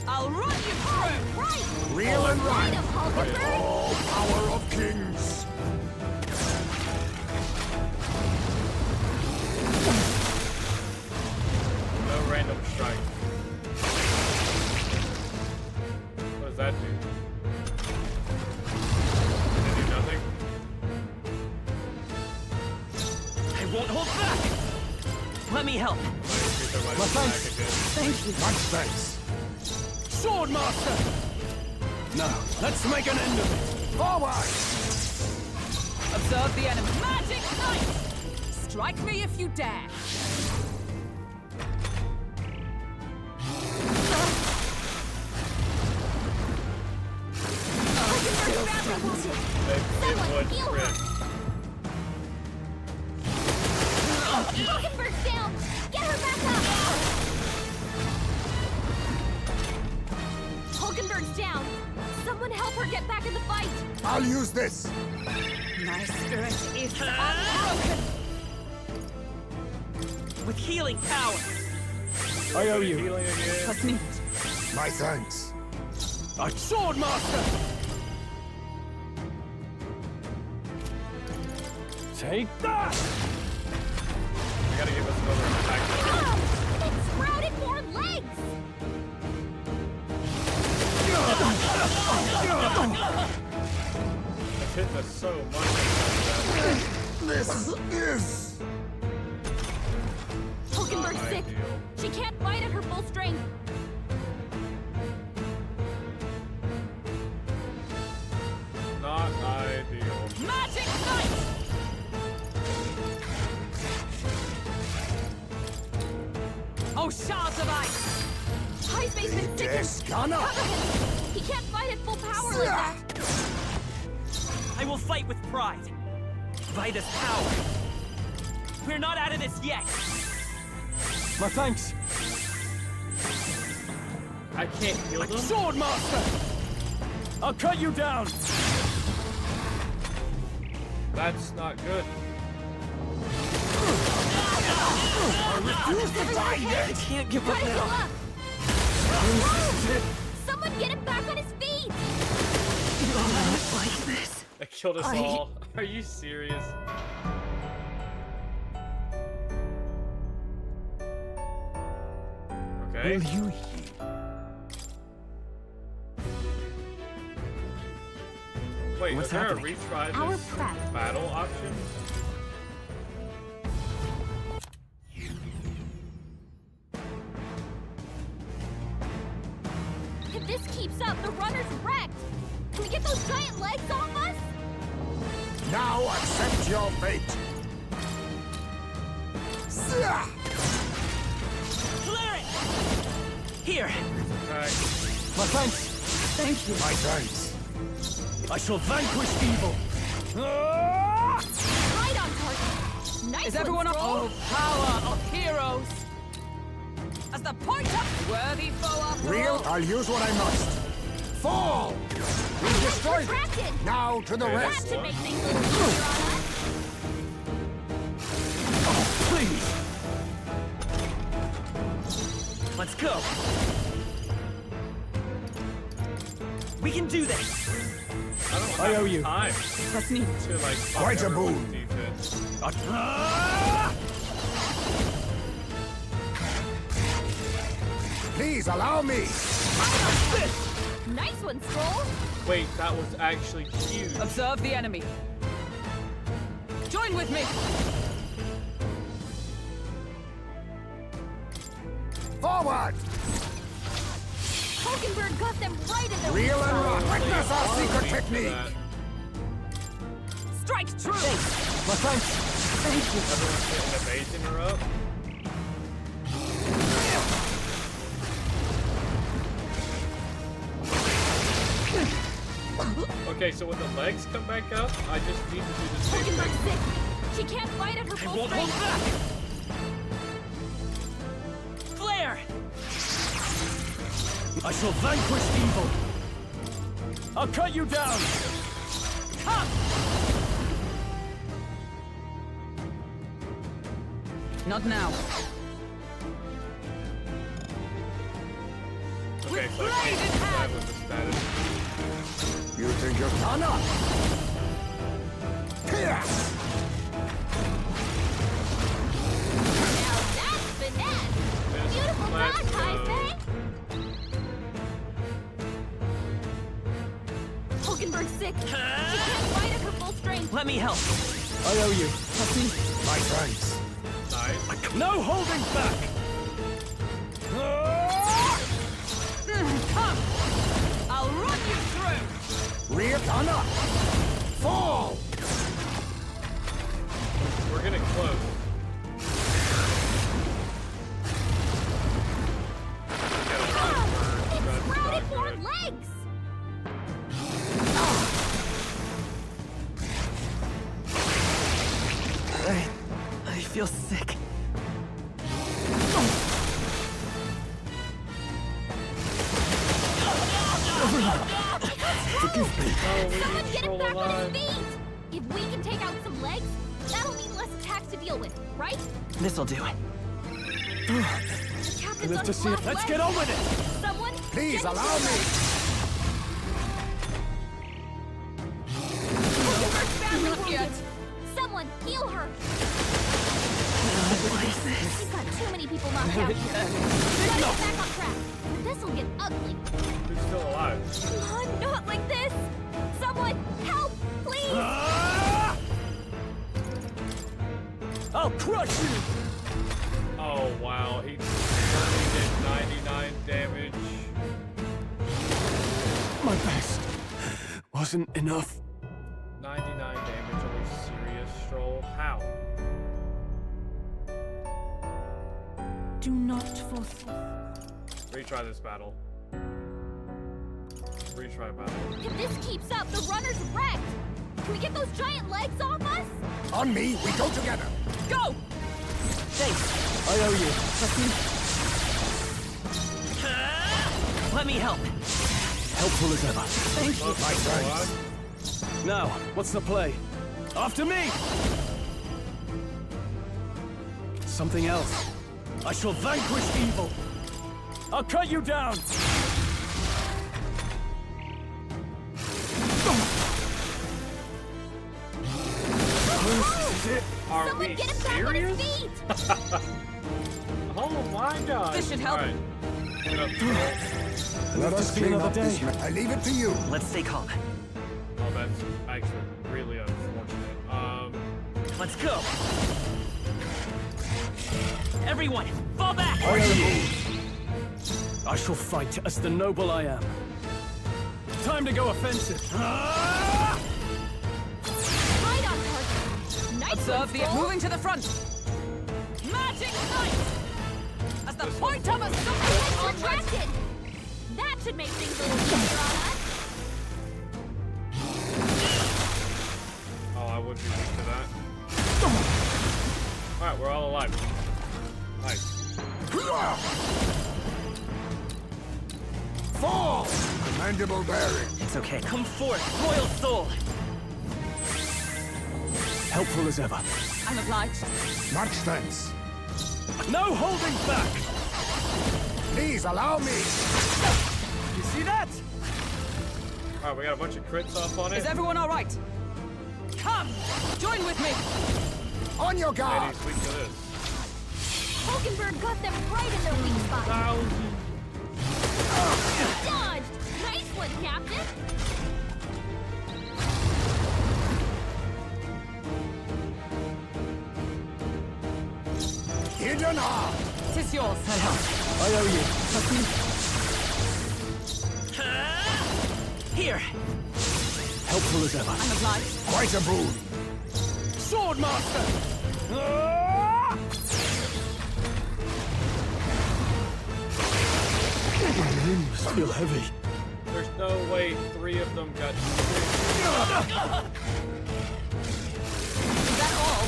I'll run you through! Right! Real and right! Right of By Hulkenberg! all power of kings! No random strike. What does that do? Does it do nothing? I won't hold back! Let me help. My thanks. Thank you. Much thanks. Swordmaster! Now, let's make an end of it. Forward! Observe the enemy. Magic Knight! Strike me if you dare! It would Heal her! crit. Hulkenberg's down! Get her back up! Hulkenberg's down! Someone help her get back in the fight! I'll use this! My spirit is unbroken! With healing power. I owe you. Healing again. Trust me. My thanks. A Swordmaster! Take that! You gotta give us another attack. It sprouted more legs! It's hitting us so much. This is... Hulkenberg's sick. She can't fight at her full strength. Not ideal. Magic Knight! Oh, shards of ice! High Spaceman's sick. Cover him. He can't fight at full power like that. I will fight with pride. By this power. We're not out of this yet. My thanks. I can't heal them. Sword Master! I'll cut you down! That's not good. I refuse to die yet! I can't give up now. Someone get him back on his feet! Like this. It killed us all. Are you serious? Okay. Will you Wait, What's is there happening? a retry Our this prep. battle option? If this keeps up, the runner's wrecked! Can we get those giant legs off us? Now accept your fate. Clear it! Here. Okay. My thanks! Thank you. My thanks. I shall vanquish evil! Right on target. Nice Is one, everyone up? Stroll. Oh, power of heroes! As the point up, worthy foe after Real, all. I'll use what I must. Fall! We destroyed Retracted. it! Now to the That rest! should make things a little easier on us. Please! Let's go. We can do this. I don't I have owe you. time That's neat. to like Quite a everyone's boon. defense. Please allow me! Nice one, Stroll. Wait, that was actually huge. Observe the enemy. Join with me. Forward! Hulkenberg got them right in the Reel and rock! Witness our secret Need for technique! that. Strike true. My thanks! Thank you. Everyone's getting amazing her up. Okay, so when the legs come back up, I just need to do the same Hulkenberg's thing. sick. She can't fight at her I full won't hold strength. back. Flare! I shall vanquish evil! I'll cut you down! Come! Not now. Okay, so I can't decide what the status is. You think you're done up? Here! Now that's finesse. Beautiful let's dodge, High go. Hulkenberg's sick. She can't fight at her full strength. Let me help. I owe you. My thanks. Nice. No holding back! Come. I'll run you through. Rear on up! Fall! We're getting close. It's sprouted more legs. I feel sick. Forgive me. Someone get him back on his feet. If we can take out some legs, that'll mean less attacks to deal with, right? This'll do it. The captain's Live on to his see it. last Let's leg. get on with it! Someone, Please get allow me! Hulkenberg's badly Not wounded. yet. Someone heal her. She's got too many people knocked out. Let us back on Come on, not like this! Someone, help, please! I'll crush you! Oh wow, he only did 99 damage. My best wasn't enough. 99 damage, are we serious, Stroll? How? Do not forsake. Retry this battle. Retry battle. If this keeps up, the runner's wrecked! Can we get those giant legs off us? On me, we go together. Go! Thanks. I owe you. Let me help. Helpful as ever. Thank you. My friends. Now, what's the play? After me! Something else. I shall vanquish evil. I'll cut you down. Are Someone we get him back on his serious? feet! Oh my god. This should help. All right. Get up, Stroll. Let us clean up this. I leave it to you. Let's stay calm. Oh, that's actually really unfortunate. Let's go. Everyone, fall back! I shall fight as the noble I am. Time to go offensive. Right on target! Nice Observe the Stroll. moving to the front. Magic knife! As the point of a It's sword retracted! That should make things a little easier on us. Oh, I would be weak to that. Alright, we're all alive. Nice. Fall! Commendable bearing. It's okay. Come forth, royal soul. Helpful as ever. I'm obliged. Much thanks. No holding back! Please allow me. You see that? Alright, we got a bunch of crits off on it. Is everyone all right? Come, join with me. On your And guard. he's weak to this. Hulkenberg got them right in their weak spot. Dodged! Nice one, Captain! Hidden arm. Tis yours. I owe you. Here. Helpful as ever. I'm obliged. Quite a boon. Sword Master! My limbs feel heavy. There's no way 3 of them got Is that all?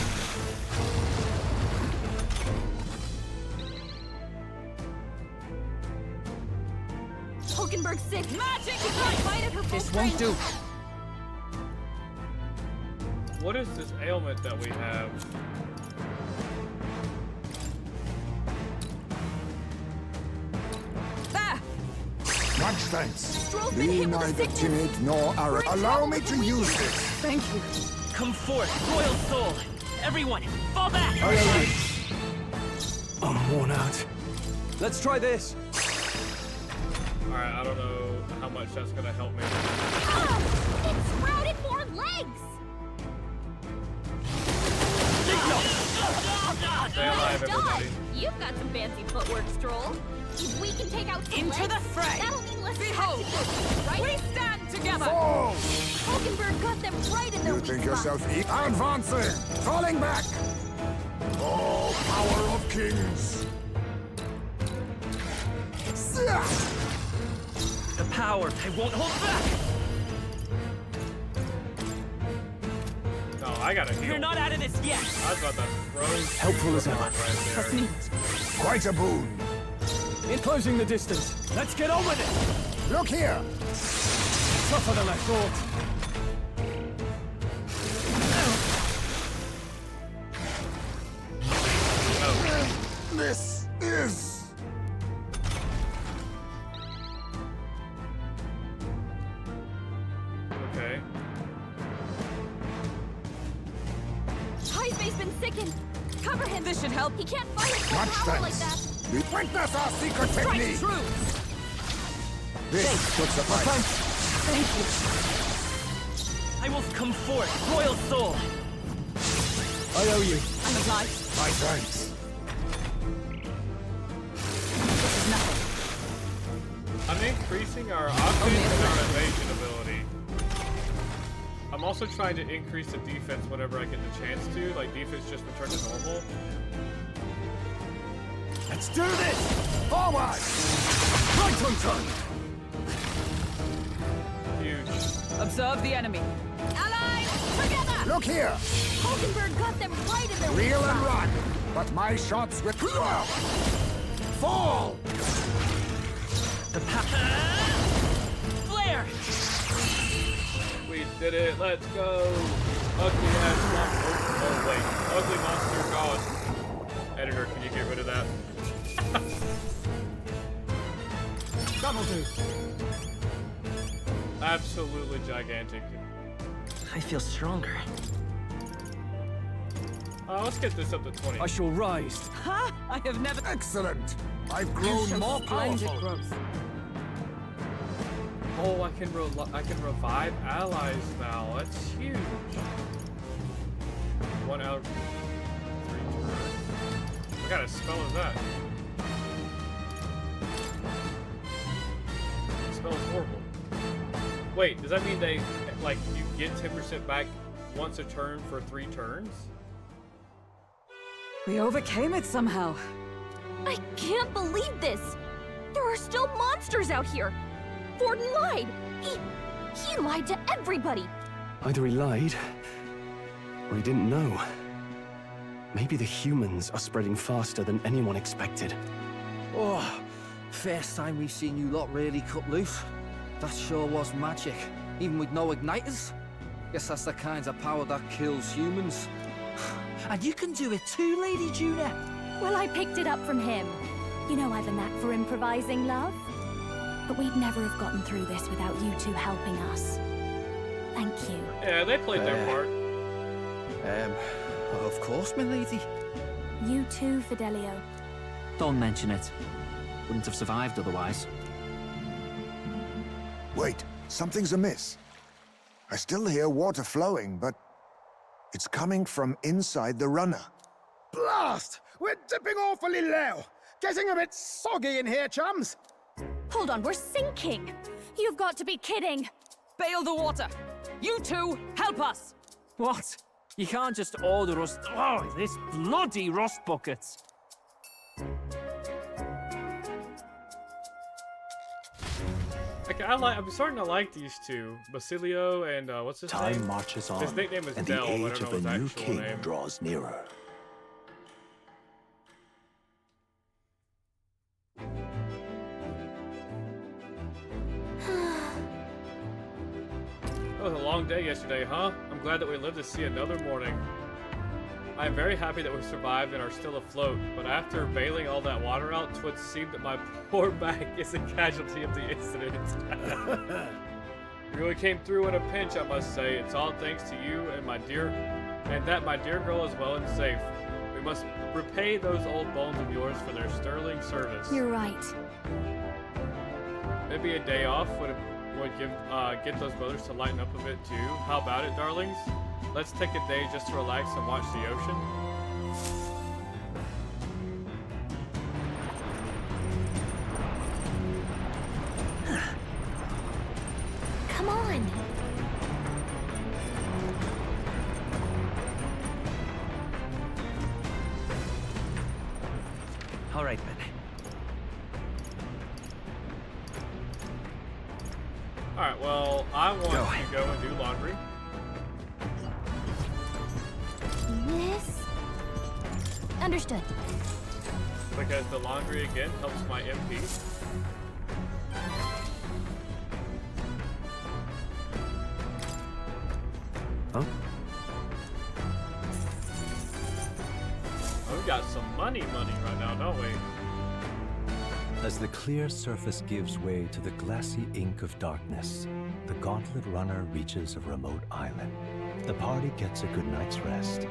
Hulkenberg's sick. Magic She can't fight at her full This won't strength. do. What is this ailment that we have? There. Much thanks. Stroll's been Be hit with a neither sickness. timid nor arrogant. We're in Allow trouble me with to the use weakness. this. Thank you. Come forth, royal soul. Everyone, fall back! I'm worn out. Let's try this. Alright, I don't know how much that's gonna help me. Ah! It sprouted more legs! Stay alive, Nice everybody. dodge. You've got some fancy footwork, Stroll. If we can take out some Into legs, the fray. that'll mean less Behold. tactical, right? We stand together. Fall! Hulkenberg got them right in their You weak think spot. yourself advancing, falling back. Oh, power of kings. The power, I won't hold back! No, I gotta heal. You're not out of this yet! I was about to throw Helpful as ever. right there. Quite a boon. In closing the distance. Let's get on with it. Look here. Tougher than I thought. This is... Okay. Highspace been sickened. Cover him. This should help. He can't fight at full Much power like thanks. that. Witness our secret Strike technique. true. This should suffice. Thank you. I will come forth, royal soul. I owe you. I'm obliged. My thanks. This is nothing. I'm increasing our offense and our evasion ability. I'm also trying to increase the defense whenever I get the chance to. Like, defense just return to normal. Let's do this! Forward! Right on time! Huge. Observe the enemy. Allies, together! Look here! Hulkenberg got them right in their Reel and spot. run! But my shots will... Fall! The Flare! We did it. Let's go. Ugly ass monster. Oh wait. Ugly monster god. Editor, can you get rid of that? That'll do. Absolutely gigantic. I feel stronger. Let's get this up to 20. I shall rise. Ha! I have never. Excellent! I've You grown show more splendid powerful. growth. Oh, I can revive allies now. That's huge. 1 out of 3 turns. What kind of spell is that? The spell is horrible. Wait, does that mean they, like, you get 10% back once a turn for 3 turns? We overcame it somehow. I can't believe this! There are still monsters out here! Forden lied! He lied to everybody! Either he lied, or he didn't know. Maybe the humans are spreading faster than anyone expected. Oh, first time we've seen you lot really cut loose. That sure was magic, even with no igniters. Guess that's the kind of power that kills humans. And you can do it too, Lady Juna. Well, I picked it up from him. You know I've a knack for improvising, love. But we'd never have gotten through this without you two helping us. Thank you. Yeah, they played their part. Of course, my lady. You too, Fidelio. Don't mention it. Wouldn't have survived otherwise. Wait, something's amiss. I still hear water flowing, but it's coming from inside the runner. Blast! We're dipping awfully low. Getting a bit soggy in here, chums. Hold on, we're sinking. You've got to be kidding. Bail the water. You two, help us. What? You can't just order us... Oh, this bloody rust buckets. Okay, I'm starting to like these two, Basilio and what's his name? Time marches on, His nickname is and Del, the but I age don't of know a his new actual king name. draws nearer. That was a long day yesterday, huh? I'm glad that we lived to see another morning. I am very happy that we survived and are still afloat, but after bailing all that water out, it would seem that my poor back is a casualty of the incident. Really came through in a pinch, I must say. It's all thanks to you and my dear girl is well and safe. We must repay those old bones of yours for their sterling service. You're right. Maybe a day off would get those brothers to lighten up a bit too. How about it, darlings? Let's take a day just to relax and watch the ocean. Come on. All right, then. Alright, well, I want to go and do laundry. This? Understood. Because the laundry, again, helps my MP. Huh? Oh, we got some money right now, don't we? As the clear surface gives way to the glassy ink of darkness, the gauntlet runner reaches a remote island. The party gets a good night's rest,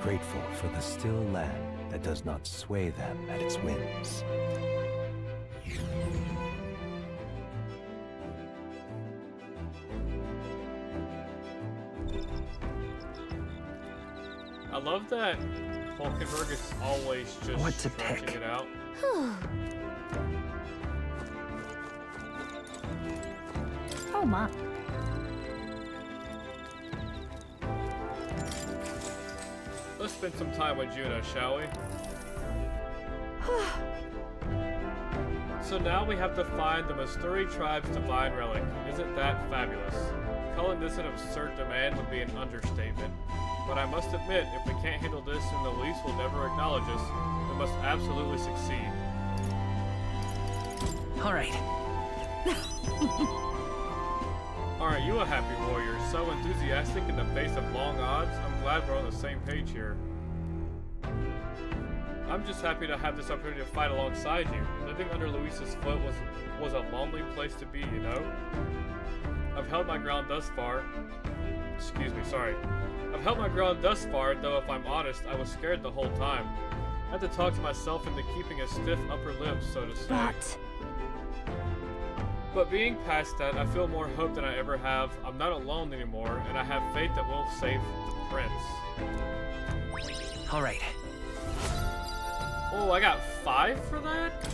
grateful for the still land that does not sway them at its whims. I love that Hulkenberg is always just stretching it out. Oh my. Let's spend some time with Juno, shall we? So now we have to find the Masturi tribe's divine relic. Isn't that fabulous? Calling this an absurd demand would be an understatement. But I must admit, if we can't handle this and the Luis will never acknowledge us, we must absolutely succeed. Alright. Aren't you a happy warrior? So enthusiastic in the face of long odds? I'm glad we're on the same page here. I'm just happy to have this opportunity to fight alongside you. Living under Luis's foot was a lonely place to be, you know? I've held my ground thus far. Excuse me, sorry. I've held my ground thus far, though if I'm honest, I was scared the whole time. I had to talk to myself into keeping a stiff upper lip, so to say. But being past that, I feel more hope than I ever have. I'm not alone anymore, and I have faith that we'll save the prince. Alright. Oh, I got 5 for that?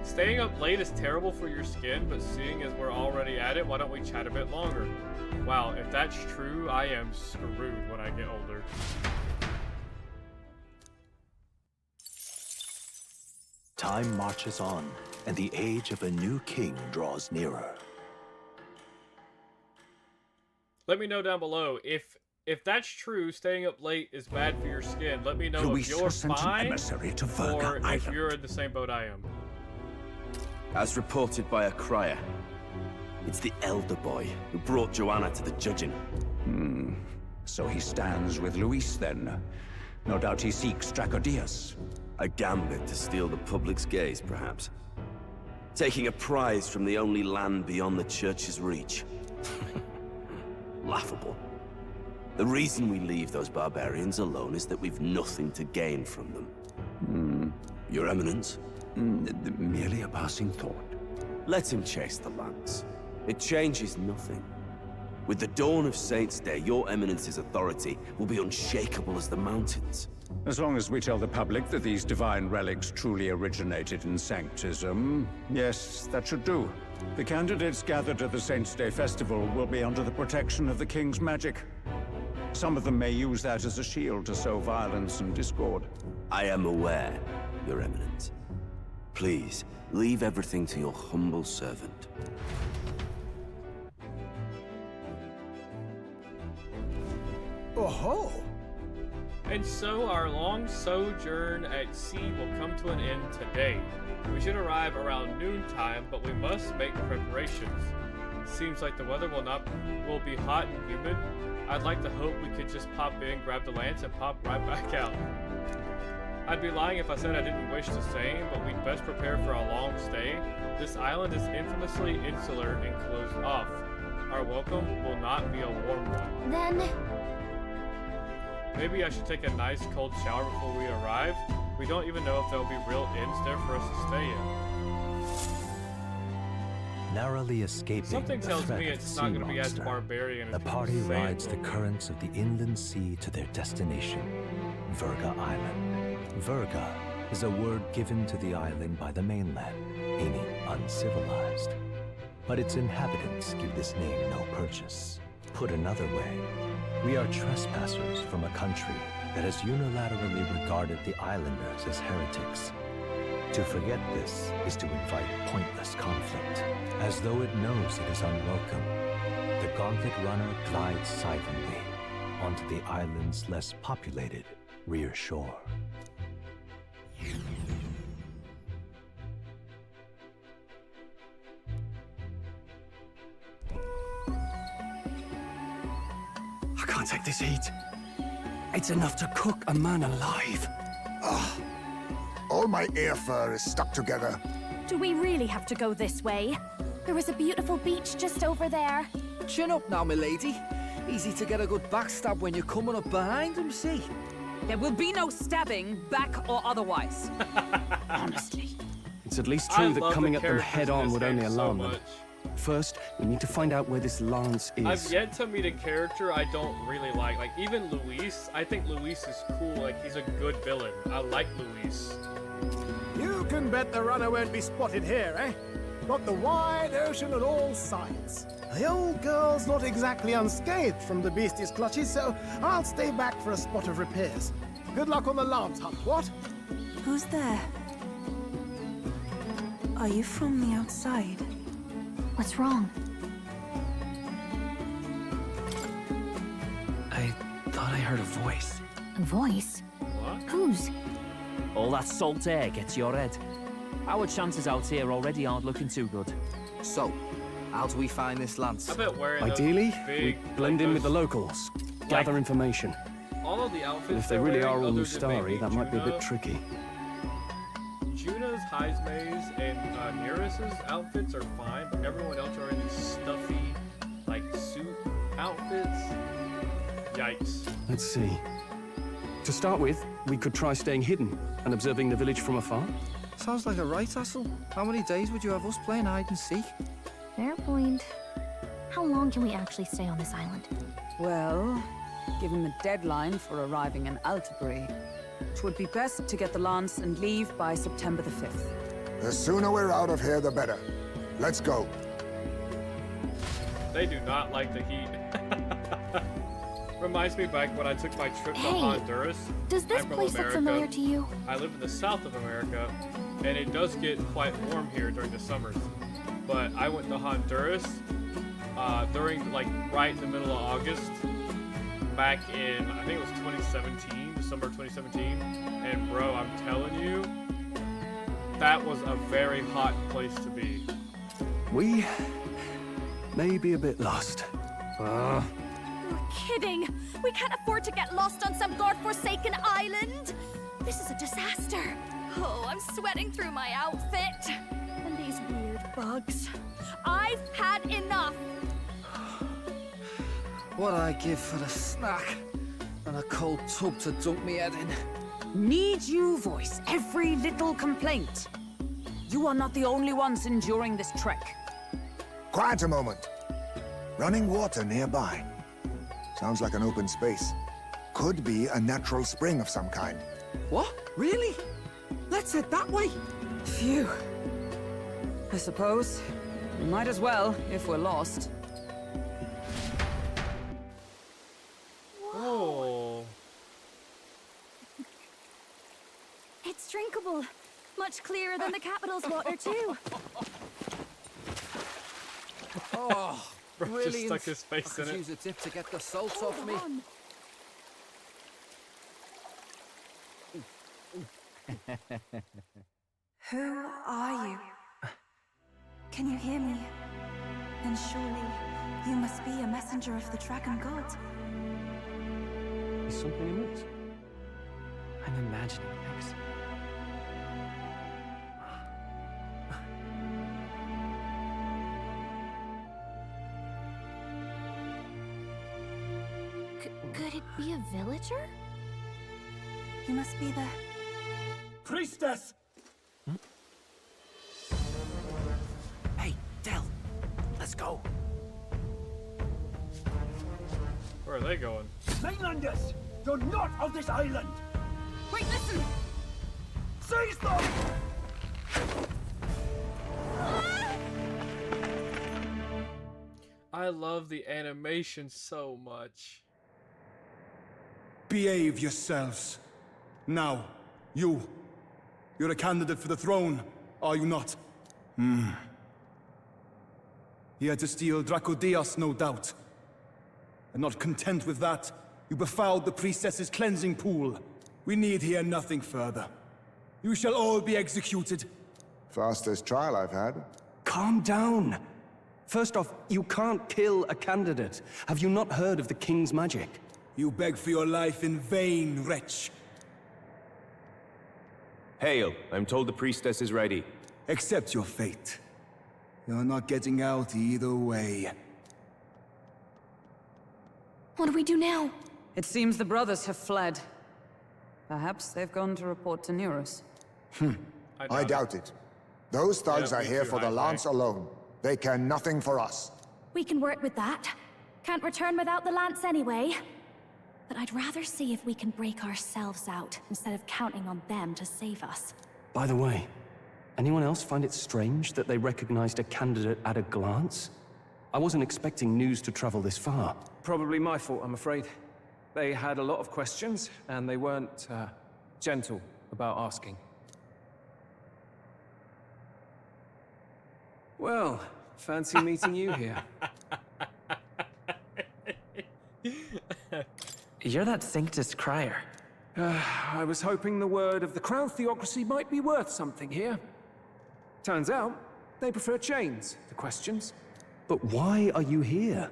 Staying up late is terrible for your skin, but seeing as we're already at it, why don't we chat a bit longer? Wow, if that's true, I am screwed when I get older. Time marches on, and the age of a new king draws nearer. Let me know down below if that's true. Staying up late is bad for your skin. Let me know if you're fine or if you're in the same boat I am. As reported by a crier, it's the elder boy who brought Joanna to the judging. So he stands with Luis then. No doubt he seeks Dracodius. A gambit to steal the public's gaze, perhaps. Taking a prize from the only land beyond the church's reach. Laughable. The reason we leave those barbarians alone is that we've nothing to gain from them. Your Eminence? Merely a passing thought. Let him chase the lance. It changes nothing. With the dawn of Saints' Day, your Eminence's authority will be unshakable as the mountains. As long as we tell the public that these divine relics truly originated in Sanctism, yes, that should do. The candidates gathered at the Saints' Day Festival will be under the protection of the King's magic. Some of them may use that as a shield to sow violence and discord. I am aware, Your Eminence. Please, leave everything to your humble servant. Oh-ho! And so our long sojourn at sea will come to an end today. We should arrive around noontime, but we must make preparations. Seems like the weather will be hot and humid. I'd like to hope we could just pop in, grab the lance, and pop right back out. I'd be lying if I said I didn't wish the same, but we'd best prepare for a long stay. This island is infamously insular and closed off. Our welcome will not be a warm one. Then... maybe I should take a nice cold shower before we arrive. We don't even know if there'll be real inns there for us to stay in. Narrowly escaping Something the tells threat me of it's the not sea going to be as monster, barbarian as the people party say it rides the will. currents of the inland sea to their destination, Virga Island. Virga is a word given to the island by the mainland, meaning uncivilized. But its inhabitants give this name no purchase. Put another way, we are trespassers from a country that has unilaterally regarded the islanders as heretics. To forget this is to invite pointless conflict, as though it knows it is unwelcome. The Gauntlet Runner glides silently onto the island's less populated rear shore. I can't take this heat. It's enough to cook a man alive. All my ear fur is stuck together. do we really have to go this way? There was a beautiful beach just over there. Chin up now, milady. Easy to get a good backstab when you're coming up behind him, see? There will be no stabbing, back or otherwise. Honestly. It's at least true that coming at them head-on would only alarm them. First, we need to find out where this lance is. I've yet to meet a character I don't really like. Like, even Luis, I think Luis is cool. Like, he's a good villain. I like Luis. You can bet the runner won't be spotted here, eh? Got the wide ocean on all sides. The old girl's not exactly unscathed from the beastie's clutches, so I'll stay back for a spot of repairs. Good luck on the lance hunt, what? Who's there? Are you from the outside? What's wrong? I thought I heard a voice. A voice? What? Whose? All that salt air gets your head. Our chances out here already aren't looking too good. So, how do we find this lance? I bet wearing Ideally, those big, we blend in with the locals, gather information. all of the outfits. But if they really are all Mustari, that might be a bit tricky. Juna's, Heismay's, and Neris's outfits are fine, but everyone else are in these stuffy, like, suit outfits. Yikes. Let's see. To start with, we could try staying hidden and observing the village from afar. Sounds like a right hustle. How many days would you have us playing hide and seek? Fair point. How long can we actually stay on this island? Well, given the deadline for arriving in Altabri, it would be best to get the lance and leave by September the 5th. The sooner we're out of here, the better. Let's go. They do not like the heat. Reminds me back when I took my trip to Honduras. Does this place look familiar to you? I live in the south of America, and it does get quite warm here during the summers. But I went to Honduras during, like, right in the middle of August, back in, I think it was 2017, December 2017. And bro, I'm telling you, that was a very hot place to be. We may be a bit lost. You're kidding! We can't afford to get lost on some godforsaken island! This is a disaster! Oh, I'm sweating through my outfit! And these weird bugs. I've had enough! What I give for a snack and a cold tub to dunk me head in. Need you voice every little complaint? You are not the only ones enduring this trek. Quiet a moment. Running water nearby. Sounds like an open space. Could be a natural spring of some kind. What? Really? Let's head that way. Phew. I suppose. We might as well, if we're lost. Oh. It's drinkable. Much clearer than the capital's water, too. Oh, Bro brilliant. just stuck his face I in could it. use a dip to get the salt off me. Who are you? Can you hear me? Then surely you must be a messenger of the dragon god. Is something amiss? I'm imagining things. Could it be a villager? You must be the... Priestess! Hey, Del. Let's go. Where are they going? Mainlanders! You're not of this island! Wait, listen! Seize them! I love the animation so much. Behave yourselves. Now, you're a candidate for the throne, are you not? Here to steal Dracodias, no doubt. And not content with that, you befouled the priestess's cleansing pool. We need hear nothing further. You shall all be executed. Fastest trial I've had. Calm down. First off, you can't kill a candidate. Have you not heard of the king's magic? You beg for your life in vain, wretch. Hail, I'm told the priestess is ready. Accept your fate. You're not getting out either way. What do we do now? It seems the brothers have fled. Perhaps they've gone to report to Neros. I doubt it. Those thugs Yeah, are me here too, for the Heismay. lance alone. They care nothing for us. We can work with that. Can't return without the lance anyway. But I'd rather see if we can break ourselves out, instead of counting on them to save us. By the way, anyone else find it strange that they recognized a candidate at a glance? I wasn't expecting news to travel this far. Probably my fault, I'm afraid. They had a lot of questions, and they weren't, gentle about asking. Well, fancy meeting you here. You're that Sanctus crier. I was hoping the word of the Crown Theocracy might be worth something here. Turns out, they prefer chains to questions. But why are you here?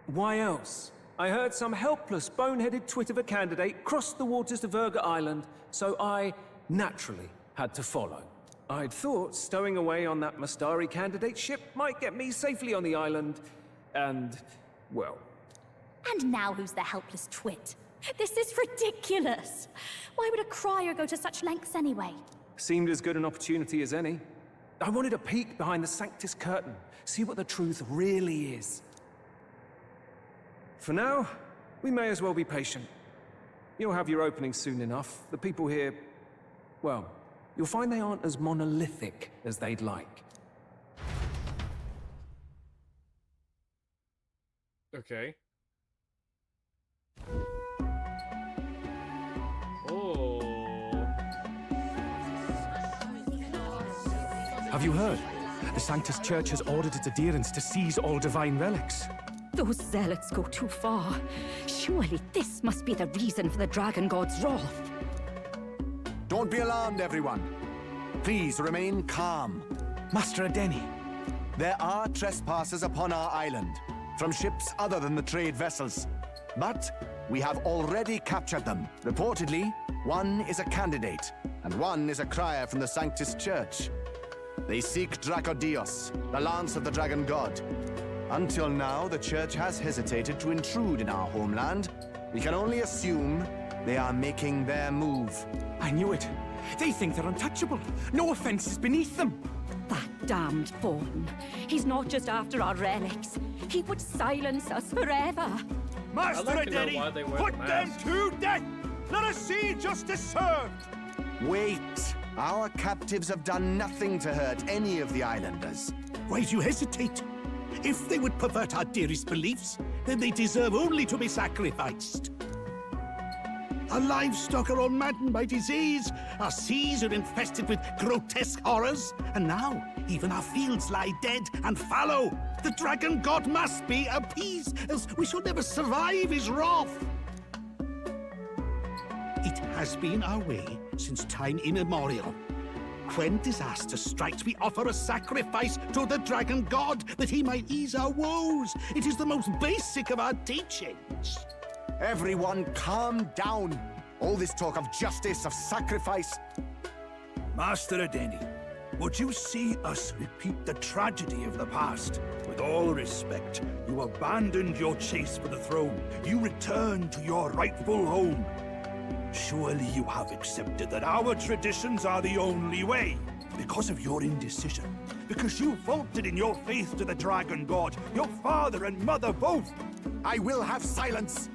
Why else? I heard some helpless, boneheaded twit of a candidate cross the waters to Virga Island, so I, naturally, had to follow. I'd thought stowing away on that Mastari candidate ship might get me safely on the island, and, well... And now who's the helpless twit? This is ridiculous! Why would a crier go to such lengths anyway? Seemed as good an opportunity as any. I wanted a peek behind the Sanctus curtain, see what the truth really is. For now, we may as well be patient. You'll have your opening soon enough. The people here, well, you'll find they aren't as monolithic as they'd like. Okay. Oh. Have you heard? The Sanctus Church has ordered its adherents to seize all divine relics. Those zealots go too far. Surely this must be the reason for the Dragon God's wrath. Don't be alarmed, everyone. Please remain calm. Master Adeni. There are trespassers upon our island, from ships other than the trade vessels. But we have already captured them. Reportedly, one is a candidate, and one is a crier from the Sanctus Church. They seek Dracodios, the lance of the Dragon God. Until now, the Church has hesitated to intrude in our homeland. We can only assume they are making their move. I knew it. They think they're untouchable. No offense is beneath them. That damned Fawn. He's not just after our relics. He would silence us forever. Master Adeni, put them to death! Let us see justice served! Wait! Our captives have done nothing to hurt any of the islanders. Why do you hesitate? If they would pervert our dearest beliefs, then they deserve only to be sacrificed. Our livestock are all maddened by disease, our seas are infested with grotesque horrors, and now even our fields lie dead and fallow. The Dragon God must be appeased, else we shall never survive his wrath. It has been our way since time immemorial. When disaster strikes, we offer a sacrifice to the Dragon God that he might ease our woes. It is the most basic of our teachings. Everyone calm down. All this talk of justice, of sacrifice. Master Adeni, would you see us repeat the tragedy of the past? With all respect, you abandoned your chase for the throne. You returned to your rightful home. Surely you have accepted that our traditions are the only way. Because of your indecision. Because you faltered in your faith to the Dragon God. Your father and mother both. I will have silence.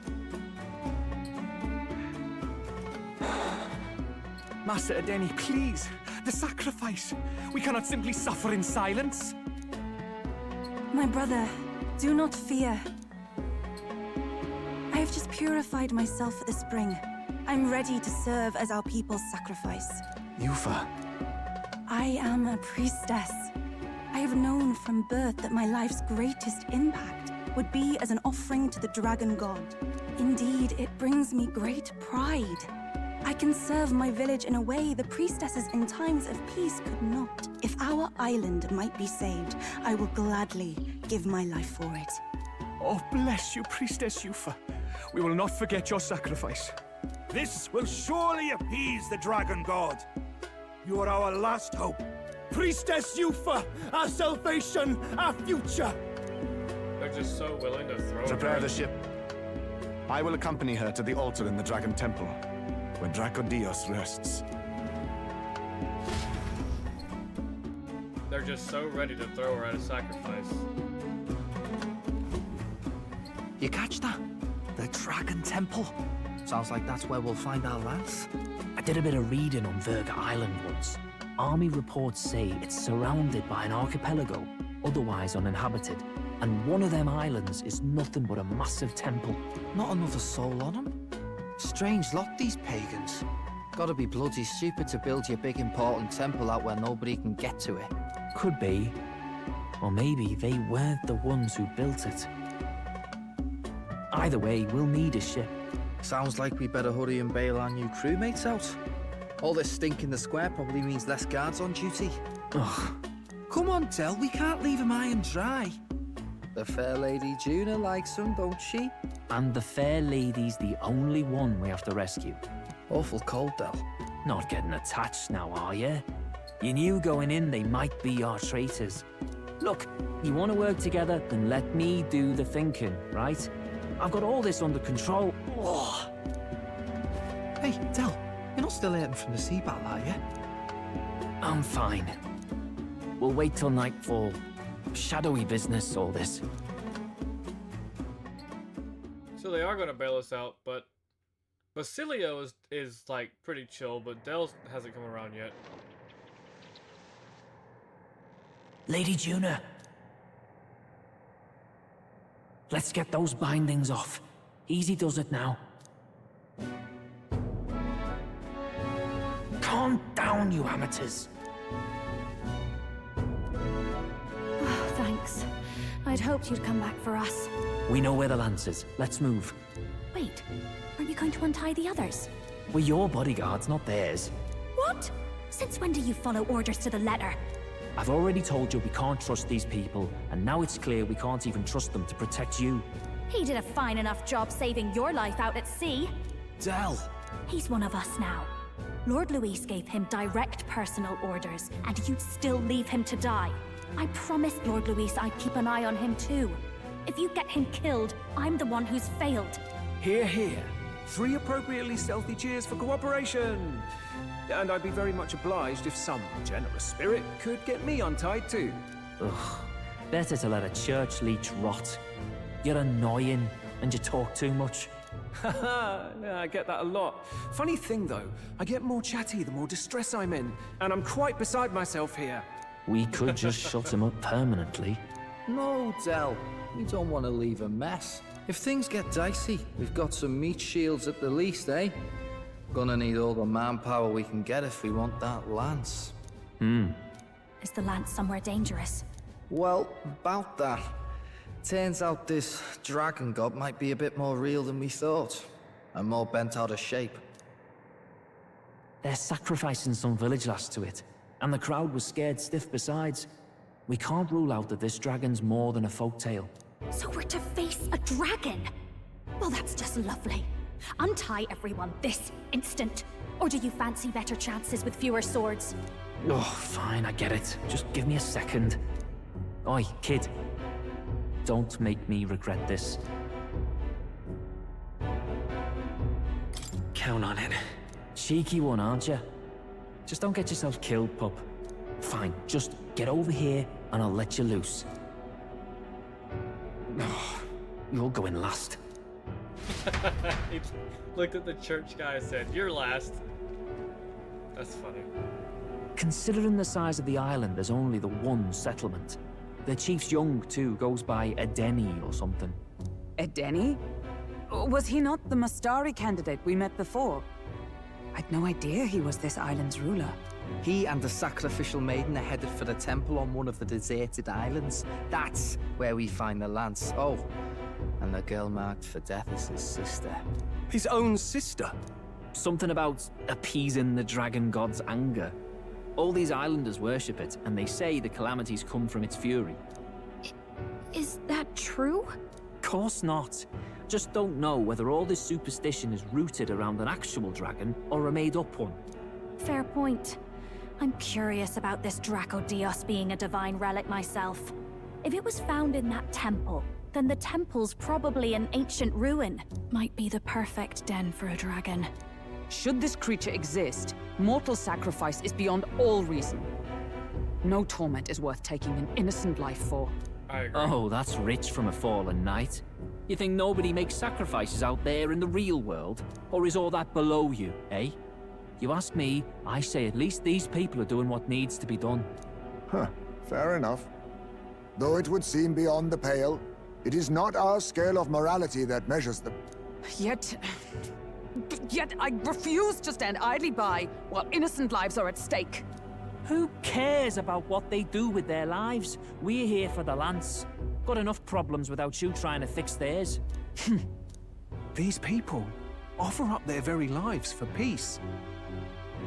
Master Adeni, please. The sacrifice. We cannot simply suffer in silence. My brother, do not fear. I have just purified myself for the spring. I'm ready to serve as our people's sacrifice. Yufa. I am a priestess. I have known from birth that my life's greatest impact would be as an offering to the Dragon God. Indeed, it brings me great pride. I can serve my village in a way the priestesses in times of peace could not. If our island might be saved, I will gladly give my life for it. Oh, bless you, Priestess Yufa. We will not forget your sacrifice. This will surely appease the Dragon God. You are our last hope. Priestess Yufa, our salvation, our future. They're just so willing to throw Prepare the ship. I will accompany her to the altar in the Dragon Temple, where Dracodios rests. They're just so ready to throw her at a sacrifice. You catch that? The Dragon Temple. Sounds like that's where we'll find our lance. I did a bit of reading on Virga Island once. Army reports say it's surrounded by an archipelago, otherwise uninhabited. And one of them islands is nothing but a massive temple. Not another soul on them? Strange lot, these pagans. Gotta be bloody stupid to build your big important temple out where nobody can get to it. Could be. Or maybe they weren't the ones who built it. Either way, we'll need a ship. Sounds like we better hurry and bail our new crewmates out. All this stink in the square probably means less guards on duty. Ugh. Come on, Del, we can't leave him high and dry. The fair lady Juna likes him, don't she? And the fair lady's the only one we have to rescue. Awful cold, Del. Not getting attached now, are you? You knew going in they might be our traitors. Look, you want to work together, then let me do the thinking, right? I've got all this under control. Oh. Hey, Del, you're not still hurting from the sea battle, are you? I'm fine. We'll wait till nightfall. Shadowy business, all this. So they are going to bail us out, but Basilio is like pretty chill, but Del hasn't come around yet. Lady Juna. Let's get those bindings off. Easy does it now. Calm down, you amateurs. Oh, thanks. I'd hoped you'd come back for us. We know where the lance is. Let's move. Wait, aren't you going to untie the others? We're your bodyguards, not theirs. What? Since when do you follow orders to the letter? I've already told you we can't trust these people, and now it's clear we can't even trust them to protect you. He did a fine enough job saving your life out at sea. Del! He's one of us now. Lord Luis gave him direct personal orders, and you'd still leave him to die. I promised Lord Luis I'd keep an eye on him too. If you get him killed, I'm the one who's failed. Hear, hear. 3 appropriately stealthy cheers for cooperation. And I'd be very much obliged if some generous spirit could get me untied too. Ugh. Better to let a church leech rot. You're annoying, and you talk too much. Haha, yeah, I get that a lot. Funny thing though, I get more chatty the more distress I'm in, and I'm quite beside myself here. We could just shut him up permanently. No, Del. We don't want to leave a mess. If things get dicey, we've got some meat shields at the least, eh? Gonna need all the manpower we can get if we want that lance. Is the lance somewhere dangerous? Well, about that. Turns out this dragon god might be a bit more real than we thought. And more bent out of shape. They're sacrificing some village lass to it, and the crowd was scared stiff besides. We can't rule out that this dragon's more than a folktale. So we're to face a dragon? Well, that's just lovely. Untie everyone this instant. Or do you fancy better chances with fewer swords? Oh, fine, I get it. Just give me a second. Oi, kid. Don't make me regret this. Count on it. Cheeky one, aren't you? Just don't get yourself killed, pup. Fine, just get over here and I'll let you loose. Oh, you're going last. He looked at the church guy and said, "You're last." That's funny. Considering the size of the island, there's only the one settlement. The chief's young, too, goes by Edeni or something. Edeni? Was he not the Mastari candidate we met before? I'd no idea he was this island's ruler. He and the sacrificial maiden are headed for the temple on one of the deserted islands. That's where we find the lance. Oh, and the girl marked for death is his sister. His own sister? Something about appeasing the dragon god's anger. All these islanders worship it, and they say the calamities come from its fury. Is that true? Course not. Just don't know whether all this superstition is rooted around an actual dragon or a made-up one. Fair point. I'm curious about this Draco Dios being a divine relic myself. If it was found in that temple, then the temple's probably an ancient ruin. Might be the perfect den for a dragon. Should this creature exist, mortal sacrifice is beyond all reason. No torment is worth taking an innocent life for. I agree. Oh, that's rich from a fallen knight. You think nobody makes sacrifices out there in the real world? Or is all that below you, eh? You ask me, I say at least these people are doing what needs to be done. Huh, fair enough. Though it would seem beyond the pale, it is not our scale of morality that measures them. Yet I refuse to stand idly by while innocent lives are at stake. Who cares about what they do with their lives? We're here for the lance. Got enough problems without you trying to fix theirs. These people offer up their very lives for peace.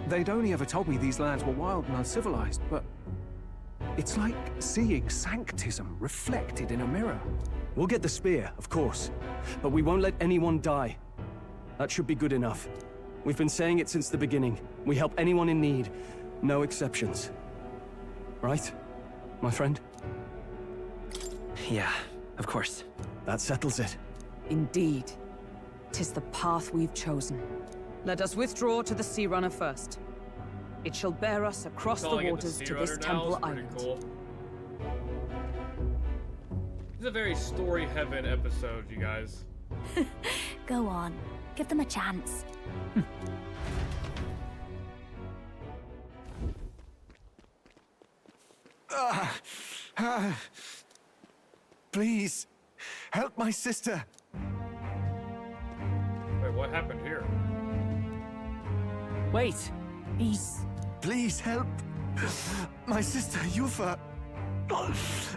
They'd only ever told me these lands were wild and uncivilized, but it's like seeing sanctism reflected in a mirror. We'll get the spear, of course, but we won't let anyone die. That should be good enough. We've been saying it since the beginning. We help anyone in need, no exceptions. Right, my friend? Yeah, of course. That settles it. Indeed. 'Tis the path we've chosen. Let us withdraw to the Sea Runner first. It shall bear us across the waters to this temple island. Cool. This is a very story heaven episode, you guys. Go on. Give them a chance. Please, help my sister. Wait, what happened here? Wait, he's... Please help my sister Yufa.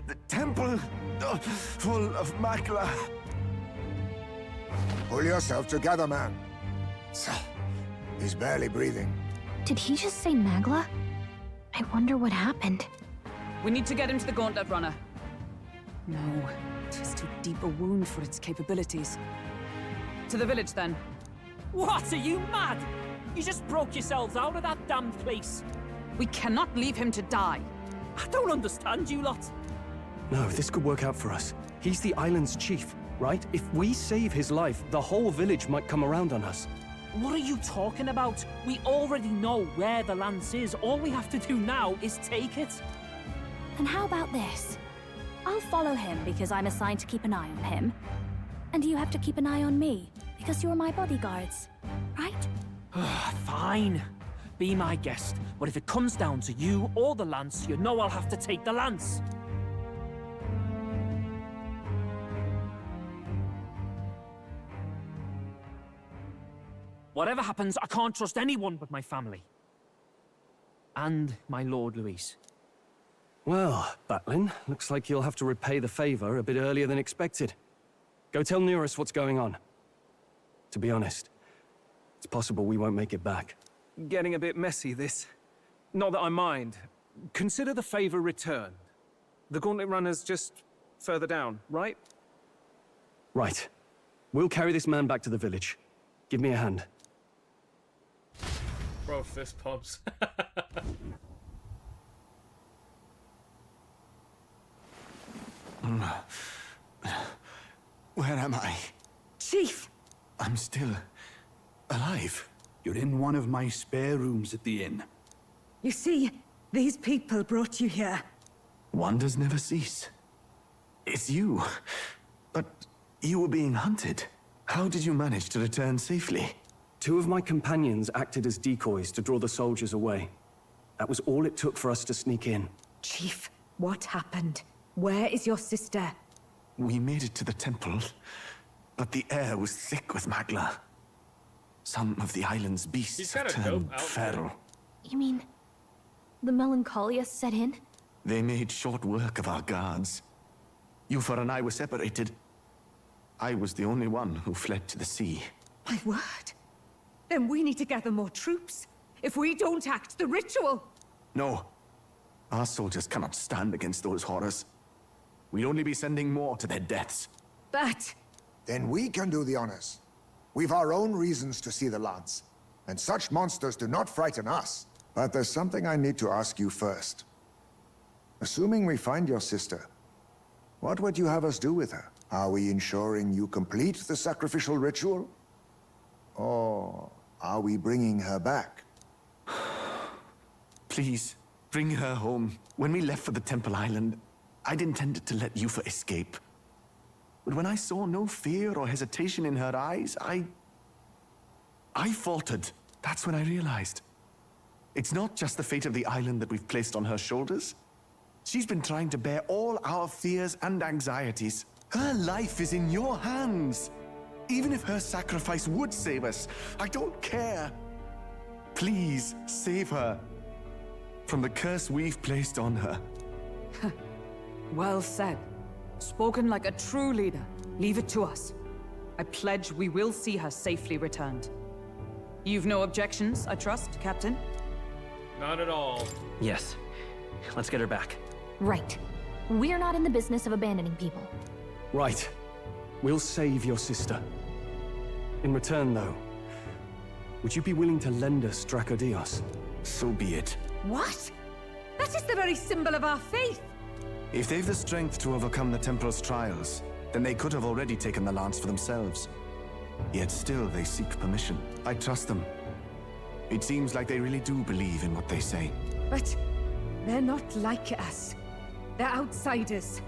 The temple full of Makla. Pull yourself together, man. He's barely breathing. Did he just say Magla? I wonder what happened. We need to get him to the Gauntlet Runner. No, 'tis too deep a wound for its capabilities. To the village, then. What, are you mad? You just broke yourselves out of that damned place. We cannot leave him to die. I don't understand you lot. No, this could work out for us. He's the island's chief, right? If we save his life, the whole village might come around on us. What are you talking about? We already know where the lance is. All we have to do now is take it. And how about this? I'll follow him because I'm assigned to keep an eye on him. And you have to keep an eye on me because you're my bodyguards, right? Fine. Be my guest. But if it comes down to you or the lance, you know I'll have to take the lance. Whatever happens, I can't trust anyone but my family. And my Lord Luis. Well, Batlin, looks like you'll have to repay the favor a bit earlier than expected. Go tell Nearest what's going on. To be honest, it's possible we won't make it back. Getting a bit messy, this. Not that I mind. Consider the favor returned. The Gauntlet Runner's just further down, right? Right. We'll carry this man back to the village. Give me a hand. Bro, fist pumps. Where am I? Chief! I'm still alive. You're in one of my spare rooms at the inn. You see, these people brought you here. Wonders never cease. It's you. But you were being hunted. How did you manage to return safely? 2 of my companions acted as decoys to draw the soldiers away. That was all it took for us to sneak in. Chief, what happened? Where is your sister? We made it to the temple, but the air was thick with Magla. Some of the island's beasts have turned feral. You mean the melancholia set in? They made short work of our guards. Yufa and I were separated. I was the only one who fled to the sea. My word. Then we need to gather more troops. If we don't act, the ritual... No. Our soldiers cannot stand against those horrors. We'd only be sending more to their deaths. But... Then we can do the honors. We've our own reasons to see the lance. And such monsters do not frighten us. But there's something I need to ask you first. Assuming we find your sister, what would you have us do with her? Are we ensuring you complete the sacrificial ritual? Or are we bringing her back? Please, bring her home. When we left for the Temple Island, I'd intended to let Yufa escape. But when I saw no fear or hesitation in her eyes, I faltered. That's when I realized. It's not just the fate of the island that we've placed on her shoulders. She's been trying to bear all our fears and anxieties. Her life is in your hands. Even if her sacrifice would save us, I don't care. Please, save her from the curse we've placed on her. Well said. Spoken like a true leader. Leave it to us. I pledge we will see her safely returned. You've no objections, I trust, Captain? Not at all. Yes. Let's get her back. Right. We're not in the business of abandoning people. Right. We'll save your sister. In return, though, would you be willing to lend us Dracodios? So be it. What? That is the very symbol of our faith! If they've the strength to overcome the Templars' trials, then they could have already taken the lance for themselves. Yet still they seek permission. I trust them. It seems like they really do believe in what they say. But they're not like us. They're outsiders.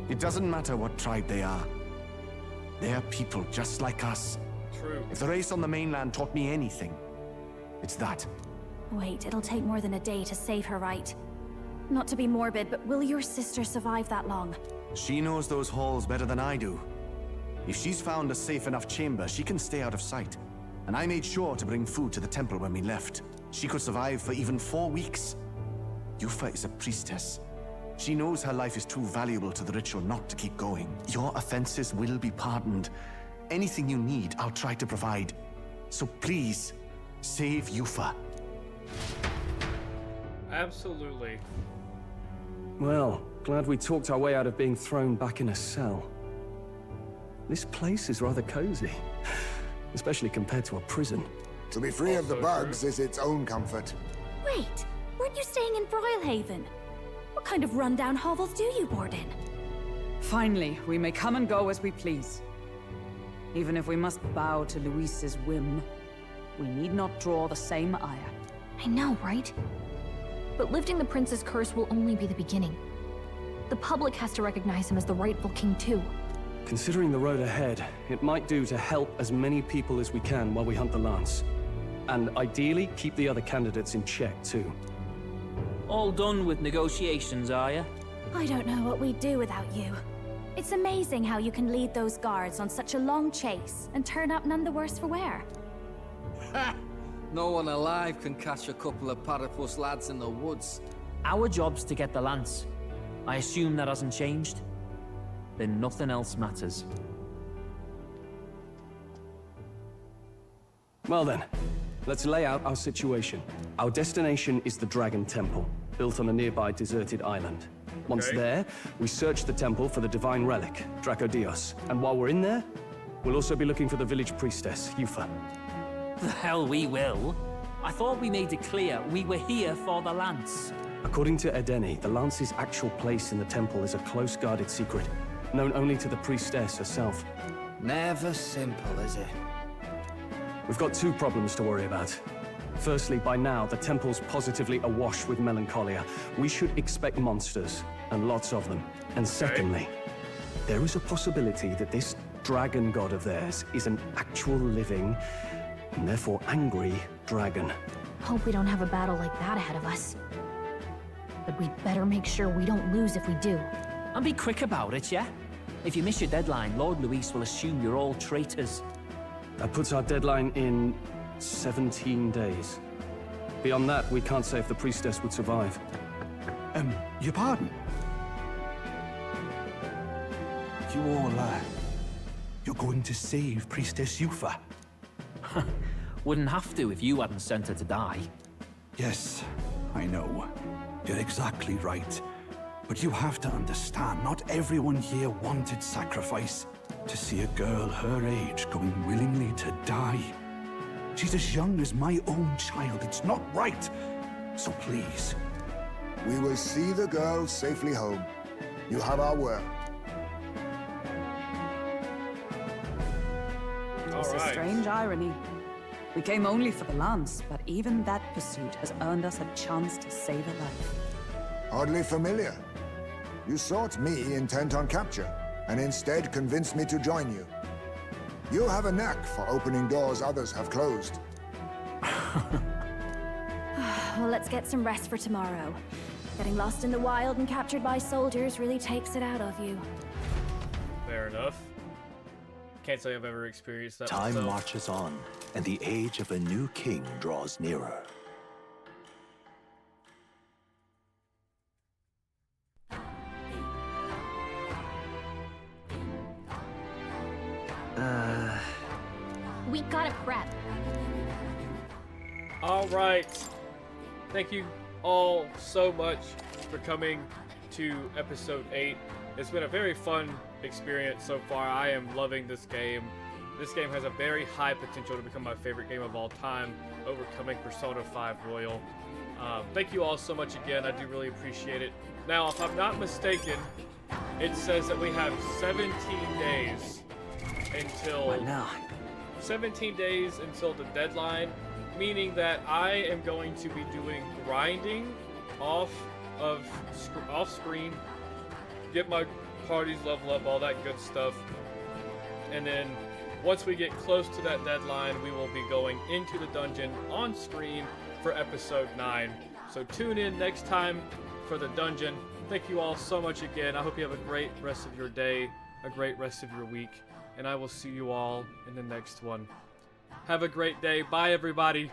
It doesn't matter what tribe they are. They're people just like us. True. If the race on the mainland taught me anything, it's that. Wait, it'll take more than a day to save her, right? Not to be morbid, but will your sister survive that long? She knows those halls better than I do. If she's found a safe enough chamber, she can stay out of sight. And I made sure to bring food to the temple when we left. She could survive for even 4 weeks. Yufa is a priestess. She knows her life is too valuable to the ritual not to keep going. Your offenses will be pardoned. Anything you need, I'll try to provide. So please, save Yufa. Absolutely. Well, glad we talked our way out of being thrown back in a cell. This place is rather cozy, especially compared to a prison. To be free of the bugs is its own comfort. Wait, weren't you staying in Broilhaven? What kind of rundown hovels do you board in? Finally, we may come and go as we please. Even if we must bow to Luis's whim, we need not draw the same ire. I know, right? But lifting the prince's curse will only be the beginning. The public has to recognize him as the rightful king too. Considering the road ahead, it might do to help as many people as we can while we hunt the lance. And ideally, keep the other candidates in check too. All done with negotiations, are you? I don't know what we'd do without you. It's amazing how you can lead those guards on such a long chase and turn up none the worse for wear. Ha! No one alive can catch a couple of platypus lads in the woods. Our job's to get the lance. I assume that hasn't changed? Then nothing else matters. Well then, let's lay out our situation. Our destination is the Dragon Temple, built on a nearby deserted island. Once there, we search the temple for the divine relic, Dracodios. And while we're in there, we'll also be looking for the village priestess, Yufa. The hell we will. I thought we made it clear we were here for the lance. According to Edeni, the lance's actual place in the temple is a close-guarded secret, known only to the priestess herself. Never simple, is it? We've got 2 problems to worry about. Firstly, by now, the temple's positively awash with melancholia. We should expect monsters, and lots of them. And secondly, there is a possibility that this dragon god of theirs is an actual living, and therefore angry, dragon. Hope we don't have a battle like that ahead of us. But we'd better make sure we don't lose if we do. And be quick about it, yeah? If you miss your deadline, Lord Luis will assume you're all traitors. That puts our deadline in 17 days. Beyond that, we can't say if the priestess would survive. Your pardon? You all, you're going to save Priestess Yufa? Wouldn't have to if you hadn't sent her to die. Yes, I know. You're exactly right. But you have to understand, not everyone here wanted sacrifice. To see a girl her age going willingly to die. She's as young as my own child. It's not right. So please. We will see the girl safely home. You have our word. It's a strange irony. We came only for the lance, but even that pursuit has earned us a chance to save a life. Hardly familiar. You sought me intent on capture, and instead convinced me to join you. You have a knack for opening doors others have closed. Well, let's get some rest for tomorrow. Getting lost in the wild and captured by soldiers really takes it out of you. Fair enough. Can't say I've ever experienced that Time myself. marches on, and the age of a new king draws nearer. We gotta prep. Alright. Thank you all so much for coming to episode 8. It's been a very fun experience so far. I am loving this game. This game has a very high potential to become my favorite game of all time, overcoming Persona 5 Royal. Thank you all so much again. I do really appreciate it. Now, if I'm not mistaken, it says that we have 17 days until... What now? 17 days until the deadline, meaning that I am going to be doing grinding off screen, get my parties level up, all that good stuff, and then once we get close to that deadline, we will be going into the dungeon on screen for episode 9. So tune in next time for the dungeon. Thank you all so much again. I hope you have a great rest of your day, a great rest of your week, and I will see you all in the next one. Have a great day. Bye, everybody.